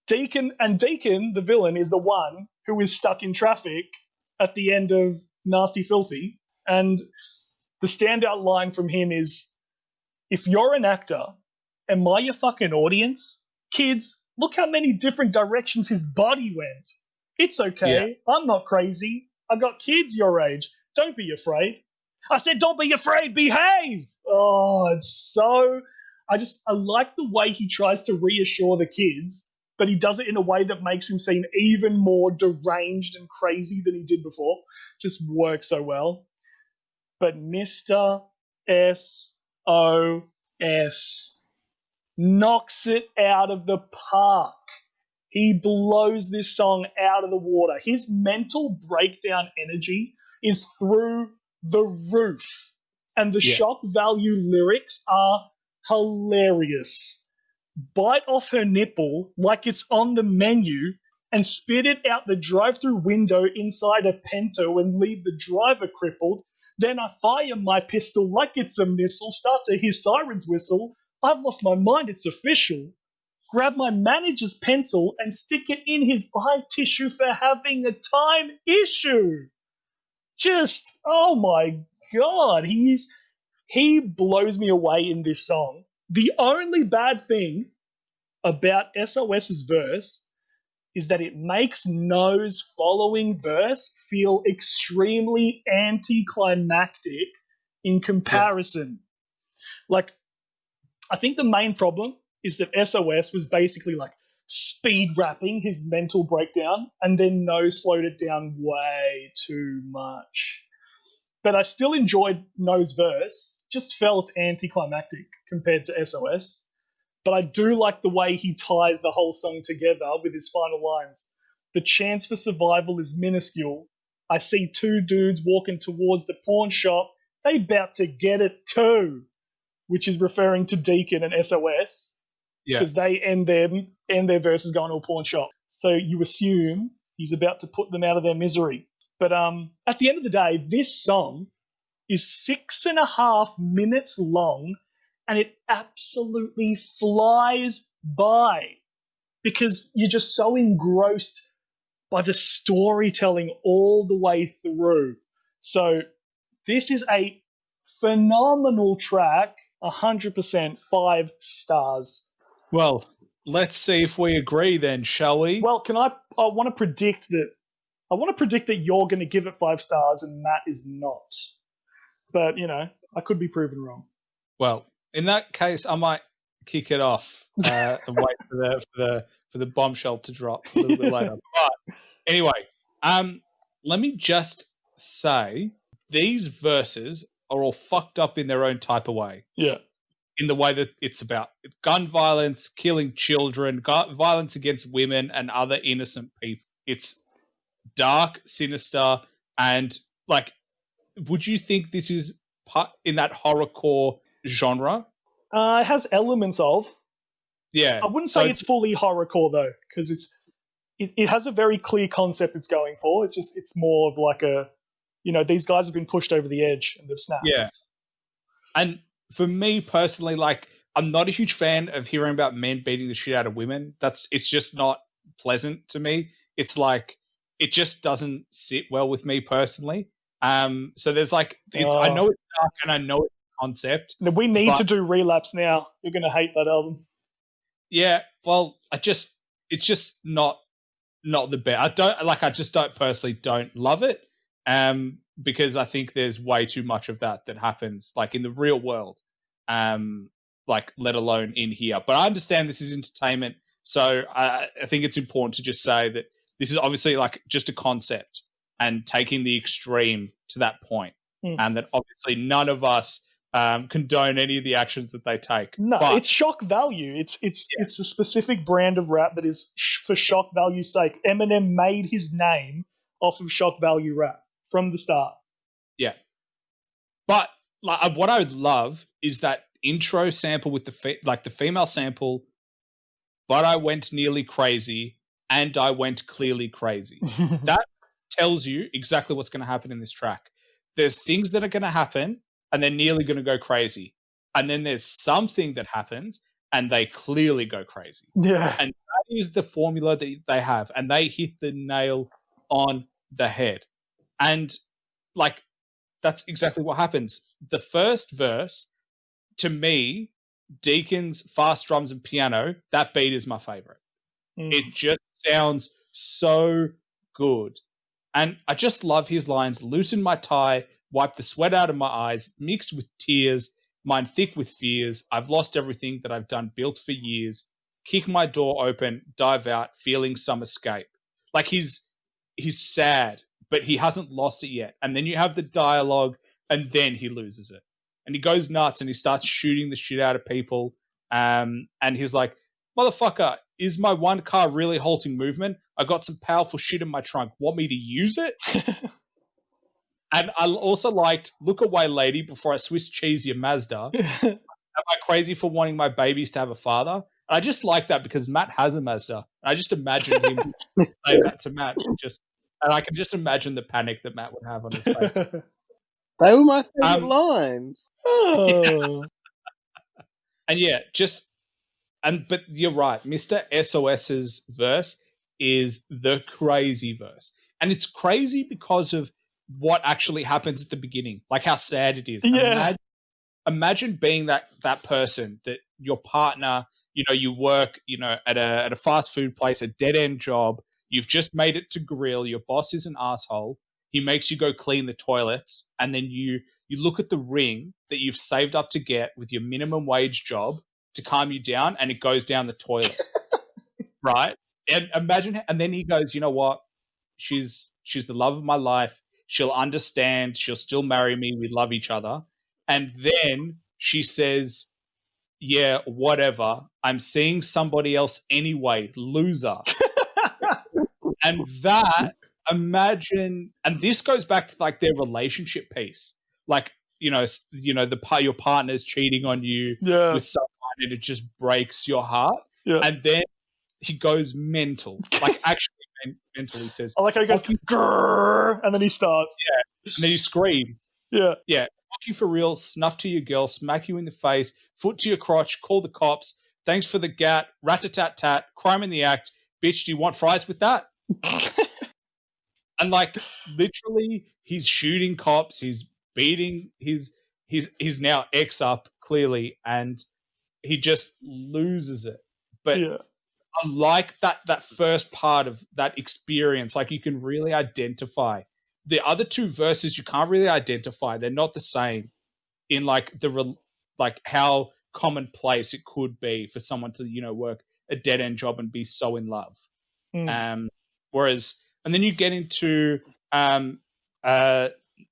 Deacon the Villain is the one who is stuck in traffic at the end of Nasty Filthy, and the standout line from him is, "If you're an actor, am I your fucking audience? Kids, look how many different directions his body went. It's okay. I'm not crazy. I got kids your age. Don't be afraid. I said don't be afraid. Behave." Oh, it's so... I like the way he tries to reassure the kids, but he does it in a way that makes him seem even more deranged and crazy than he did before. Just works so well. But Mr. SOS knocks it out of the park. He blows this song out of the water. His mental breakdown energy is through the roof. And the shock value lyrics are hilarious. Bite off her nipple like it's on the menu and spit it out the drive-through window inside a Pinto and leave the driver crippled. Then I fire my pistol like it's a missile, start to hear sirens whistle. I've lost my mind, it's official. Grab my manager's pencil and stick it in his eye tissue for having a time issue. Just, oh my God, he blows me away in this song. The only bad thing about SOS's verse is that it makes Kno's following verse feel extremely anticlimactic in comparison. Like, I think the main problem is that SOS was basically like speed rapping his mental breakdown, and then Kno slowed it down way too much. But I still enjoyed Kno's verse, just felt anticlimactic compared to SOS. But I do like the way he ties the whole song together with his final lines. The chance for survival is minuscule. I see 2 dudes walking towards the pawn shop. They about to get it too. Which is referring to Deacon and SOS. Because they end their verses going to a pawn shop. So you assume he's about to put them out of their misery. But at the end of the day, this song is 6.5 minutes long, and it absolutely flies by because you're just so engrossed by the storytelling all the way through. So this is a phenomenal track, 100%, 5 stars. Well, let's see if we agree then, shall we? Well, I want to predict that you're going to give it 5 stars and Matt is not. But, I could be proven wrong. Well, in that case, I might kick it off and wait for the bombshell to drop a little bit later. But anyway, let me just say these verses are all fucked up in their own type of way. Yeah. In the way that it's about gun violence, killing children, violence against women and other innocent people. It's dark, sinister, and would you think this is in that horrorcore genre? It has elements of. Yeah. I wouldn't say it's fully horrorcore though, because it has a very clear concept it's going for. It's more of like a, these guys have been pushed over the edge and they've snapped. Yeah. And for me personally, I'm not a huge fan of hearing about men beating the shit out of women. It's just not pleasant to me. It's like it just doesn't sit well with me personally. So there's like, I know it's dark and I know it's a concept. We need to do Relapse now. You're going to hate that album. Yeah, well, it's just not the best. I just personally don't love it. Because I think there's way too much of that happens like in the real world. Like let alone in here. But I understand this is entertainment, so I think it's important to just say that this is obviously like just a concept and taking the extreme to that point, and that obviously none of us condone any of the actions that they take. No, it's shock value. It's a specific brand of rap that is for shock value's sake. Eminem made his name off of shock value rap from the start. Yeah, but like what I would love is that intro sample with the female sample, but I went nearly crazy and I went clearly crazy. That tells you exactly what's going to happen in this track. There's things that are going to happen and they're nearly going to go crazy. And then there's something that happens and they clearly go crazy. Yeah. And that is the formula that they have. And they hit the nail on the head. And like, that's exactly what happens. The first verse, to me, Deacon's fast drums and piano, that beat is my favorite. It just sounds so good. And I just love his lines, loosen my tie, wipe the sweat out of my eyes, mixed with tears, mine thick with fears. I've lost everything that I've done built for years. Kick my door open, dive out, feeling some escape. Like he's sad, but he hasn't lost it yet. And then you have the dialogue, and then he loses it. And he goes nuts, and he starts shooting the shit out of people. And he's like, motherfucker, is my one car really halting movement? I got some powerful shit in my trunk. Want me to use it? And I also liked, look away, lady, before I Swiss cheese your Mazda. Am I crazy for wanting my babies to have a father? And I just like that because Matt has a Mazda. I just imagine him saying that to Matt. And I can just imagine the panic that Matt would have on his face. They were my favorite lines. Oh. And yeah, but you're right. Mr. SOS's verse is the crazy verse. And it's crazy because of what actually happens at the beginning, like how sad it is. Yeah. Imagine being that person that your partner, you work, at a fast food place, a dead end job. You've just made it to grill. Your boss is an asshole. He makes you go clean the toilets, and then you look at the ring that you've saved up to get with your minimum wage job to calm you down, and it goes down the toilet, right? And imagine, and then he goes, you know what? She's the love of my life. She'll understand. She'll still marry me. We love each other. And then she says, yeah, whatever. I'm seeing somebody else anyway, loser. And that, imagine, and this goes back to like their relationship piece. Like, your partner's cheating on you with someone and it just breaks your heart. Yeah. And then he goes mental. Like actually mental, he says. I like how he goes, grrr, and then he starts. Yeah. And then you scream. Yeah. Yeah. Fuck you for real, snuff to your girl, smack you in the face, foot to your crotch, call the cops, thanks for the gat, rat-a-tat-tat, crime in the act, bitch, do you want fries with that? And like literally he's shooting cops, he's beating his now ex up clearly, and he just loses it. But I like that first part of that experience. Like you can really identify. The other two verses you can't really identify. They're not the same in like like how commonplace it could be for someone to work a dead end job and be so in love. Whereas, and then you get into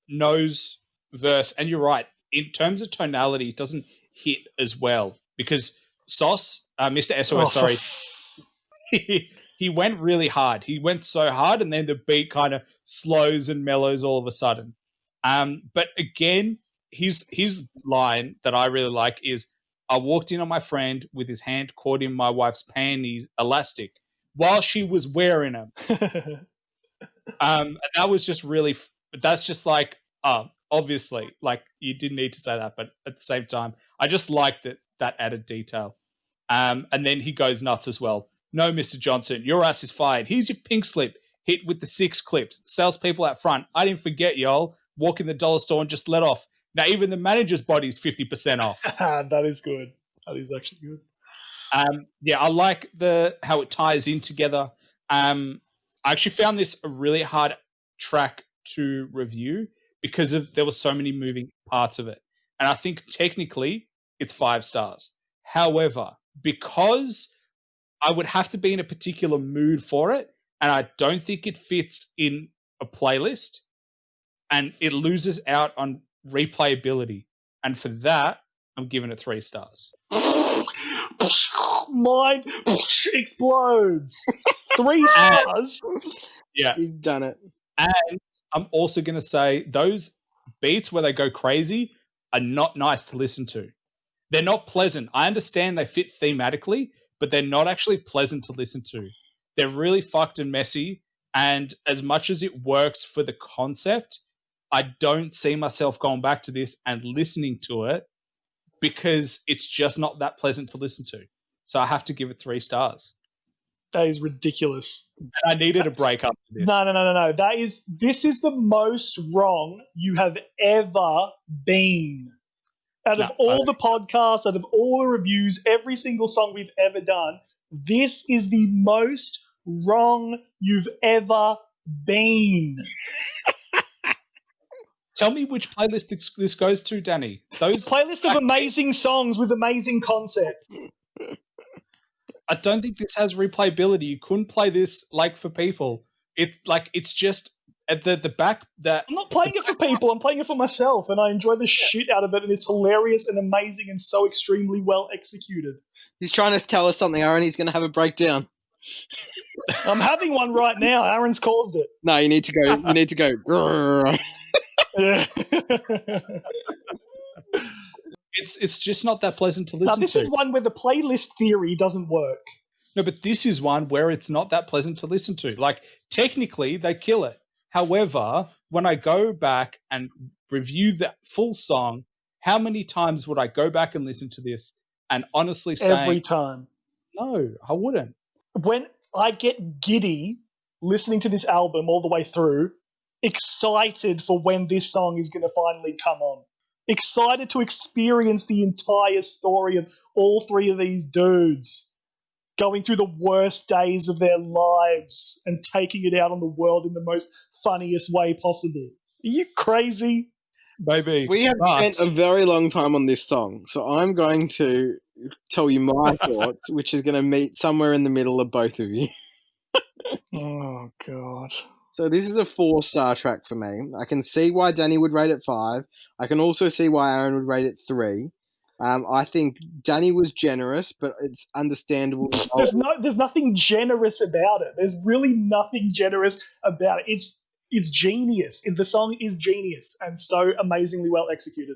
Kno's verse, and you're right. In terms of tonality, it doesn't hit as well because Mr. SOS, he went really hard. He went so hard, and then the beat kind of slows and mellows all of a sudden. But again, his line that I really like is, I walked in on my friend with his hand caught in my wife's panties elastic while she was wearing them. And that was just really, that's just like, obviously, like you didn't need to say that, but at the same time, I just liked that added detail. And then he goes nuts as well. No, Mr. Johnson, your ass is fired. Here's your pink slip. hit with the 6 clips, salespeople out front. I didn't forget, y'all. Walk in the dollar store and just let off. Now, even the manager's body's 50% off. That is good. That is actually good. I like how it ties in together. I actually found this a really hard track to review because there were so many moving parts of it. And I think technically it's 5 stars. However, because I would have to be in a particular mood for it, and I don't think it fits in a playlist, and it loses out on replayability. And for that, I'm giving it 3 stars. Mind explodes. 3 stars. Yeah. You've done it. And I'm also going to say those beats where they go crazy are not nice to listen to. They're not pleasant. I understand they fit thematically, but they're not actually pleasant to listen to. They're really fucked and messy. And as much as it works for the concept, I don't see myself going back to this and listening to it because it's just not that pleasant to listen to. So I have to give it 3 stars. That is ridiculous. And I needed a break up to this. No. This is the most wrong you have ever been. Out of all the podcasts, out of all the reviews, every single song we've ever done, this is the most wrong you've ever been. Tell me which playlist this goes to, Danny. Those playlist of amazing songs with amazing concepts. I don't think this has replayability. You couldn't play this for people. It's just at the back that I'm not playing it for people. I'm playing it for myself, and I enjoy the shit out of it. And it's hilarious and amazing and so extremely well executed. He's trying to tell us something, Aaron. He's going to have a breakdown. I'm having one right now. Aaron's caused it. No, you need to go. You need to go. It's just not that pleasant to listen to. This is one where the playlist theory doesn't work. No, but this is one where it's not that pleasant to listen to. Technically, they kill it. However, when I go back and review the full song, how many times would I go back and listen to this and honestly say... Every time. No, I wouldn't. When I get giddy listening to this album all the way through, excited for when this song is going to finally come on. Excited to experience the entire story of all 3 of these dudes going through the worst days of their lives and taking it out on the world in the most funniest way possible. Are you crazy? Baby. We have spent a very long time on this song, so I'm going to tell you my thoughts, which is going to meet somewhere in the middle of both of you. Oh, God. So this is a 4-star track for me. I can see why Danny would rate it 5. I can also see why Aaron would rate it 3. I think Danny was generous, but it's understandable. There's nothing generous about it. There's really nothing generous about it. It's genius. The song is genius and so amazingly well executed.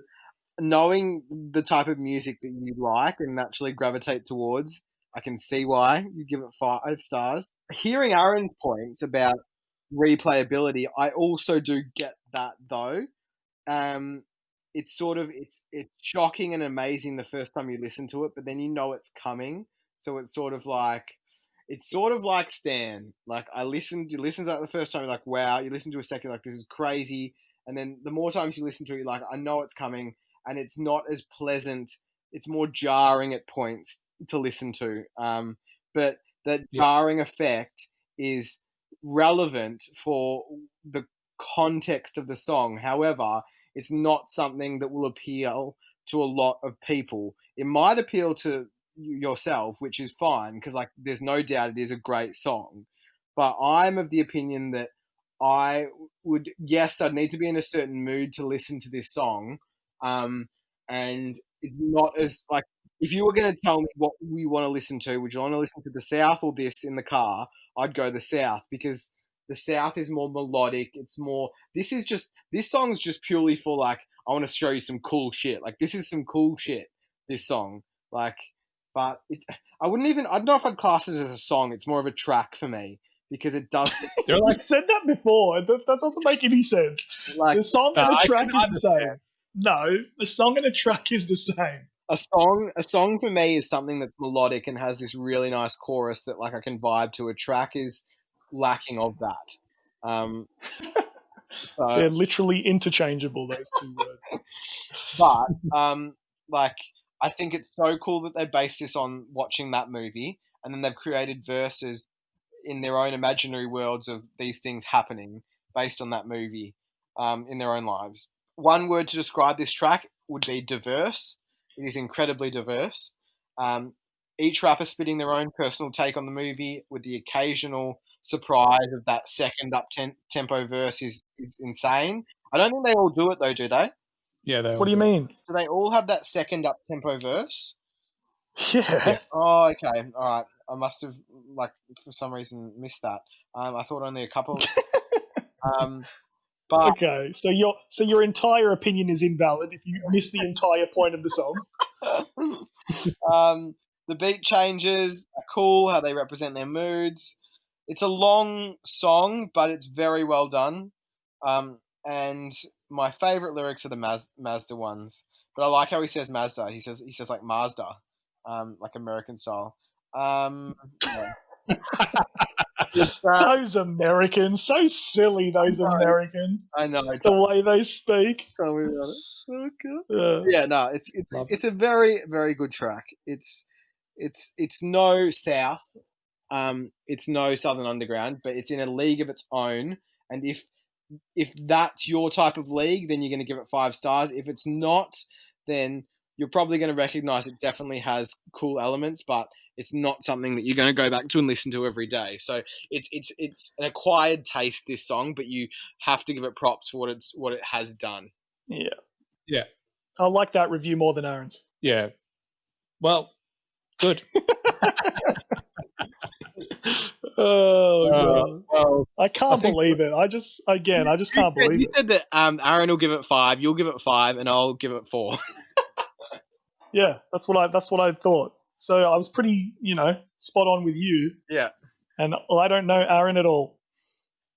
Knowing the type of music that you like and naturally gravitate towards, I can see why you give it 5 stars. Hearing Aaron's points about replayability, I also do get that though. It's shocking and amazing the first time you listen to it, but then you know it's coming. So it's sort of like Stan. You listen to that the first time, you're like, wow. You listen to a second, like, this is crazy. And then the more times you listen to it, you're like, I know it's coming, and it's not as pleasant. It's more jarring at points to listen to. But that jarring effect is relevant for the context of the song. However, it's not something that will appeal to a lot of people. It might appeal to yourself, which is fine, because there's no doubt it is a great song. But I'm of the opinion that I'd need to be in a certain mood to listen to this song. And it's not as if you were going to tell me what we want to listen to, would you want to listen to the South or this in the car? I'd go the South, because the South is more melodic. It's more. This song's just purely for I want to show you some cool shit. This is some cool shit. This song, but I wouldn't even. I don't know if I'd class it as a song. It's more of a track for me because it does. You've said that before. That doesn't make any sense. The song and a track is the same. No, a song and a track is the same. A song for me is something that's melodic and has this really nice chorus that I can vibe to. A track is lacking of that. They're literally interchangeable, those two words. But like, I think it's so cool that they base this on watching that movie, and then they've created verses in their own imaginary worlds of these things happening based on that movie in their own lives. One word to describe this track would be diverse. It is incredibly diverse. Each rapper spitting their own personal take on the movie, with the occasional surprise of that second up-tempo verse is insane. I don't think they all do it, though, do they? Yeah, they all What do you mean? Do they all have that second up-tempo verse? Yeah. Oh, okay. All right. I must have, like, for some reason missed that. I thought only a couple. But Okay, so your entire opinion is invalid if you miss the entire point of the song. the beat changes are cool, how they represent their moods. It's a long song, but it's very well done. And my favorite lyrics are the Mazda ones. But I like how he says Mazda. He says like Mazda, like American style. Yeah. Those Americans, so silly. Those Americans. I know the way they speak. Tell me about it. Okay. Yeah, no, it's a very, very good track. It's no South, it's no Southern Underground, but it's in a league of its own. And if that's your type of league, then you're going to give it 5 stars. If it's not, then you're probably going to recognize it definitely has cool elements, but it's not something that you're going to go back to and listen to every day. So it's an acquired taste, this song, but you have to give it props for what it has done. Yeah. I like that review more than Aaron's. Yeah. Well, good. God. Well, I can't believe it. I just can't believe it. You said that Aaron will give it 5, you'll give it 5, and I'll give it 4. Yeah, that's what I thought. So I was pretty, spot on with you. Yeah. And I don't know Aaron at all.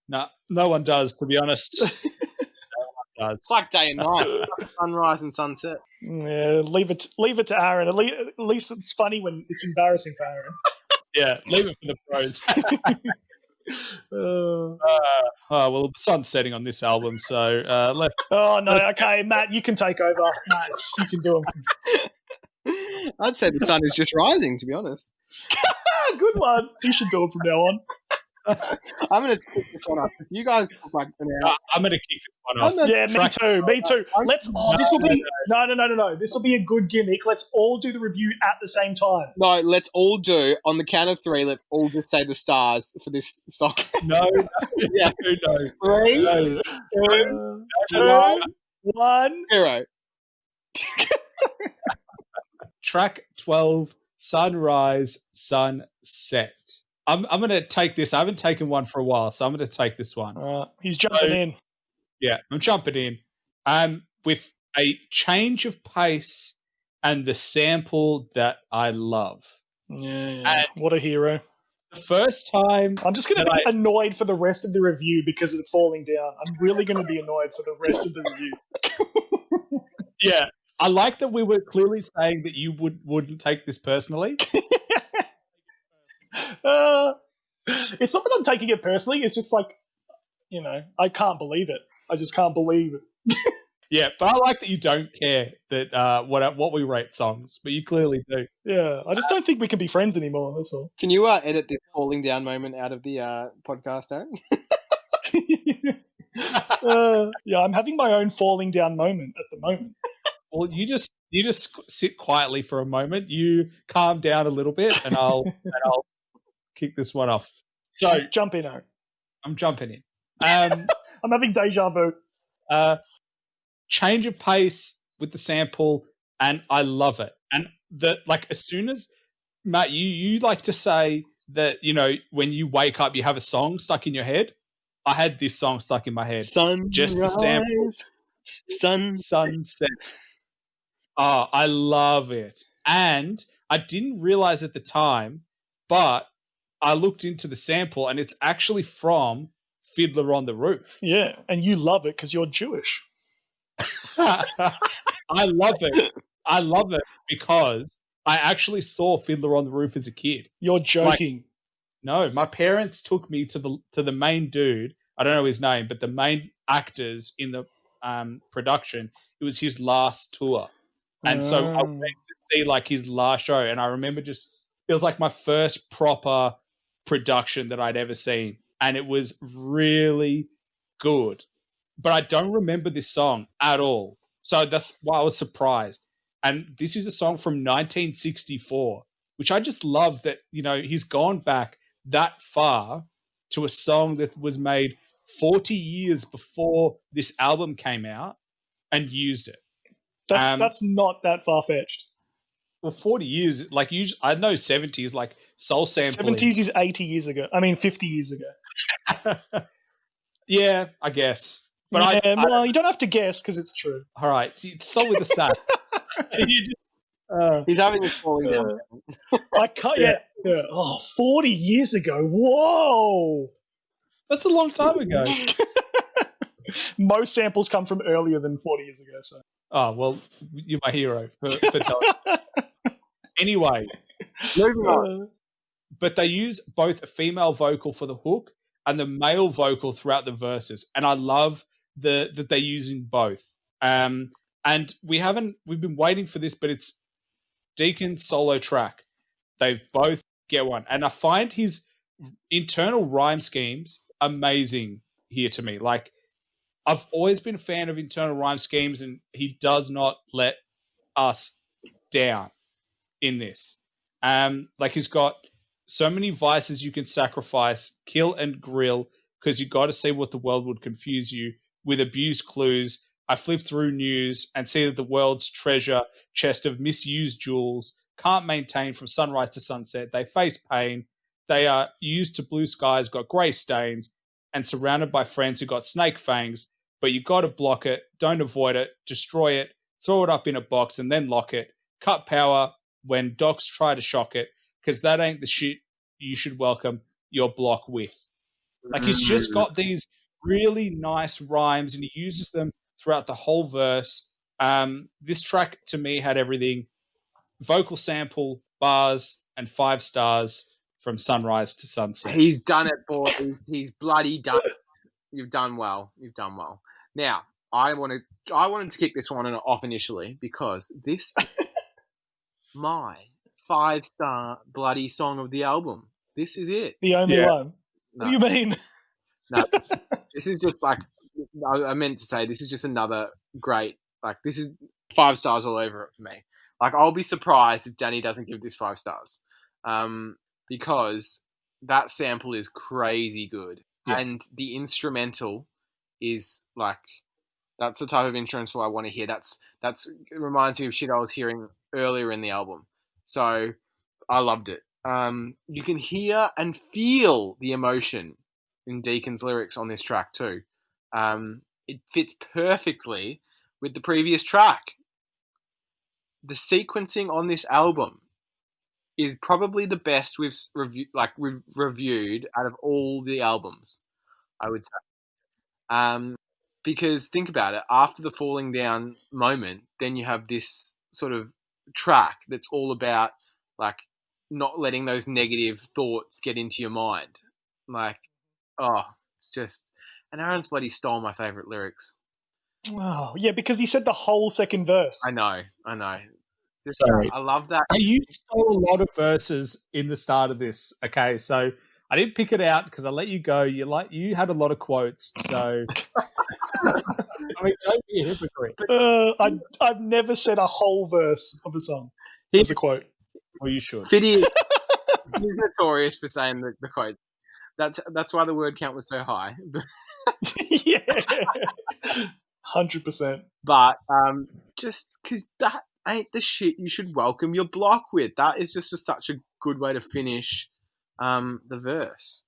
No one does, to be honest. No one does. It's like day and night, sunrise and sunset. Yeah, leave it to Aaron. At least it's funny when it's embarrassing for Aaron. Yeah, leave it for the pros. Well, the sun's setting on this album, so let's. Oh no! Okay, Matt, you can take over. Matt, you can do it. I'd say the sun is just rising, to be honest. Good one. You should do it from now on. I'm going to kick this one up. If you guys look like an hour, I'm going to kick this one off. Yeah, me too. This will be no. This will be a good gimmick. Let's all do the review at the same time. No, let's all do on the count of 3. Let's all just say the stars for this song. No. Yeah. No. 3, 2, 1, 0. Track 12, Sunrise, Sunset. I'm going to take this. I haven't taken one for a while, so I'm going to take this one. He's jumping in. Yeah, I'm jumping in. With a change of pace and the sample that I love. Yeah. What a hero. The first time... I'm just going to be annoyed for the rest of the review because of the falling down. I'm really going to be annoyed for the rest of the review. Yeah. I like that we were clearly saying that you wouldn't take this personally. It's not that I'm taking it personally. It's just like, I can't believe it. I just can't believe it. Yeah, but I like that you don't care that what we rate songs, but you clearly do. Yeah, I just don't think we can be friends anymore. That's all. Can you edit this falling down moment out of the podcast, Aaron? Yeah, I'm having my own falling down moment at the moment. Well, you just sit quietly for a moment. You calm down a little bit, and I'll kick this one off. So jump in, Aaron. I'm jumping in. I'm having deja vu. Change of pace with the sample, and I love it. And as soon as Matt, you like to say that when you wake up, you have a song stuck in your head. I had this song stuck in my head. Just the sample. Sunset. Oh, I love it. And I didn't realize at the time, but I looked into the sample and it's actually from Fiddler on the Roof. Yeah, and you love it because you're Jewish. I love it. I love it because I actually saw Fiddler on the Roof as a kid. You're joking. No, my parents took me to the main dude. I don't know his name, but the main actors in the production. It was his last tour, and so I went to see like his last show. And I remember it was like my first proper production that I'd ever seen, and it was really good. But I don't remember this song at all, so that's why I was surprised. And this is a song from 1964, which I just love that he's gone back that far to a song that was made 40 years before this album came out and used it. That's not that far-fetched. Well, 40 years, like I know 70s, like soul sampling. 70s is 80 years ago. I mean, 50 years ago. Yeah, I guess. But well, you don't have to guess because it's true. All right, so with the sack. He's having a falling down. I can't. Yeah. 40 years ago. Whoa. That's a long time ago. Most samples come from earlier than 40 years ago. So. Oh, well, you're my hero for telling. Anyway. Moving on. But they use both a female vocal for the hook and the male vocal throughout the verses. And I love that they're using both. And we've been waiting for this, but it's Deacon's solo track. They both get one. And I find his internal rhyme schemes amazing here to me. Like, I've always been a fan of internal rhyme schemes, and he does not let us down in this. Like, he's got so many vices you can sacrifice, kill and grill, because you got to see what the world would confuse you with abused clues. I flip through news and see that the world's treasure chest of misused jewels can't maintain from sunrise to sunset. They face pain. They are used to blue skies, got grey stains, and surrounded by friends who got snake fangs. But you got to block it. Don't avoid it. Destroy it. Throw it up in a box and then lock it. Cut power when docs try to shock it, because that ain't the shit you should welcome your block with. Like, he's just got these really nice rhymes, and he uses them throughout the whole verse. This track, to me, had everything. Vocal sample, bars, and 5 stars from sunrise to sunset. He's done it, boys. He's bloody done it. You've done well. You've done well. Now, I wanted to kick this one off initially because this is my 5-star bloody song of the album. This is it. The only one. No. What do you mean? No, this is just like, I meant to say, this is just another great, like, this is 5 stars all over it for me. Like, I'll be surprised if Danny doesn't give this 5 stars, because that sample is crazy good. Yeah. And the instrumental is like, that's the type of instrumental I want to hear. It reminds me of shit I was hearing earlier in the album. So I loved it. You can hear and feel the emotion in Deacon's lyrics on this track too. It fits perfectly with the previous track. The sequencing on this album is probably the best we've reviewed out of all the albums, I would say. Because think about it, after the falling down moment, then you have this sort of track that's all about like not letting those negative thoughts get into your mind. Like, it's just, and Aaron's bloody stole my favorite lyrics. Oh, yeah, because he said the whole second verse. I know. Sorry. I love that. You stole a lot of verses in the start of this. Okay, so I didn't pick it out because I let you go. You had a lot of quotes, so I mean, don't be a hypocrite. I've never said a whole verse of a song as a quote. Well, you should. Fiddy is notorious for saying the quote. That's why the word count was so high. Yeah, 100%. But just because that ain't the shit you should welcome your block with. That is just such a good way to finish the verse.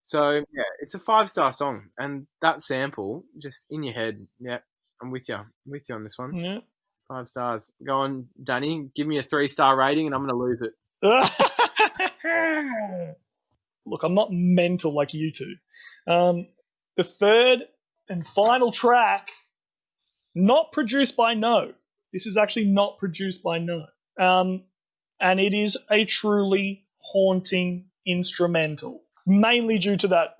So yeah, it's a 5-star song, and that sample just in your head. Yeah, I'm with you. On this one. Yeah, 5 stars. Go on, Danny. Give me a 3-star rating, and I'm going to lose it. Look, I'm not mental like you two. The third and final track, not produced by Kno. This is actually not produced by Kno. And it is a truly haunting instrumental, mainly due to that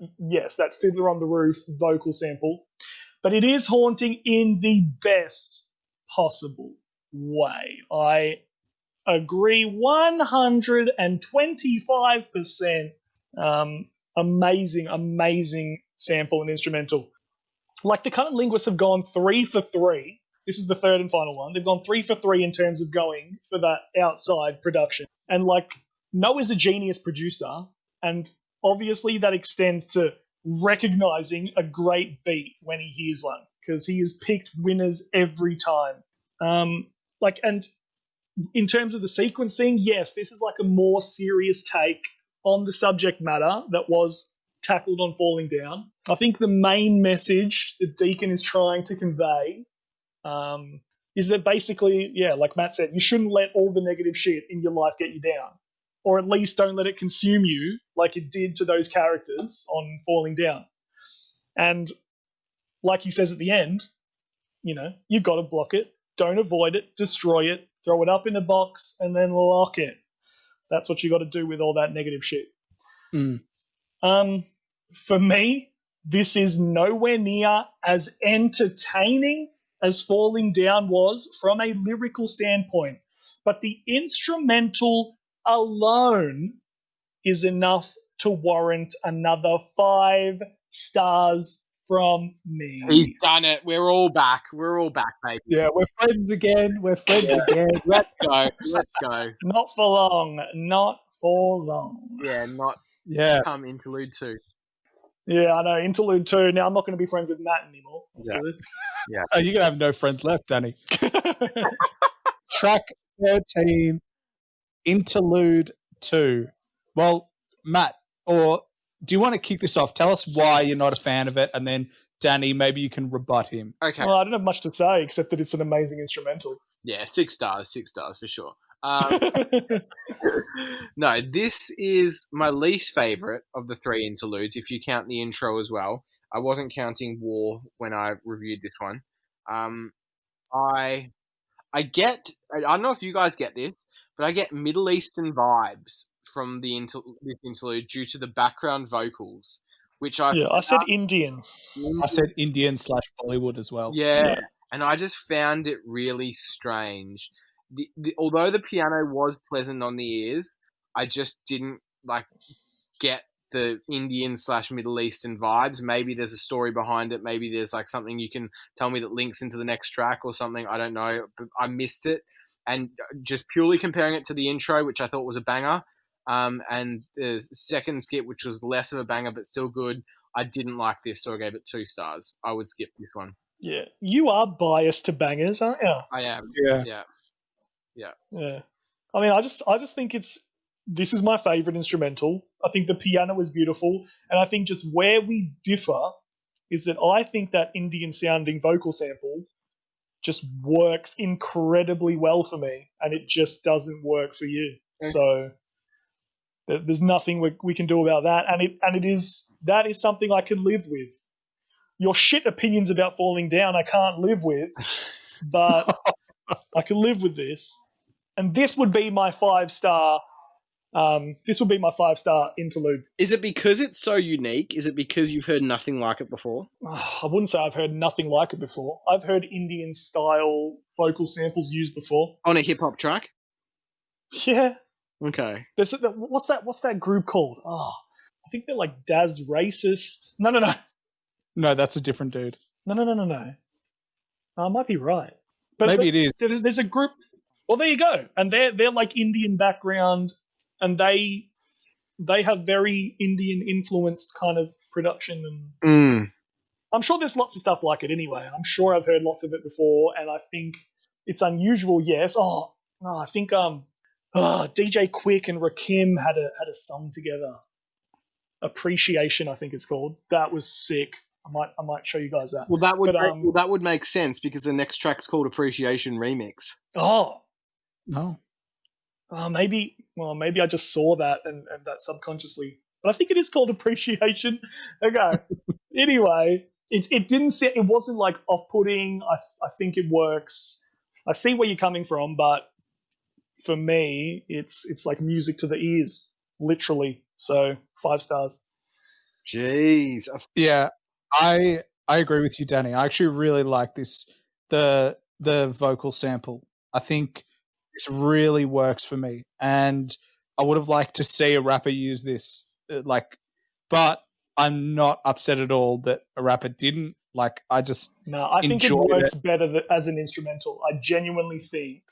Fiddler on the Roof vocal sample. But it is haunting in the best possible way. I agree 125%. Amazing sample and instrumental. Like, the CunninLynguists have gone 3 for 3. This is the third and final one. They've gone 3 for 3 in terms of going for that outside production. And, like, Noah's a genius producer, and obviously that extends to recognizing a great beat when he hears one, because he has picked winners every time. And in terms of the sequencing, yes, this is like a more serious take on the subject matter that was tackled on Falling Down. I think the main message that Deacon is trying to convey is that basically, like Matt said, you shouldn't let all the negative shit in your life get you down. Or at least don't let it consume you like it did to those characters on Falling Down. And like he says at the end, you've got to block it. Don't avoid it. Destroy it. Throw it up in a box and then lock it. That's what you got to do with all that negative shit. For me, this is nowhere near as entertaining as Falling Down was from a lyrical standpoint. But the instrumental alone is enough to warrant another 5 stars from me. He's done it. We're all back. We're all back, baby. Yeah, we're friends again. Let's go. Let's go. Not for long. Yeah, come Interlude 2. Yeah, I know. Interlude 2. Now I'm not going to be friends with Matt anymore. Yeah. Oh, you're going to have no friends left, Danny. Track 13, Interlude 2. Well, Matt, or do you want to kick this off? Tell us why you're not a fan of it, and then Danny, maybe you can rebut him. Okay. Well, I don't have much to say except that it's an amazing instrumental. Yeah, 6 stars for sure. No, this is my least favourite of the 3 interludes, if you count the intro as well. I wasn't counting War when I reviewed this one. I don't know if you guys get this, but I get Middle Eastern vibes from this interlude due to the background vocals, which I said Indian. I said Indian / Bollywood as well. Yeah, and I just found it really strange. Although the piano was pleasant on the ears, I just didn't get the Indian / Middle Eastern vibes. Maybe there's a story behind it. Maybe there's something you can tell me that links into the next track or something. I don't know, but I missed it. And just purely comparing it to the intro, which I thought was a banger, and the second skit, which was less of a banger but still good, I didn't like this, so I gave it 2 stars. I would skip this one. Yeah, you are biased to bangers, aren't you? I am. Yeah. I mean, I just think this is my favorite instrumental. I think the piano is beautiful, and I think just where we differ is that I think that Indian sounding vocal sample just works incredibly well for me, and it just doesn't work for you. Okay. So there's nothing we can do about that, that is something I can live with. Your shit opinions about Falling Down I can't live with, but I can live with this. And this would be my 5-star. This would be my 5-star interlude. Is it because it's so unique? Is it because you've heard nothing like it before? I wouldn't say I've heard nothing like it before. I've heard Indian style vocal samples used before on a hip hop track. Yeah. Okay. What's that group called? Oh, I think they're like Daz Racist. No. No, that's a different dude. No. I might be right. But maybe it is. There's a group. Well, there you go. And they're like Indian background, and they have very Indian influenced kind of production, and I'm sure there's lots of stuff like it anyway. I'm sure I've heard lots of it before, and I think it's unusual. Yes. Oh no, I think DJ Quick and Rakim had a song together. Appreciation, I think it's called. That was sick. I might show you guys that. Well, that would make sense because the next track's called Appreciation Remix. Oh. No. Maybe I just saw that and that subconsciously. But I think it is called Appreciation. Okay. Anyway, it wasn't like off-putting. I think it works. I see where you're coming from, but for me, it's like music to the ears, literally. So 5 stars. Jeez. Yeah, I agree with you, Danny. I actually really like this the vocal sample. I think this really works for me, and I would have liked to see a rapper use this. But I'm not upset at all that a rapper didn't. Like, I just I think it works better as an instrumental. I genuinely think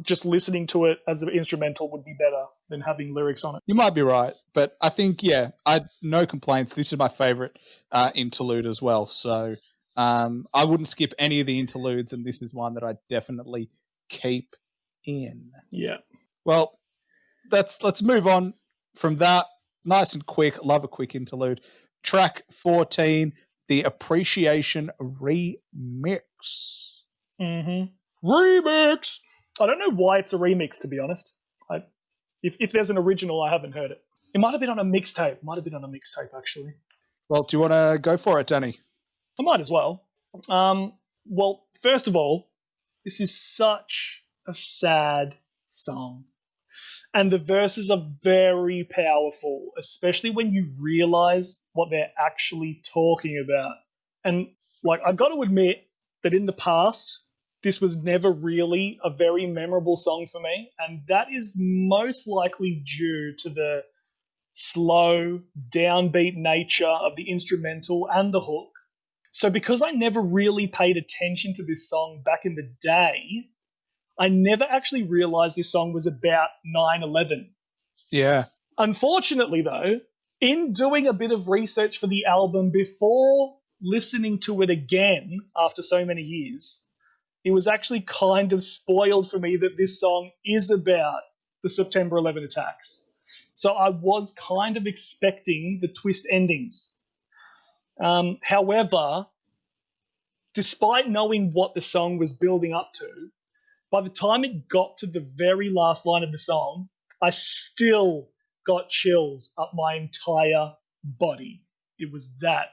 just listening to it as an instrumental would be better than having lyrics on it. You might be right, but I think, no complaints. This is my favorite interlude as well. So I wouldn't skip any of the interludes, and this is one that I definitely keep in. Yeah. Well, let's move on from that. Nice and quick. Love a quick interlude. Track 14, the Appreciation Remix. Mm-hmm. Remix! I don't know why it's a remix, to be honest. If there's an original, I haven't heard it. It might have been on a mixtape. Actually. Well, do you want to go for it, Danny? I might as well. Well, first of all, this is such a sad song. And the verses are very powerful, especially when you realize what they're actually talking about. And, I got to admit that in the past, this was never really a very memorable song for me. And that is most likely due to the slow, downbeat nature of the instrumental and the hook. So because I never really paid attention to this song back in the day, I never actually realized this song was about 9/11. Yeah. Unfortunately, though, in doing a bit of research for the album before listening to it again after so many years, it was actually kind of spoiled for me that this song is about the September 11 attacks. So I was kind of expecting the twist endings. However, despite knowing what the song was building up to, by the time it got to the very last line of the song, I still got chills up my entire body. It was that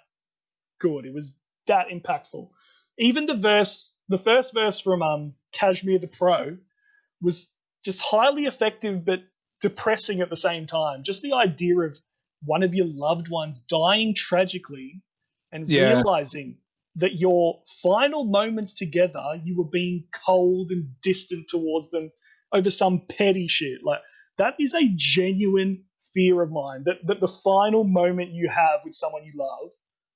good. It was that impactful. Even the first verse from Kashmir the Pro was just highly effective but depressing at the same time. Just the idea of one of your loved ones dying tragically and realizing that your final moments together, you were being cold and distant towards them over some petty shit. That is a genuine fear of mine, that the final moment you have with someone you love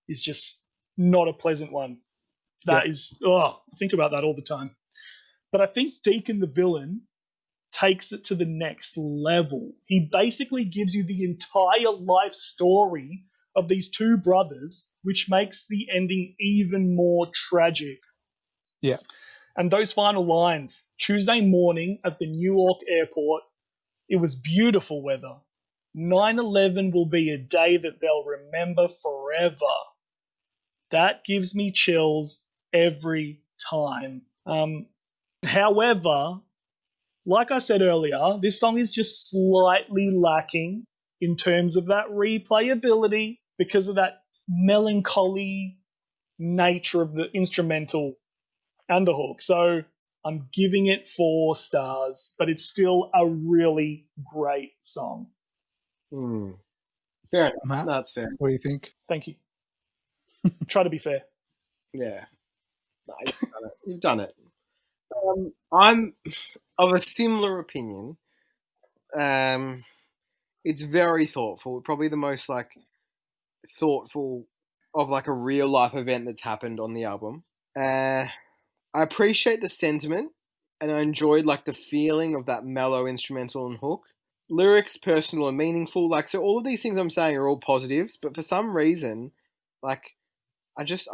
is just not a pleasant one. I think about that all the time. But I think Deacon the Villain takes it to the next level. He basically gives you the entire life story of these two brothers, which makes the ending even more tragic. Yeah. And those final lines, Tuesday morning at the Newark airport, it was beautiful weather. 9/11 will be a day that they'll remember forever. That gives me chills every time. However, like I said earlier, this song is just slightly lacking in terms of that replayability because of that melancholy nature of the instrumental and the hook. So I'm giving it 4 stars, but it's still a really great song. Fair enough. Matt, that's fair. What do you think? Thank you. Try to be fair. Yeah. No, you've done it. I'm of a similar opinion. It's very thoughtful. Probably the most thoughtful of a real life event that's happened on the album. I appreciate the sentiment, and I enjoyed the feeling of that mellow instrumental and hook. Lyrics, personal and meaningful. So all of these things I'm saying are all positives, but for some reason, I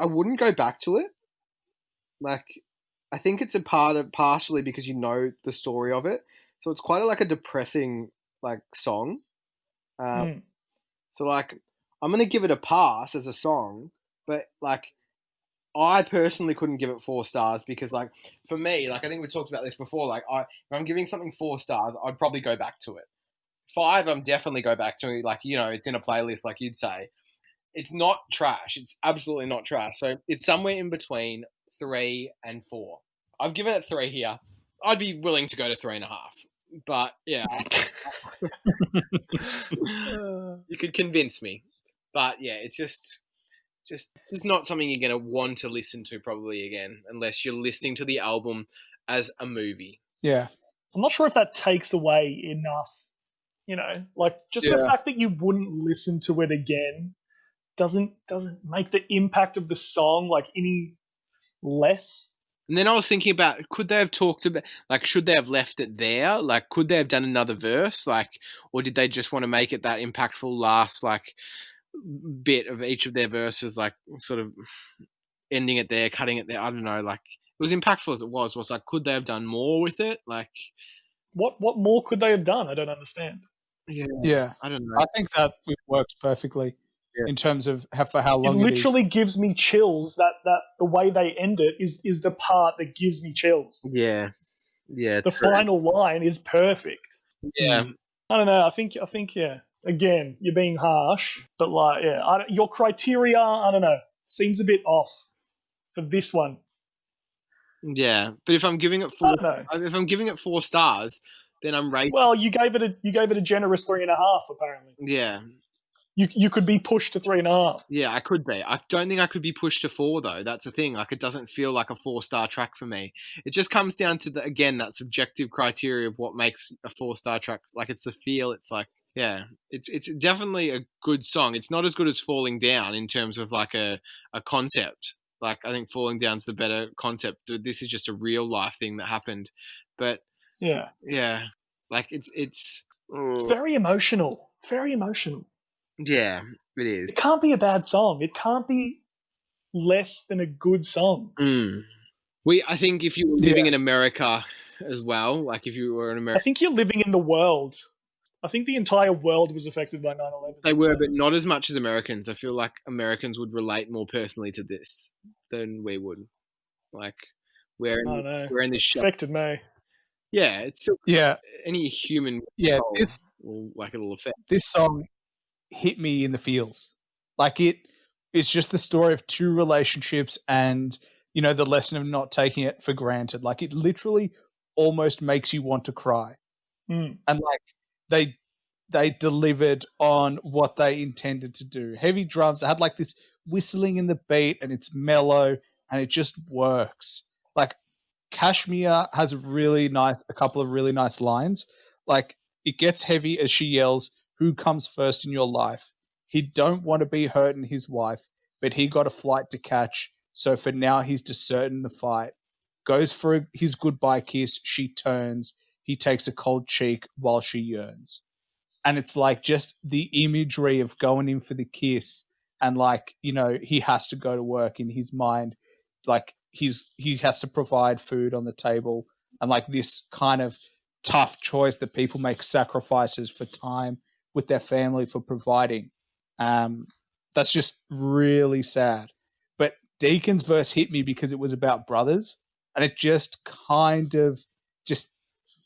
wouldn't go back to it. I think it's partially because you know the story of it, so it's quite a depressing song. So I'm gonna give it a pass as a song, but I personally couldn't give it 4 stars because for me, I think we talked about this before. If I'm giving something 4 stars, I'd probably go back to it. 5, I'm definitely go back to it. It's in a playlist, like you'd say. It's not trash. It's absolutely not trash. So it's somewhere in between 3 and 4. I've given it 3 here. I'd be willing to go to 3.5. But yeah, you could convince me. But yeah, it's just not something you're going to want to listen to probably again, unless you're listening to the album as a movie. Yeah. I'm not sure if that takes away enough, like just the fact that you wouldn't listen to it again doesn't make the impact of the song like any less. And then I was thinking about, could they have talked about, like, should they have left it there? Like, could they have done another verse? Like, or did they just want to make it that impactful last, like, bit of each of their verses, like, sort of ending it there, cutting it there? I don't know. Like, it was impactful as it was. Was like, could they have done more with it? Like, what more could they have done? I don't understand. Yeah. I don't know. I think that it works perfectly in terms of for how long it literally gives me chills. That the way they end it is the part that gives me chills. Yeah. The final line is perfect. Yeah. I don't know. I think yeah. Again, you're being harsh, but like, yeah, your criteria, I don't know, seems a bit off for this one. Yeah, but if I'm giving it if I'm giving it 4 stars, then I'm rating. Well, you gave it a generous 3.5, apparently. Yeah. You could be pushed to 3.5. Yeah, I could be. I don't think I could be pushed to 4 though. That's the thing. Like, it doesn't feel like a 4-star track for me. It just comes down to that subjective criteria of what makes a 4-star track. Like, it's the feel. It's like, yeah, it's definitely a good song. It's not as good as Falling Down in terms of like a concept. Like, I think Falling Down's the better concept. This is just a real life thing that happened. But yeah, like it's very emotional. It's very emotional. Yeah, it is. It can't be a bad song. It can't be less than a good song. I think if you were living in America as well, like if you were in America, I think you're living in the world. I think the entire world was affected by 9/11. They were, but not as much as Americans. I feel like Americans would relate more personally to this than we would. Like, we're in this show. Affected me. Yeah, it's still any human. This it'll affect. This song hit me in the feels. Like, it's just the story of 2 relationships and, the lesson of not taking it for granted. Like, it literally almost makes you want to cry. And like, they delivered on what they intended to do. Heavy drums. It had like this whistling in the beat, and it's mellow, and it just works. Like, Kashmir has a couple of really nice lines. Like, it gets heavy as she yells, "Who comes first in your life? He don't want to be hurting his wife, but he got a flight to catch, so for now he's deserting the fight. Goes for his goodbye kiss, she turns, he takes a cold cheek while she yearns." And it's like just the imagery of going in for the kiss, and like, he has to go to work in his mind. Like, he has to provide food on the table, and like this kind of tough choice that people make sacrifices for time with their family for providing. That's just really sad. But Deacon's verse hit me because it was about brothers, and it just kind of just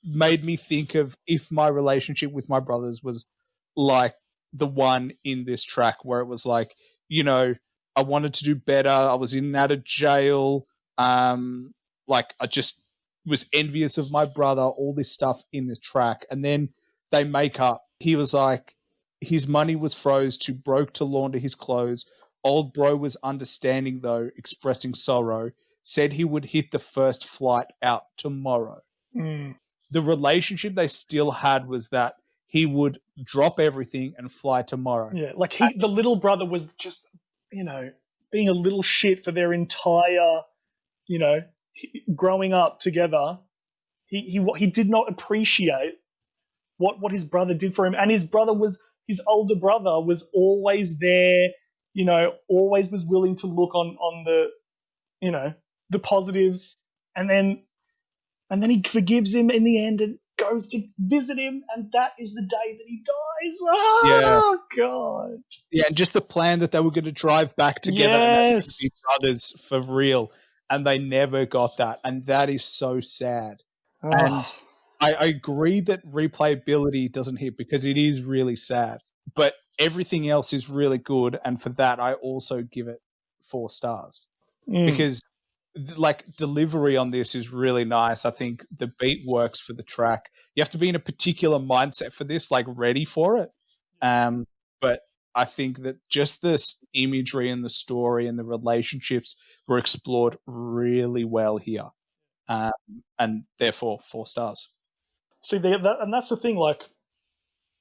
made me think of if my relationship with my brothers was like the one in this track, where it was like, I wanted to do better. I was in and out of jail. Like, I just was envious of my brother, all this stuff in the track. And then they make up. He was like, his money was froze, too broke to launder his clothes. Old bro was understanding though, expressing sorrow. Said he would hit the first flight out tomorrow. The relationship they still had was that he would drop everything and fly tomorrow. Yeah, like the little brother was just, being a little shit for their entire, growing up together. He did not appreciate what his brother did for him, and his older brother was always there, always was willing to look on the, the positives, and then he forgives him in the end and goes to visit him, and that is the day that he dies. Oh, God. Yeah, and just the plan that they were going to drive back together and be brothers for real, and they never got that, and that is so sad. And I agree that replayability doesn't hit because it is really sad, but everything else is really good, and for that I also give it 4 stars because like delivery on this is really nice. I think the beat works for the track. you have to be in a particular mindset for this, like ready for it. But I think that just this imagery and the story and the relationships were explored really well here. And therefore 4 stars. See, and that's the thing. Like,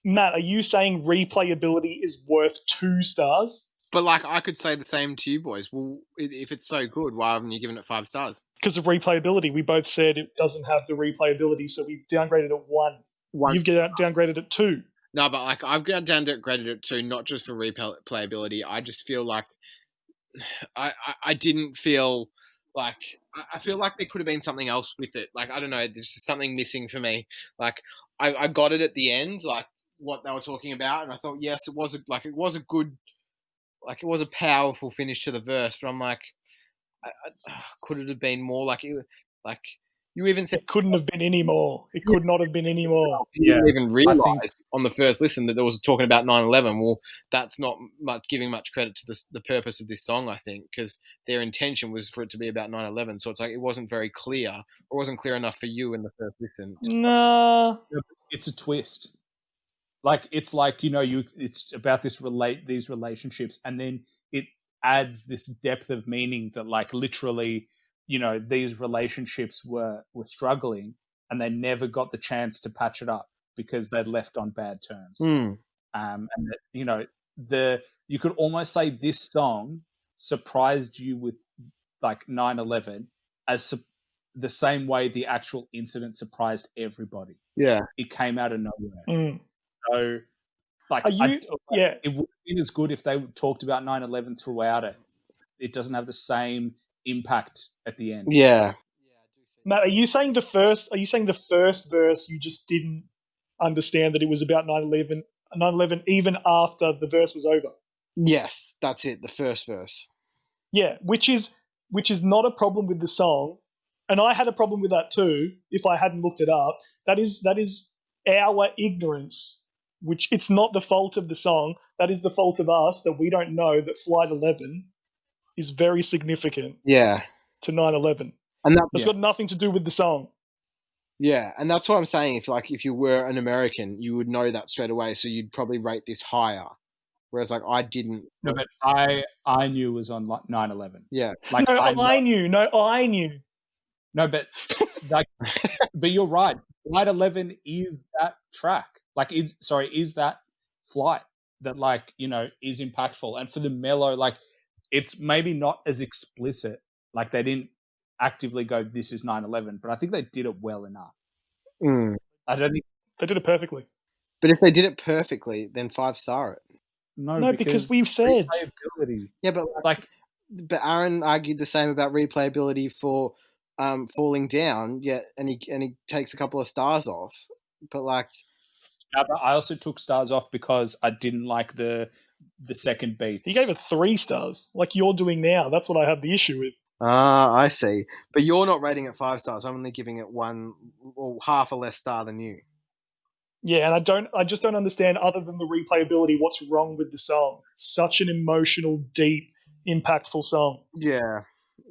Matt, are you saying replayability is worth 2 stars? But like, I could say the same to you boys. Well, if it's so good, why haven't you given it 5 stars? Because of replayability. We both said it doesn't have the replayability, so we downgraded it 1. You've downgraded it 2. No, but like, I've downgraded it 2, not just for replayability. I just feel like I didn't feel like I feel like there could have been something else with it. Like, I don't know, there's just something missing for me. Like, I got it at the end, like what they were talking about, and I thought, yes, it was a good, like it was a powerful finish to the verse. But I'm like, could it have been more? Like you even said, it couldn't have been any more. It could not have been any more. You didn't even realise on the first listen that there was talking about 9/11. Well, that's not giving much credit to the purpose of this song, I think, because their intention was for it to be about 9/11. So it's like it wasn't very clear, or wasn't clear enough for you in the first listen. Nah, it's a twist. Like it's like, you know, it's about these relationships, and then it adds this depth of meaning that, like, literally, you know, these relationships were struggling, and they never got the chance to patch it up because they'd left on bad terms. And that, you know, you could almost say this song surprised you with like 9/11 as the same way the actual incident surprised everybody. Yeah, it came out of nowhere. So, like, it would have been as good if they talked about 9/11 throughout it. It doesn't have the same impact at the end. Yeah. Matt, are you saying the first verse you just didn't understand that it was about 9/11 even after the verse was over? Yes, that's it, the first verse. Yeah, which is not a problem with the song, and I had a problem with that too if I hadn't looked it up. That is our ignorance, which it's not the fault of the song. That is the fault of us that we don't know that Flight 11 is very significant. Yeah. To 9/11. And that's got nothing to do with the song. Yeah, and that's what I'm saying. If you were an American, you would know that straight away, so you'd probably rate this higher. Whereas, like, I didn't. No, but I knew it was on 9/11. Yeah. Like, I knew. No, but like, but you're right. Flight 11 is that track. Like, is that flight that, like, you know, is impactful. And for the mellow, like, it's maybe not as explicit. Like, they didn't actively go, this is 9/11, but I think they did it well enough. I don't think they did it perfectly. But if they did it perfectly, then 5-star it. No, because we've said replayability. Yeah, but Aaron argued the same about replayability for Falling Down. Yeah, and he takes a couple of stars off. But like, but I also took stars off because I didn't like the second beats. He gave it 3 stars, like you're doing now. That's what I have the issue with. I see. But you're not rating it 5 stars. I'm only giving it 1 or half a less star than you. Yeah, and I just don't understand, other than the replayability, what's wrong with the song. Such an emotional, deep, impactful song. Yeah.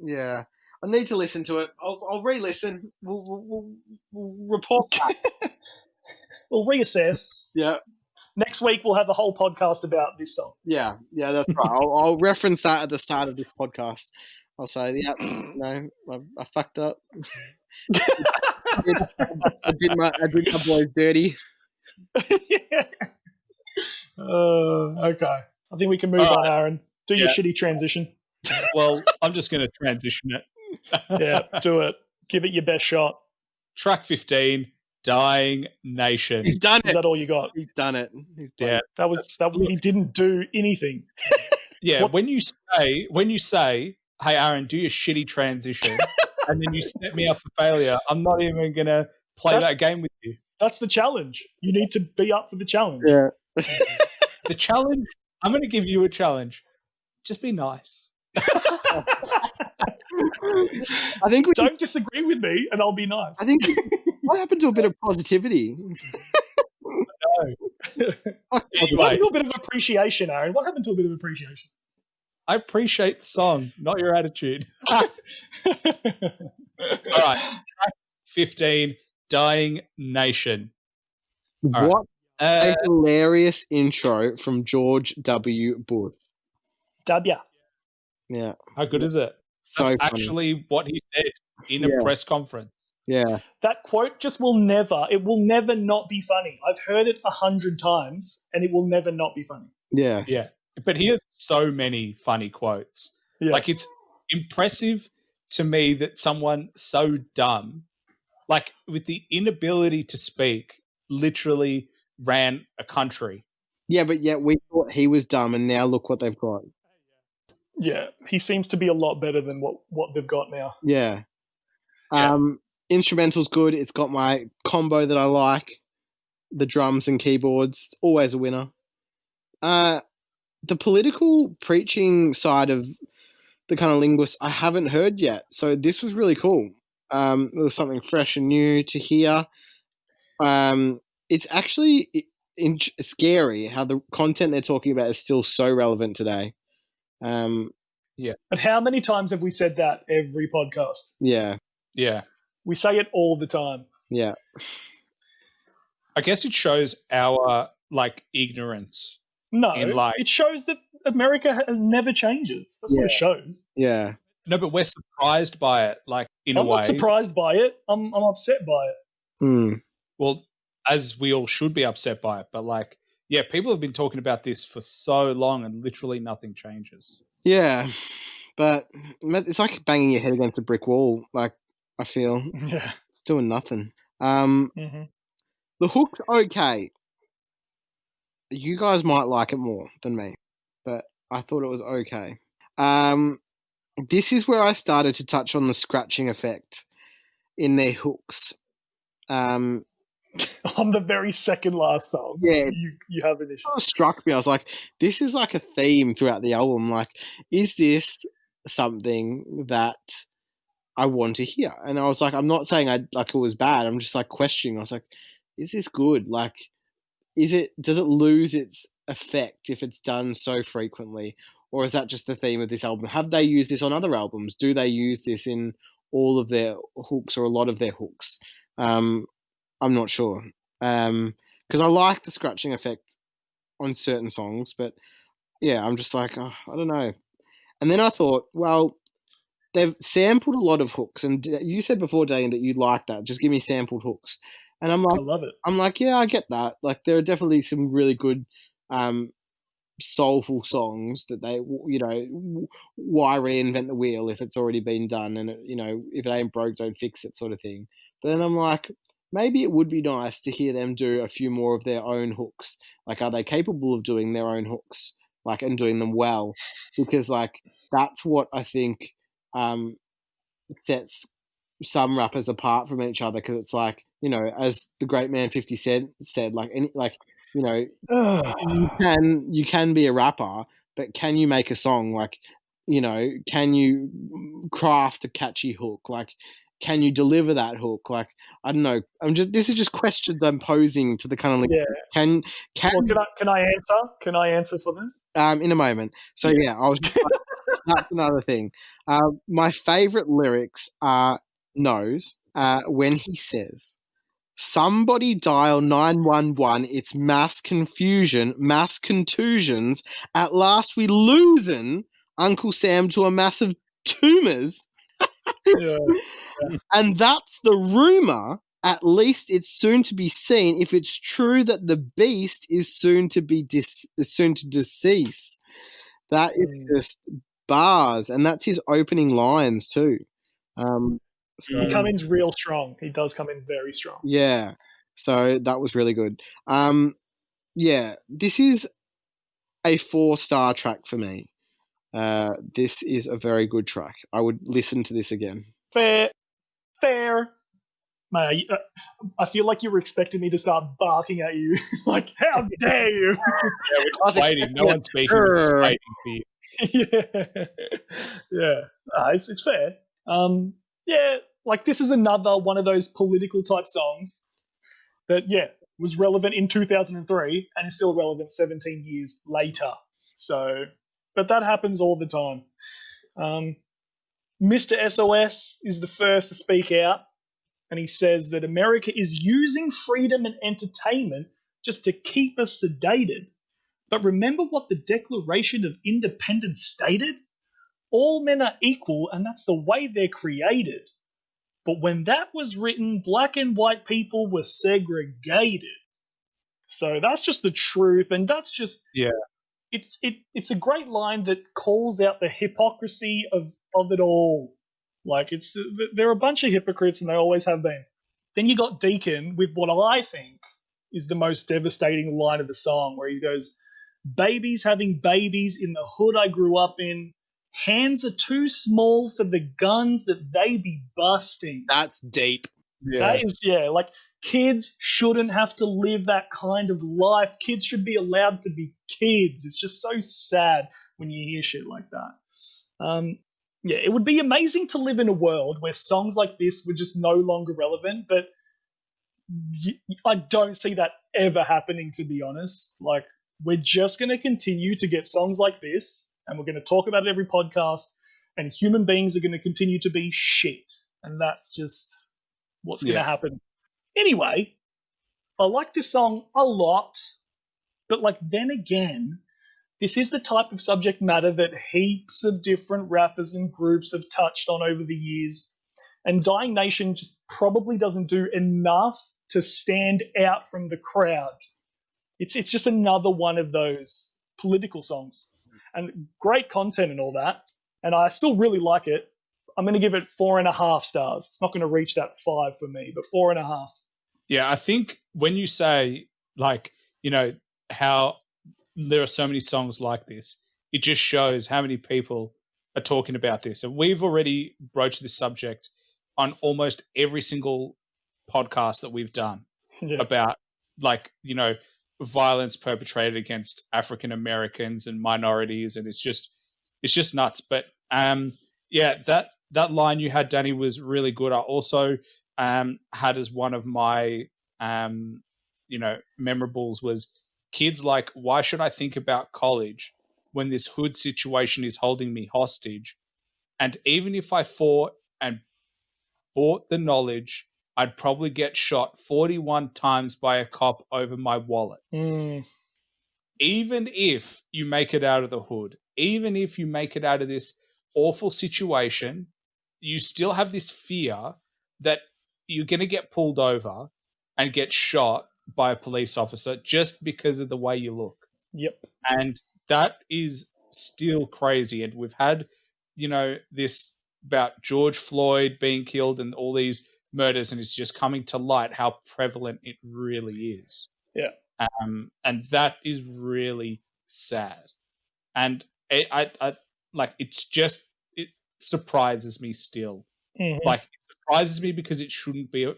I need to listen to it. I'll re-listen. We'll report back. We'll reassess. Yeah. Next week we'll have a whole podcast about this song. Yeah, that's right. I'll reference that at the start of this podcast. I'll say, yeah, no, I fucked up. I did my boys dirty. Yeah. Okay. I think we can move on, Aaron. Do your shitty transition. Well, I'm just going to transition it. Yeah, do it. Give it your best shot. Track 15, Dying Nation. He's done it. Is that all you got? He's done it. That was he didn't do anything. Yeah, when you say, hey, Aaron, do your shitty transition, and then you set me up for failure, I'm not even going to play that game with you. That's the challenge. You need to be up for the challenge. Yeah. The challenge, I'm going to give you a challenge. Just be nice. I think don't disagree with me, and I'll be nice. I think what happened to a bit of positivity? No. What happened to a bit of appreciation, Aaron? What happened to a bit of appreciation? I appreciate the song, not your attitude. All right, track 15, Dying Nation. What a hilarious intro from George W. Bush. W. Yeah. How good is it? So That's funny. actually what he said in a press conference. Yeah. That quote just will never not be funny. I've heard it 100 times and it will never not be funny. Yeah. Yeah. But he has so many funny quotes. Yeah. Like, it's impressive to me that someone so dumb, like with the inability to speak, literally ran a country. Yeah, but yet we thought he was dumb, and now look what they've got. Yeah, he seems to be a lot better than what they've got now. Yeah. Instrumental's good. It's got my combo that I like. The drums and keyboards, always a winner. The political preaching side of the CunninLynguists I haven't heard yet, so this was really cool. It was something fresh and new to hear. It's actually scary how the content they're talking about is still so relevant today. Yeah. But how many times have we said that every podcast? Yeah. Yeah. We say it all the time. Yeah. I guess it shows our ignorance. No, in life. It shows that America never changes. That's what it shows. Yeah. No, but we're surprised by it, in a way. I'm not surprised by it. I'm upset by it. Well, as we all should be upset by it, but people have been talking about this for so long and literally nothing changes. Yeah, but it's like banging your head against a brick wall. I feel it's doing nothing. The hook's okay. You guys might like it more than me, but I thought it was okay. This is where I started to touch on the scratching effect in their hooks. On the very second last song, you have an issue. It struck me. I was like, this is like a theme throughout the album. Is this something that I want to hear? And I was like, I'm not saying it was bad. I'm just questioning. I was like, is this good? Does it lose its effect if it's done so frequently? Or is that just the theme of this album? Have they used this on other albums? Do they use this in all of their hooks or a lot of their hooks? I'm not sure. Because I like the scratching effect on certain songs, but yeah, I'm just I don't know. And then I thought, well, they've sampled a lot of hooks, and you said before, Dane, that you like that. Just give me sampled hooks. And I'm like, I love it. I'm like, yeah, I get that. There are definitely some really good, soulful songs that they, why reinvent the wheel if it's already been done, and if it ain't broke, don't fix it, sort of thing. But then I'm like, maybe it would be nice to hear them do a few more of their own hooks. Are they capable of doing their own hooks, and doing them well? Because that's what I think sets some rappers apart from each other. Because it's as the great man 50 Cent said, you can be a rapper, but can you make a song? Can you craft a catchy hook? Can you deliver that hook? I don't know. This is just questions I'm posing to the CunninLynguists. Yeah. Can I answer? Can I answer for this? In a moment. So I was just that's another thing. My favorite lyrics are Knows when he says, "Somebody dial 911. It's mass confusion, mass contusions. At last we losing Uncle Sam to a massive tumors." Yeah. And that's the rumor. At least it's soon to be seen if it's true that the beast is soon to decease. That is just bars, and that's his opening lines too. He comes in real strong. He does come in very strong. Yeah, so that was really good. This is a 4-star track for me. This is a very good track. I would listen to this again. Fair. Mate, I feel like you were expecting me to start barking at you. How dare you? Yeah, we're just waiting. No one's speaking. We're just waiting for you. Yeah. It's fair. This is another one of those political type songs that, was relevant in 2003 and is still relevant 17 years later. So, but that happens all the time. Mr. SOS is the first to speak out, and he says that America is using freedom and entertainment just to keep us sedated. But remember what the Declaration of Independence stated? All men are equal, and that's the way they're created. But when that was written, black and white people were segregated. So that's just the truth, and that's just It's a great line that calls out the hypocrisy of it all. Like they're a bunch of hypocrites, and they always have been. Then you got Deacon with what I think is the most devastating line of the song, where he goes, "Babies having babies in the hood I grew up in. Hands are too small for the guns that they be busting." That's deep. That is, like, kids shouldn't have to live that kind of life. Kids should be allowed to be kids. It's just so sad when you hear shit like that. It would be amazing to live in a world where songs like this were just no longer relevant, but I don't see that ever happening, to be honest. Like, we're just going to continue to get songs like this, and we're going to talk about it every podcast, and human beings are going to continue to be shit. And that's just what's going to happen. Anyway, I like this song a lot, but then again, this is the type of subject matter that heaps of different rappers and groups have touched on over the years, and Dying Nation just probably doesn't do enough to stand out from the crowd. It's just another one of those political songs, and great content and all that, and I still really like it. I'm going to give it 4.5 stars. It's not going to reach that 5 for me, but 4.5. Yeah, I think when you say, how there are so many songs like this, it just shows how many people are talking about this. And we've already broached this subject on almost every single podcast that we've done about, violence perpetrated against African Americans and minorities. And it's just nuts. But that line you had, Danny, was really good. I also had as one of my memorables was kids like, why should I think about college when this hood situation is holding me hostage? And even if I fought and bought the knowledge, I'd probably get shot 41 times by a cop over my wallet. Even if you make it out of the hood, even if you make it out of this awful situation, you still have this fear that you're going to get pulled over and get shot by a police officer just because of the way you look. Yep. And that is still crazy. And we've had, this about George Floyd being killed and all these murders, and it's just coming to light how prevalent it really is. Yeah. And that is really sad. And it surprises me still. Mm-hmm. It surprises me because it shouldn't be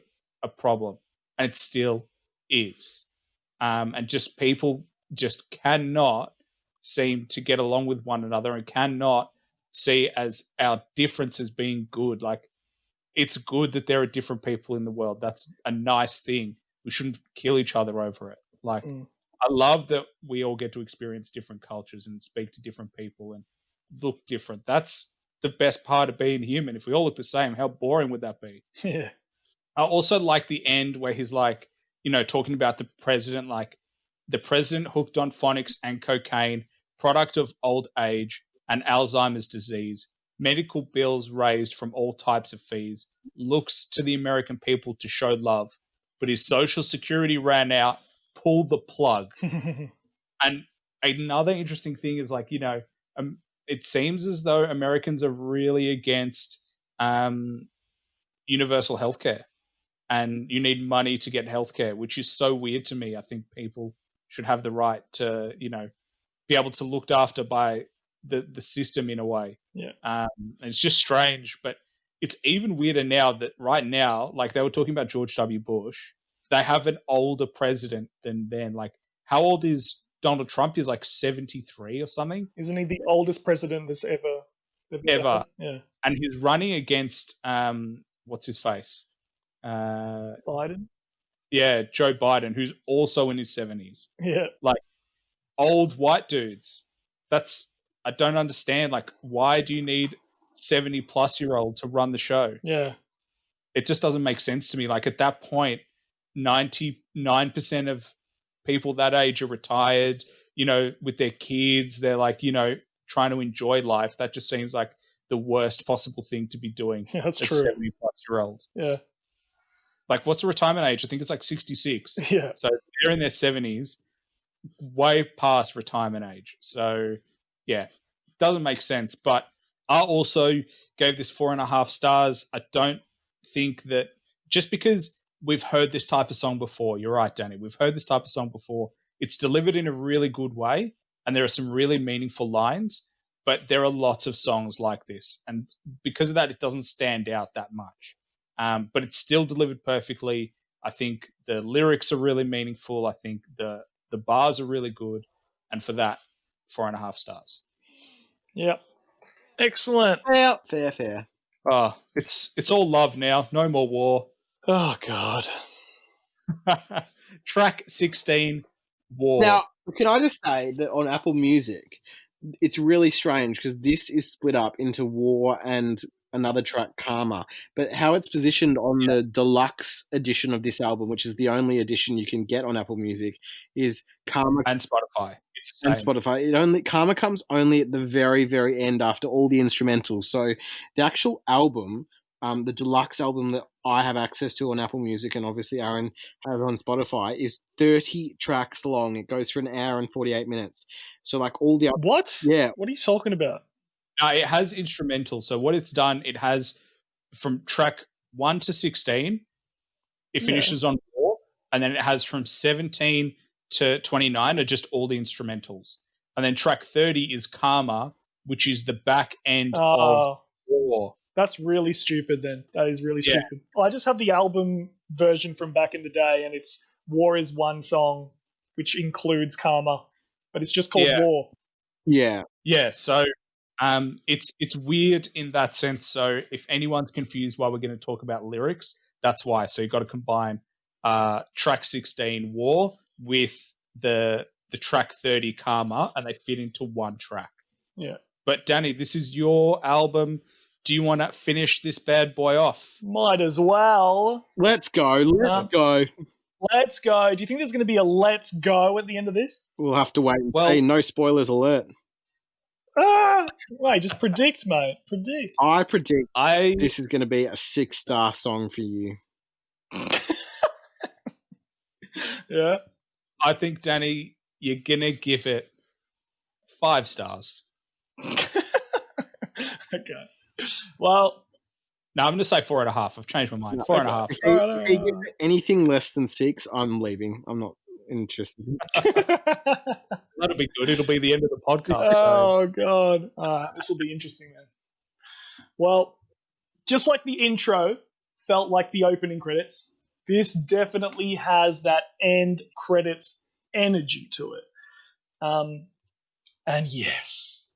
a problem, and it still is. And just people just cannot seem to get along with one another and cannot see as our differences being good. It's good that there are different people in the world. That's a nice thing. We shouldn't kill each other over it. I love that we all get to experience different cultures and speak to different people and look different. That's the best part of being human. If we all look the same, how boring would that be? Yeah. I also like the end where he's talking about the president, the president hooked on phonics and cocaine, product of old age and Alzheimer's disease, medical bills raised from all types of fees, looks to the American people to show love, but his social security ran out, pull the plug. And another interesting thing is it seems as though Americans are really against universal healthcare, and you need money to get healthcare, which is so weird to me. I think people should have the right to, be able to looked after by the system in a way. Yeah. And it's just strange, but it's even weirder now that right now, they were talking about George W. Bush, they have an older president than then. How old is Donald Trump? He's 73 or something. Isn't he the oldest president that's ever? Ever. Yeah. And he's running against, what's his face? Biden? Yeah, Joe Biden, who's also in his 70s. Yeah. Old white dudes. I don't understand. Why do you need 70-plus-year-old to run the show? Yeah. It just doesn't make sense to me. At that point, 99% of people that age are retired, with their kids. They're like, trying to enjoy life. That just seems like the worst possible thing to be doing. Yeah, that's as true. 70-plus-year-old. Yeah. Like, what's the retirement age? I think it's like 66. Yeah. So they're in their 70s, way past retirement age. So, yeah, doesn't make sense. But I also gave this 4.5 stars. I don't think that just because we've heard this type of song before, you're right, Danny, we've heard this type of song before. It's delivered in a really good way, and there are some really meaningful lines, but there are lots of songs like this. And because of that, it doesn't stand out that much. But it's still delivered perfectly. I think the lyrics are really meaningful. I think the bars are really good. And for that, 4.5 stars. Yep. Excellent. Well, fair. Oh, it's all love now. No more war. Oh, God. Track 16, War. Now, can I just say that on Apple Music, it's really strange because this is split up into War and another track, Karma. But how it's positioned on the deluxe edition of this album, which is the only edition you can get on Apple Music, is Karma and Spotify. And Spotify. Karma comes only at the very, very end after all the instrumentals. So the actual album, the deluxe album that I have access to on Apple Music, and obviously Aaron has on Spotify, is 30 tracks long. It goes for an hour and 48 minutes. So like all the What? Yeah. What are you talking about? It has instrumental. So what it's done, it has from track 1 to 16, it finishes on War, and then it has from 17 to 29 are just all the instrumentals. And then track 30 is Karma, which is the back end of War. That's really stupid then. That is really stupid. Well, I just have the album version from back in the day, and it's War is one song, which includes Karma, but it's just called War. Yeah. Yeah, so it's weird in that sense. So if anyone's confused why we're going to talk about lyrics, that's why. So you've got to combine track 16, War, with the track 30, Karma, and they fit into one track. Yeah. But Danny, this is your album. Do you want to finish this bad boy off? Might as well. Let's go. Let's go. Let's go. Do you think there's going to be a let's go at the end of this? We'll have to wait and see. No spoilers alert. Wait, just predict, mate. Predict. I predict this is going to be a 6-star song for you. Yeah. I think, Danny, you're going to give it 5 stars. Okay. Well, no, I'm going to say 4.5. I've changed my mind. 4.5. If he gives it anything less than 6, I'm leaving. I'm not interested. That'll be good. It'll be the end of the podcast. Oh, God. This will be interesting, then. Well, just like the intro felt like the opening credits, this definitely has that end credits energy to it. And yes,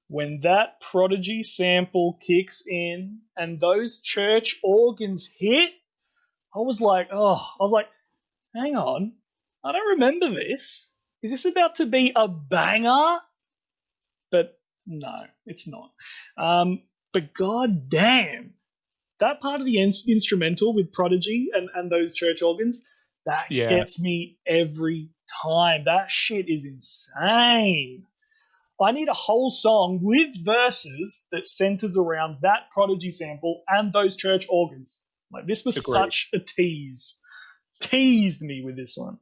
when that Prodigy sample kicks in and those church organs hit, I was like, hang on, I don't remember this. Is this about to be a banger? But no, it's not. But god damn, that part of the instrumental with Prodigy and those church organs, that gets me every time. That shit is insane. I need a whole song with verses that centers around that Prodigy sample and those church organs. Like, this was such a tease. Teased me with this one.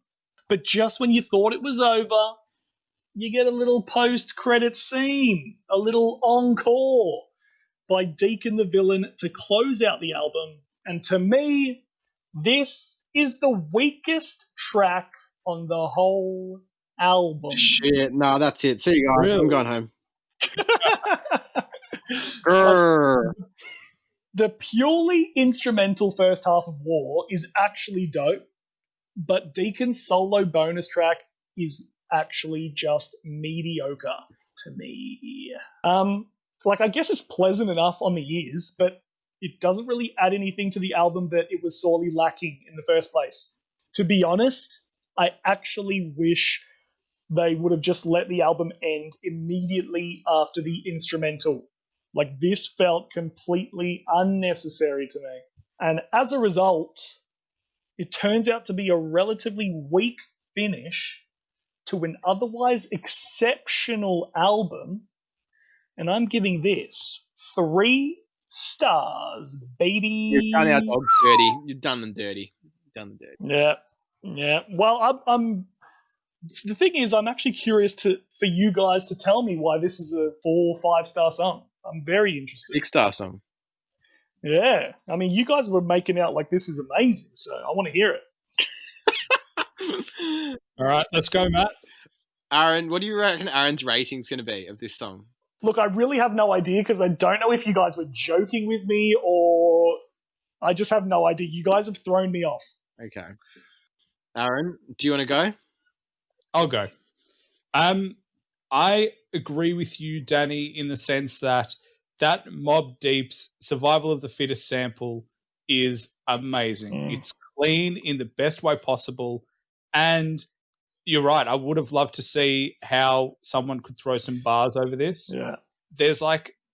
But just when you thought it was over, you get a little post-credit scene, a little encore by Deacon The Villain to close out the album. And to me, this is the weakest track on the whole album. Shit, no, that's it. See you guys. Really? I'm going home. The purely instrumental first half of War is actually dope, but Deacon's solo bonus track is actually just mediocre to me. I guess it's pleasant enough on the ears, but it doesn't really add anything to the album that it was sorely lacking in the first place. To be honest, I actually wish they would have just let the album end immediately after the instrumental. Like, this felt completely unnecessary to me. And as a result, it turns out to be a relatively weak finish to an otherwise exceptional album, and I'm giving this 3 stars, baby. You've done our dogs dirty. You've done them dirty. Yeah. Well, I'm. The thing is, I'm actually curious for you guys to tell me why this is a 4 or 5 star song. I'm very interested. 6-star song. Yeah, I mean, you guys were making out like this is amazing, so I want to hear it. All right, let's go, Matt. Aaron, what do you reckon Aaron's rating's going to be of this song? Look, I really have no idea because I don't know if you guys were joking with me or I just have no idea. You guys have thrown me off. Okay. Aaron, do you want to go? I'll go. I agree with you, Danny, in the sense that Mobb Deep's Survival of the Fittest sample is amazing. It's clean in the best way possible. And you're right. I would have loved to see how someone could throw some bars over this. Yeah. There's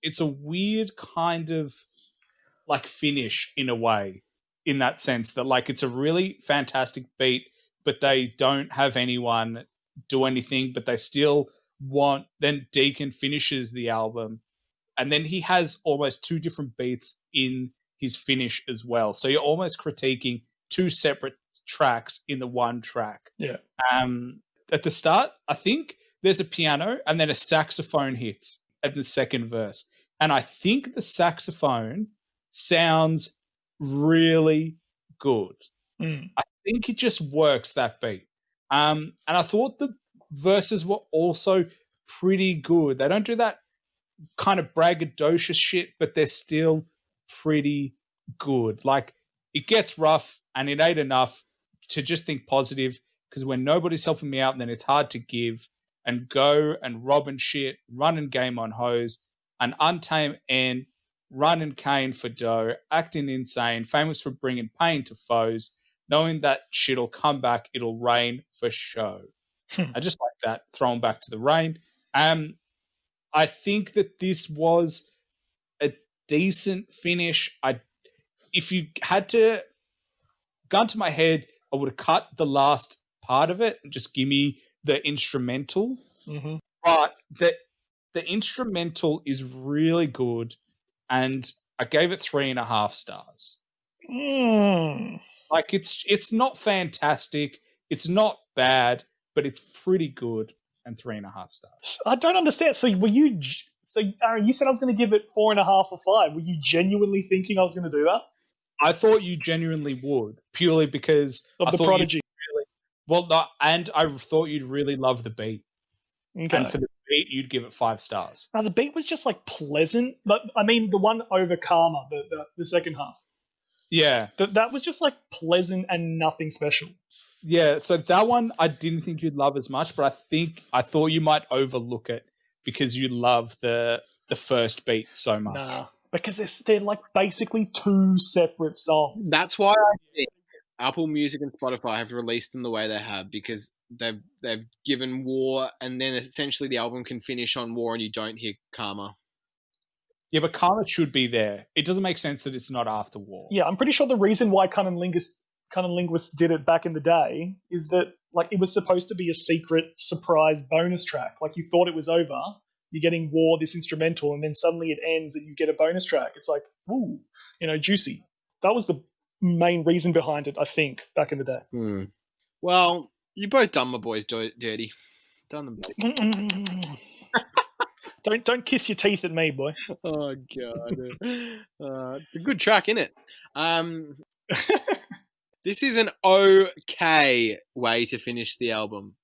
it's a weird kind of finish in a way, in that sense that it's a really fantastic beat, but they don't have anyone do anything, but they still want. Then Deacon finishes the album, and then he has almost 2 different beats in his finish as well. So you're almost critiquing 2 separate tracks in the one track. Yeah. At the start, I think there's a piano and then a saxophone hits at the second verse. And I think the saxophone sounds really good. I think it just works, that beat. And I thought the verses were also pretty good. They don't do that kind of braggadocious shit, but they're still pretty good. It gets rough, and it ain't enough to just think positive, because when nobody's helping me out, then it's hard to give and go and rob and shit, run and game on hoes, and untame and run and cane for dough, acting insane, famous for bringing pain to foes, knowing that shit'll come back, it'll rain for show. I just like that, thrown back to the rain. I think that this was a decent finish. If you had to, gun to my head, I would have cut the last part of it and just give me the instrumental. Mm-hmm. But the instrumental is really good, and I gave it 3.5 stars. It's not fantastic, it's not bad, but it's pretty good, and 3.5 stars. I don't understand. So Aaron, you said I was going to give it 4.5 or 5. Were you genuinely thinking I was going to do that? I thought you genuinely would, purely because of the Prodigy. And I thought you'd really love the beat. Okay. And for the beat, you'd give it 5 stars. Now, the beat was just pleasant. I mean, the one over Karma, the second half. Yeah. That was just pleasant and nothing special. Yeah, so that one I didn't think you'd love as much, but I thought you might overlook it because you love the first beat so much. Nah, because they're basically 2 separate songs. That's why I think Apple Music and Spotify have released them the way they have, because they've given War, and then essentially the album can finish on War and you don't hear Karma. Yeah, but Karma should be there. It doesn't make sense that it's not after War. Yeah, I'm pretty sure the reason why CunninLynguists did it back in the day is that it was supposed to be a secret surprise bonus track. You thought it was over, you're getting War, this instrumental, and then suddenly it ends and you get a bonus track. It's ooh, juicy. That was the main reason behind it, I think, back in the day. Well, you both done my boys dirty. Done them dirty. Don't kiss your teeth at me, boy. Oh god, it's a good track, isn't it? This is an okay way to finish the album.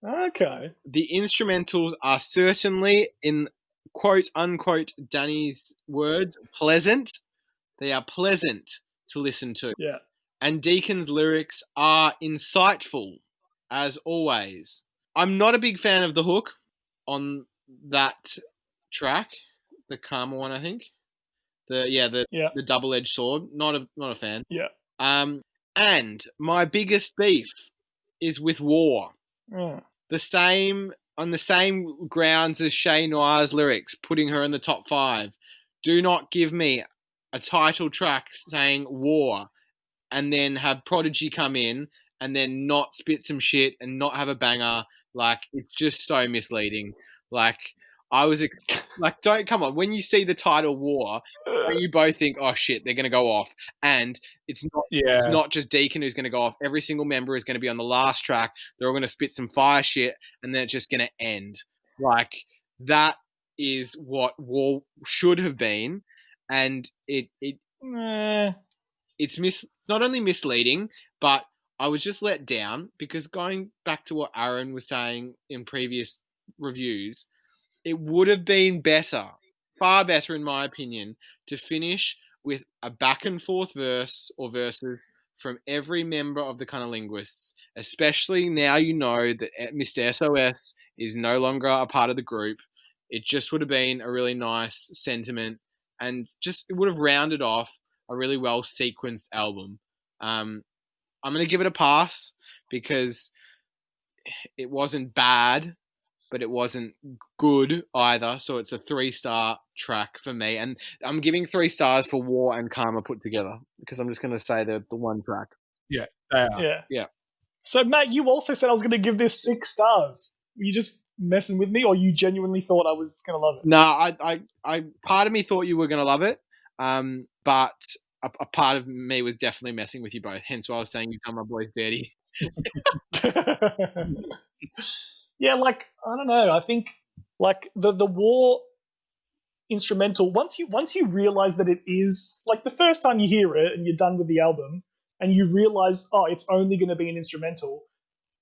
Okay. The instrumentals are certainly, in quote unquote Danny's words, pleasant. They are pleasant to listen to. Yeah. And Deacon's lyrics are insightful, as always. I'm not a big fan of the hook on that track, the Karma one, I think. The double-edged sword. Not a fan. Yeah. And my biggest beef is with War. Oh. On the same grounds as Shay Noir's lyrics, putting her in the top 5. Do not give me a title track saying War and then have Prodigy come in and then not spit some shit and not have a banger. Like, it's just so misleading. Like, I was like, don't come on. When you see the title War, don't you both think, oh shit, they're gonna go off? And it's not just Deacon who's gonna go off. Every single member is gonna be on the last track. They're all gonna spit some fire shit, and then it's just gonna end. Like, that is what War should have been, and it's not only misleading, but I was just let down because going back to what Aaron was saying in previous reviews, it would have been better, far better in my opinion, to finish with a back and forth verse or verses from every member of the CunninLynguists, especially now you know that Mr. SOS is no longer a part of the group. It just would have been a really nice sentiment, and just it would have rounded off a really well sequenced album. I'm going to give it a pass because it wasn't bad, but it wasn't good either. So it's a 3-star track for me. And I'm giving 3 stars for War and Karma put together because I'm just going to say the one track. Yeah, they are. Yeah. So, Matt, you also said I was going to give this 6 stars. Were you just messing with me, or you genuinely thought I was going to love it? No, I part of me thought you were going to love it, but a part of me was definitely messing with you both. Hence why I was saying you done my boys dirty. Yeah, like, I don't know. I think like the War instrumental, once you realize that it is like the first time you hear it and you're done with the album and you realize, oh, it's only going to be an instrumental,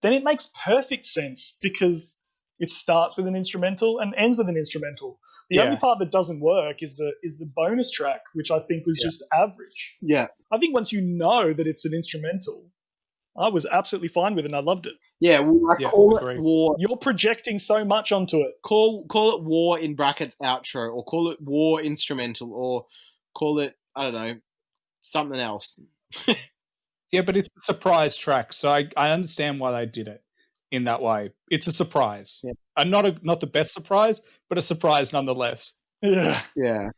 then it makes perfect sense because it starts with an instrumental and ends with an instrumental. The only part that doesn't work is the bonus track, which I think was just average. Yeah. I think once you know that it's an instrumental, I was absolutely fine with it and I loved it. Yeah, well, call it War. You're projecting so much onto it. Call it War in brackets outro, or call it War instrumental, or call it, I don't know, something else. Yeah, but it's a surprise track, so I understand why they did it in that way. It's a surprise. Yeah. And not the best surprise, but a surprise nonetheless. Yeah.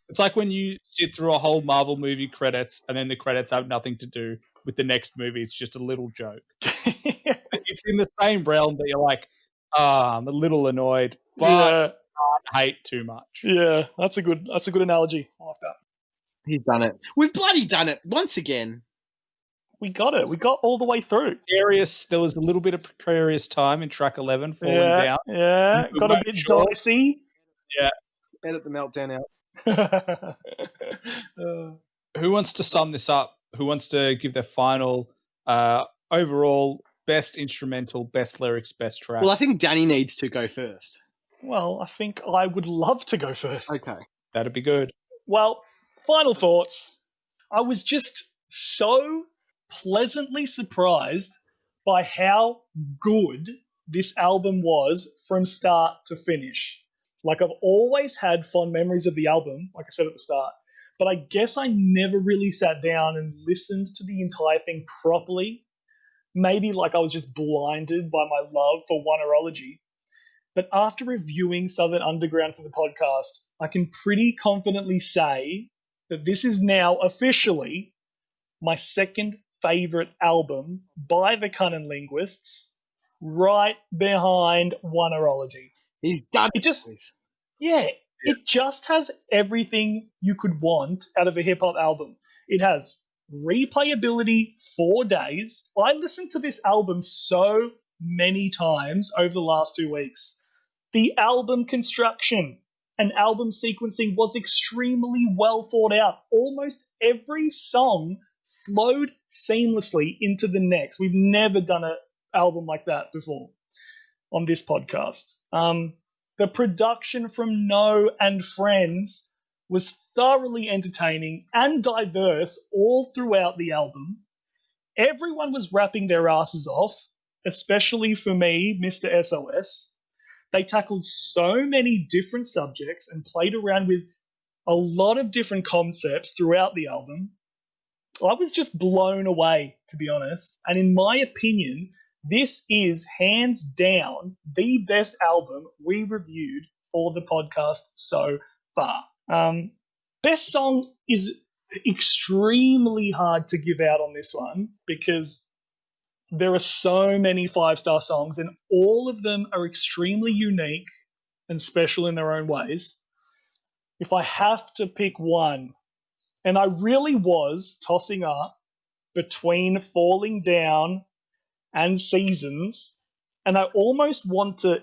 It's like when you sit through a whole Marvel movie credits and then the credits have nothing to do with the next movie. It's just a little joke. It's in the same realm that you're like, I'm a little annoyed, but I hate too much. Yeah, that's a good analogy. I like that. He's done it. We've bloody done it once again. We got it. We got all the way through. There was a little bit of precarious time in track 11 falling down. Yeah, got a bit dicey. Yeah. Edit the meltdown out. Who wants to sum this up? Who wants to give their final overall best instrumental, best lyrics, best track? Well, I think Danny needs to go first. Well, I think I would love to go first. Okay. That'd be good. Well, final thoughts. I was just so pleasantly surprised by how good this album was from start to finish. Like, I've always had fond memories of the album, like I said at the start, but I guess I never really sat down and listened to the entire thing properly. Maybe like I was just blinded by my love for Oneirology. But after reviewing Southern Underground for the podcast, I can pretty confidently say that this is now officially my second favorite album by the CunninLynguists, right behind Oneirology. He's done it. It just has everything you could want out of a hip-hop album. It has replayability for days. I listened to this album so many times over the last 2 weeks. The album construction and album sequencing was extremely well thought out. Almost every song flowed seamlessly into the next. We've never done an album like that before on this podcast. The production from Kno and Friends was thoroughly entertaining and diverse all throughout the album. Everyone was rapping their asses off, especially for me, Mr. SOS. They tackled so many different subjects and played around with a lot of different concepts throughout the album. I was just blown away, to be honest. And in my opinion, this is hands down the best album we reviewed for the podcast so far. Best song is extremely hard to give out on this one because there are so many 5-star songs, and all of them are extremely unique and special in their own ways. If I have to pick one, and I really was tossing up between Falling Down and Seasons, and I almost want to,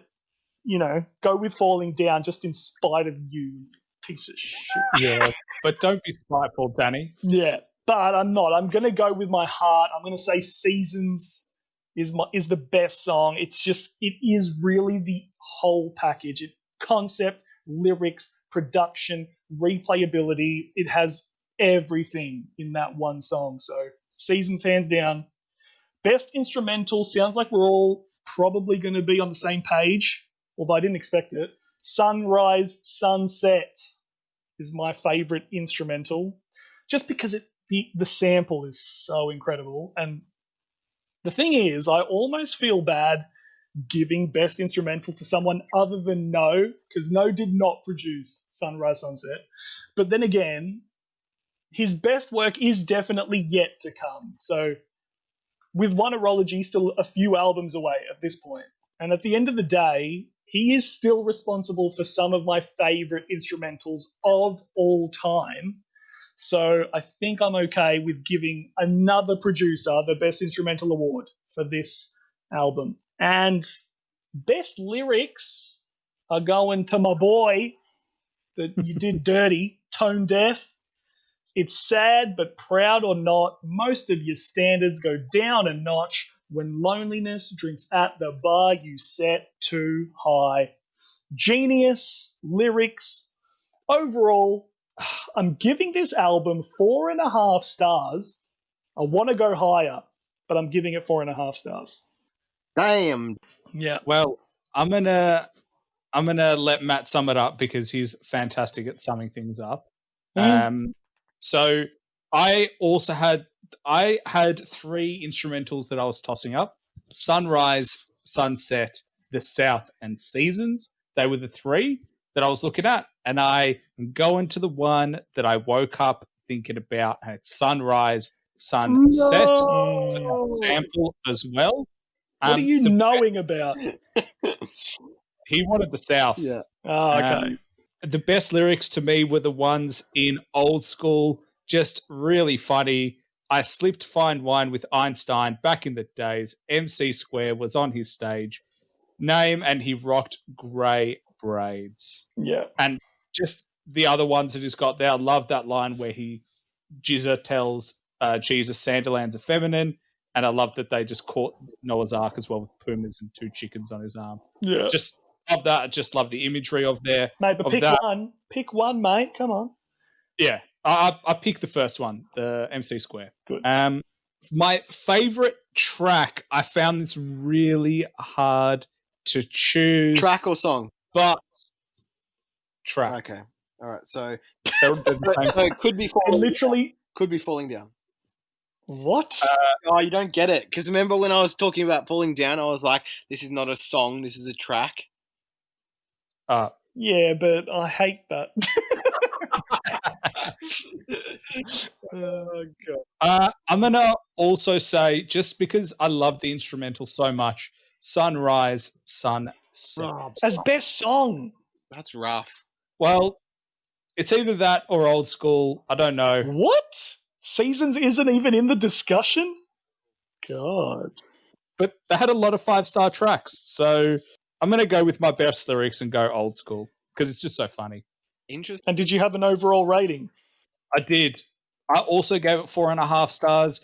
go with Falling Down just in spite of you, piece of shit. Yeah, but don't be spiteful, Danny. Yeah, but I'm not. I'm going to go with my heart. I'm going to say Seasons is the best song. It is really the whole package. Concept, lyrics, production, replayability. It has everything in that one song. So Seasons, hands down. Best instrumental, sounds like we're all probably going to be on the same page, although I didn't expect it. Sunrise, Sunset is my favorite instrumental, just because the sample is so incredible. And the thing is, I almost feel bad giving best instrumental to someone other than Kno, because Kno did not produce Sunrise, Sunset. But then again, his best work is definitely yet to come. So with Oneirology still a few albums away at this point. And at the end of the day, he is still responsible for some of my favorite instrumentals of all time. So I think I'm okay with giving another producer the Best Instrumental Award for this album. And best lyrics are going to my boy that you did dirty, Tone Deaf. It's sad, but proud or not, most of your standards go down a notch when loneliness drinks at the bar you set too high. Genius, lyrics. Overall, I'm giving this album 4.5 stars. I want to go higher, but I'm giving it 4.5 stars. Damn. Yeah. Well, I'm gonna let Matt sum it up because he's fantastic at summing things up. So I had 3 instrumentals that I was tossing up: Sunrise, Sunset, The South, and Seasons. They were the 3 that I was looking at, and I am going to the one that I woke up thinking about, and it's Sunrise, Sunset. No. Sample as well. What are you knowing about? He wanted The South. Yeah. Oh, okay. The best lyrics to me were the ones in Old School, just really funny. I slipped fine wine with Einstein back in the days. MC Square was on his stage. Name and he rocked grey braids. Yeah. And just the other ones that he's got there. I love that line where Jizza tells Jesus Sanderlands are feminine. And I love that they just caught Noah's Ark as well with pumas and 2 chickens on his arm. Yeah. Just love that. Just love the imagery of there. Mate, but pick one. Pick one, mate. Come on. Yeah. I picked the first one, the MC Square. Good. My favorite track, I found this really hard to choose. Track or song? But track. Okay. All right. So They're could be falling. Literally Could be Falling Down. What? Oh, you don't get it. Because remember when I was talking about Falling Down, I was like, this is not a song, this is a track. Yeah, but I hate that. Oh, God. I'm going to also say, just because I love the instrumental so much, Sunrise, Sunset. As best song. That's rough. Well, it's either that or Old School. I don't know. What? Seasons isn't even in the discussion? God. But they had a lot of 5-star tracks. So I'm going to go with my best lyrics and go Old School because it's just so funny. Interesting. And did you have an overall rating? I did. I also gave it 4.5 stars.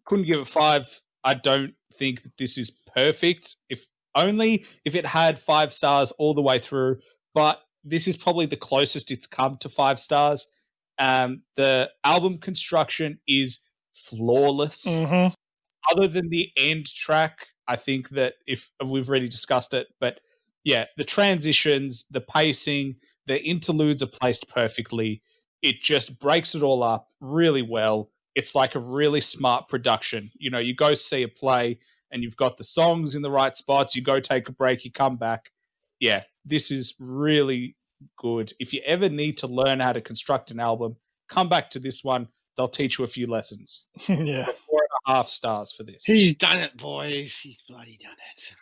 Couldn't give it 5. I don't think that this is perfect. If it had 5 stars all the way through. But this is probably the closest it's come to 5 stars. The album construction is flawless. Mm-hmm. Other than the end track, I think that if we've already discussed it, but yeah, the transitions, the pacing, the interludes are placed perfectly. It just breaks it all up really well. It's like a really smart production. You know, you go see a play and you've got the songs in the right spots. You go take a break, you come back. Yeah, this is really good. If you ever need to learn how to construct an album, come back to this one. They'll teach you a few lessons. Yeah. 4.5 stars for this. He's done it, boys. He's bloody done it.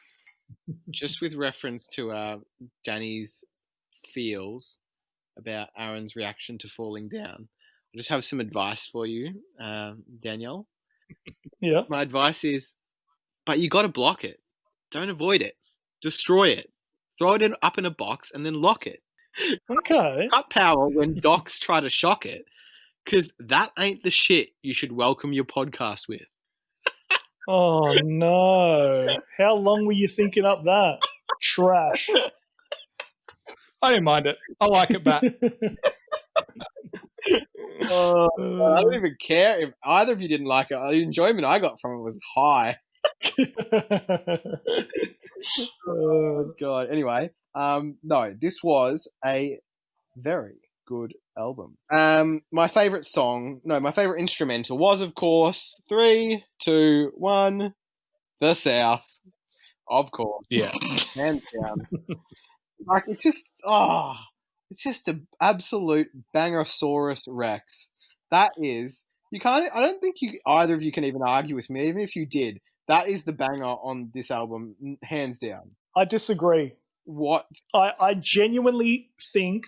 Just with reference to Danny's feels about Aaron's reaction to falling down, I just have some advice for you, Danielle. Yeah. My advice is, but you got to block it. Don't avoid it. Destroy it. Throw it up in a box and then lock it. Okay. Cut power when docs try to shock it, because that ain't the shit you should welcome your podcast with. Oh, no. How long were you thinking up that? Trash. I didn't mind it. I like it, Matt. I don't even care if either of you didn't like it. The enjoyment I got from it was high. Oh, God. Anyway, no, this was a very good album. My favorite instrumental was, of course, 3, 2, 1, The South. Of course. Yeah. Hands down. Like, it's just an absolute Bangosaurus Rex. That is, I don't think either of you can even argue with me, even if you did. That is the banger on this album, hands down. I disagree. What? I genuinely think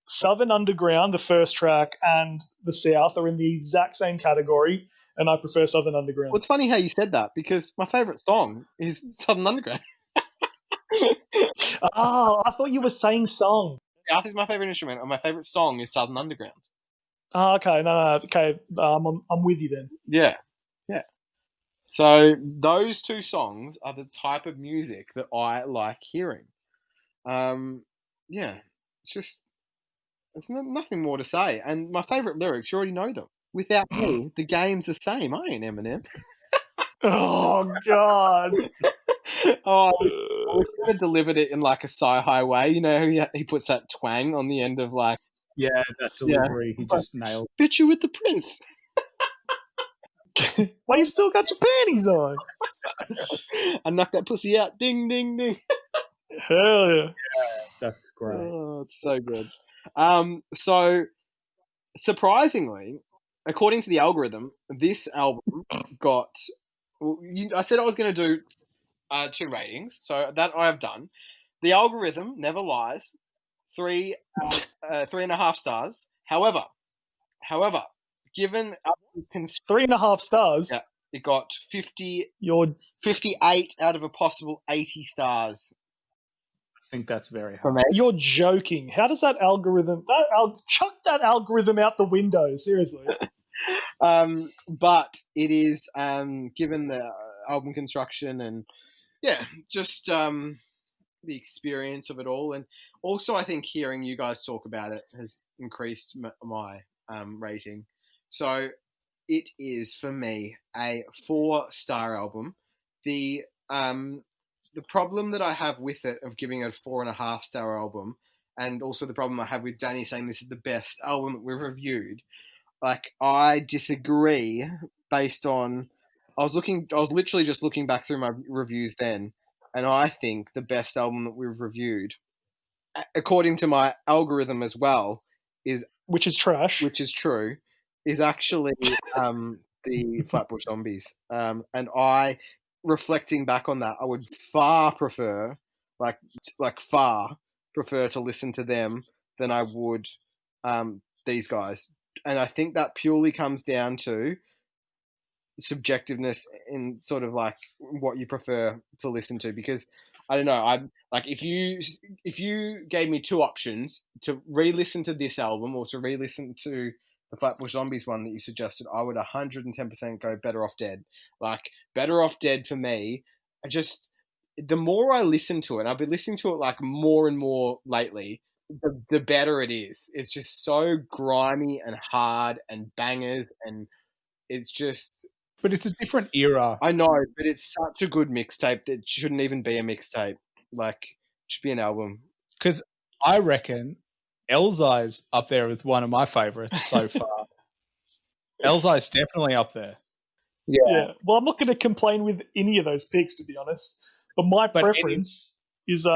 Southern Underground, the first track, and The South are in the exact same category, and I prefer Southern Underground. Well, it's funny how you said that, because my favourite song is Southern Underground. Oh, I thought you were saying song. I think my favourite instrument and my favourite song is Southern Underground. Oh, okay. No. Okay. I'm with you then. Yeah. So those two songs are the type of music that I like hearing. Yeah, it's nothing more to say. And my favourite lyrics, you already know them. Without me, the game's the same. I ain't Eminem. Oh, God. I wish he had delivered it in like a sci-hi way. You know, he puts that twang on the end of like... Yeah, that delivery, he just nailed. Bitch you with the prince. Why you still got your panties on? I knocked that pussy out. Ding, ding, ding. Hell yeah. That's great. Oh, it's so good. So, surprisingly, according to the algorithm, this album got... I said I was going to do 2 ratings, so that I have done. The algorithm never lies. 3.5 stars. However, given 3.5 stars. Yeah, it got 58 out of a possible 80 stars. I think that's very For high. me. You're joking. How does that algorithm... chuck that algorithm out the window, seriously. But it is, given the album construction and, just the experience of it all. And also I think hearing you guys talk about it has increased my rating. So it is, for me, a 4-star album. The problem that I have with it, of giving it a 4.5-star album, and also the problem I have with Danny saying this is the best album that we've reviewed, like, I disagree based on... I was literally just looking back through my reviews then, and I think the best album that we've reviewed, according to my algorithm as well, is... Which is trash. Which is true, is actually the Flatbush Zombies. And I, reflecting back on that, I would far prefer, far prefer to listen to them than I would these guys. And I think that purely comes down to subjectiveness in sort of like what you prefer to listen to, because I don't know, I'm like, if you gave me 2 options to re-listen to this album or to re-listen to the Flatbush Zombies one that you suggested, I would 110% go Better Off Dead. Like, Better Off Dead for me, the more I listen to it, I've been listening to it like more and more lately, the better it is. It's just so grimy and hard and bangers, and it's just... But it's a different era. I know, but it's such a good mixtape that it shouldn't even be a mixtape. Like, it should be an album. Because I reckon Elzai's up there with one of my favourites so far. Elzai's definitely up there. Yeah. Well, I'm not going to complain with any of those picks, to be honest. But my preference is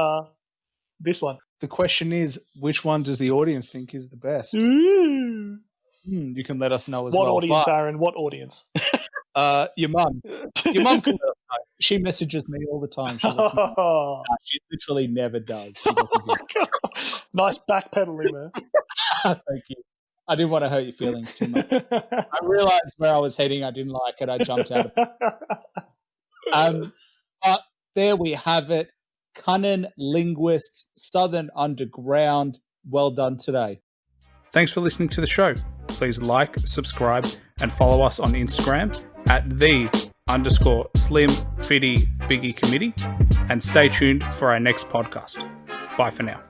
this one. The question is, which one does the audience think is the best? Ooh. You can let us know as What well. audience, Aaron? What audience? Your mum can let us know. She messages me all the time. She lets me know. She literally never does. She doesn't do it. Nice backpedaling there. Thank you. I didn't want to hurt your feelings too much. I realized where I was heading. I didn't like it. I jumped out of it. But there we have it. CunninLynguists, Southern Underground. Well done today. Thanks for listening to the show. Please like, subscribe, and follow us on Instagram at @the_Slim Fitty Biggie Committee, and stay tuned for our next podcast. Bye for now.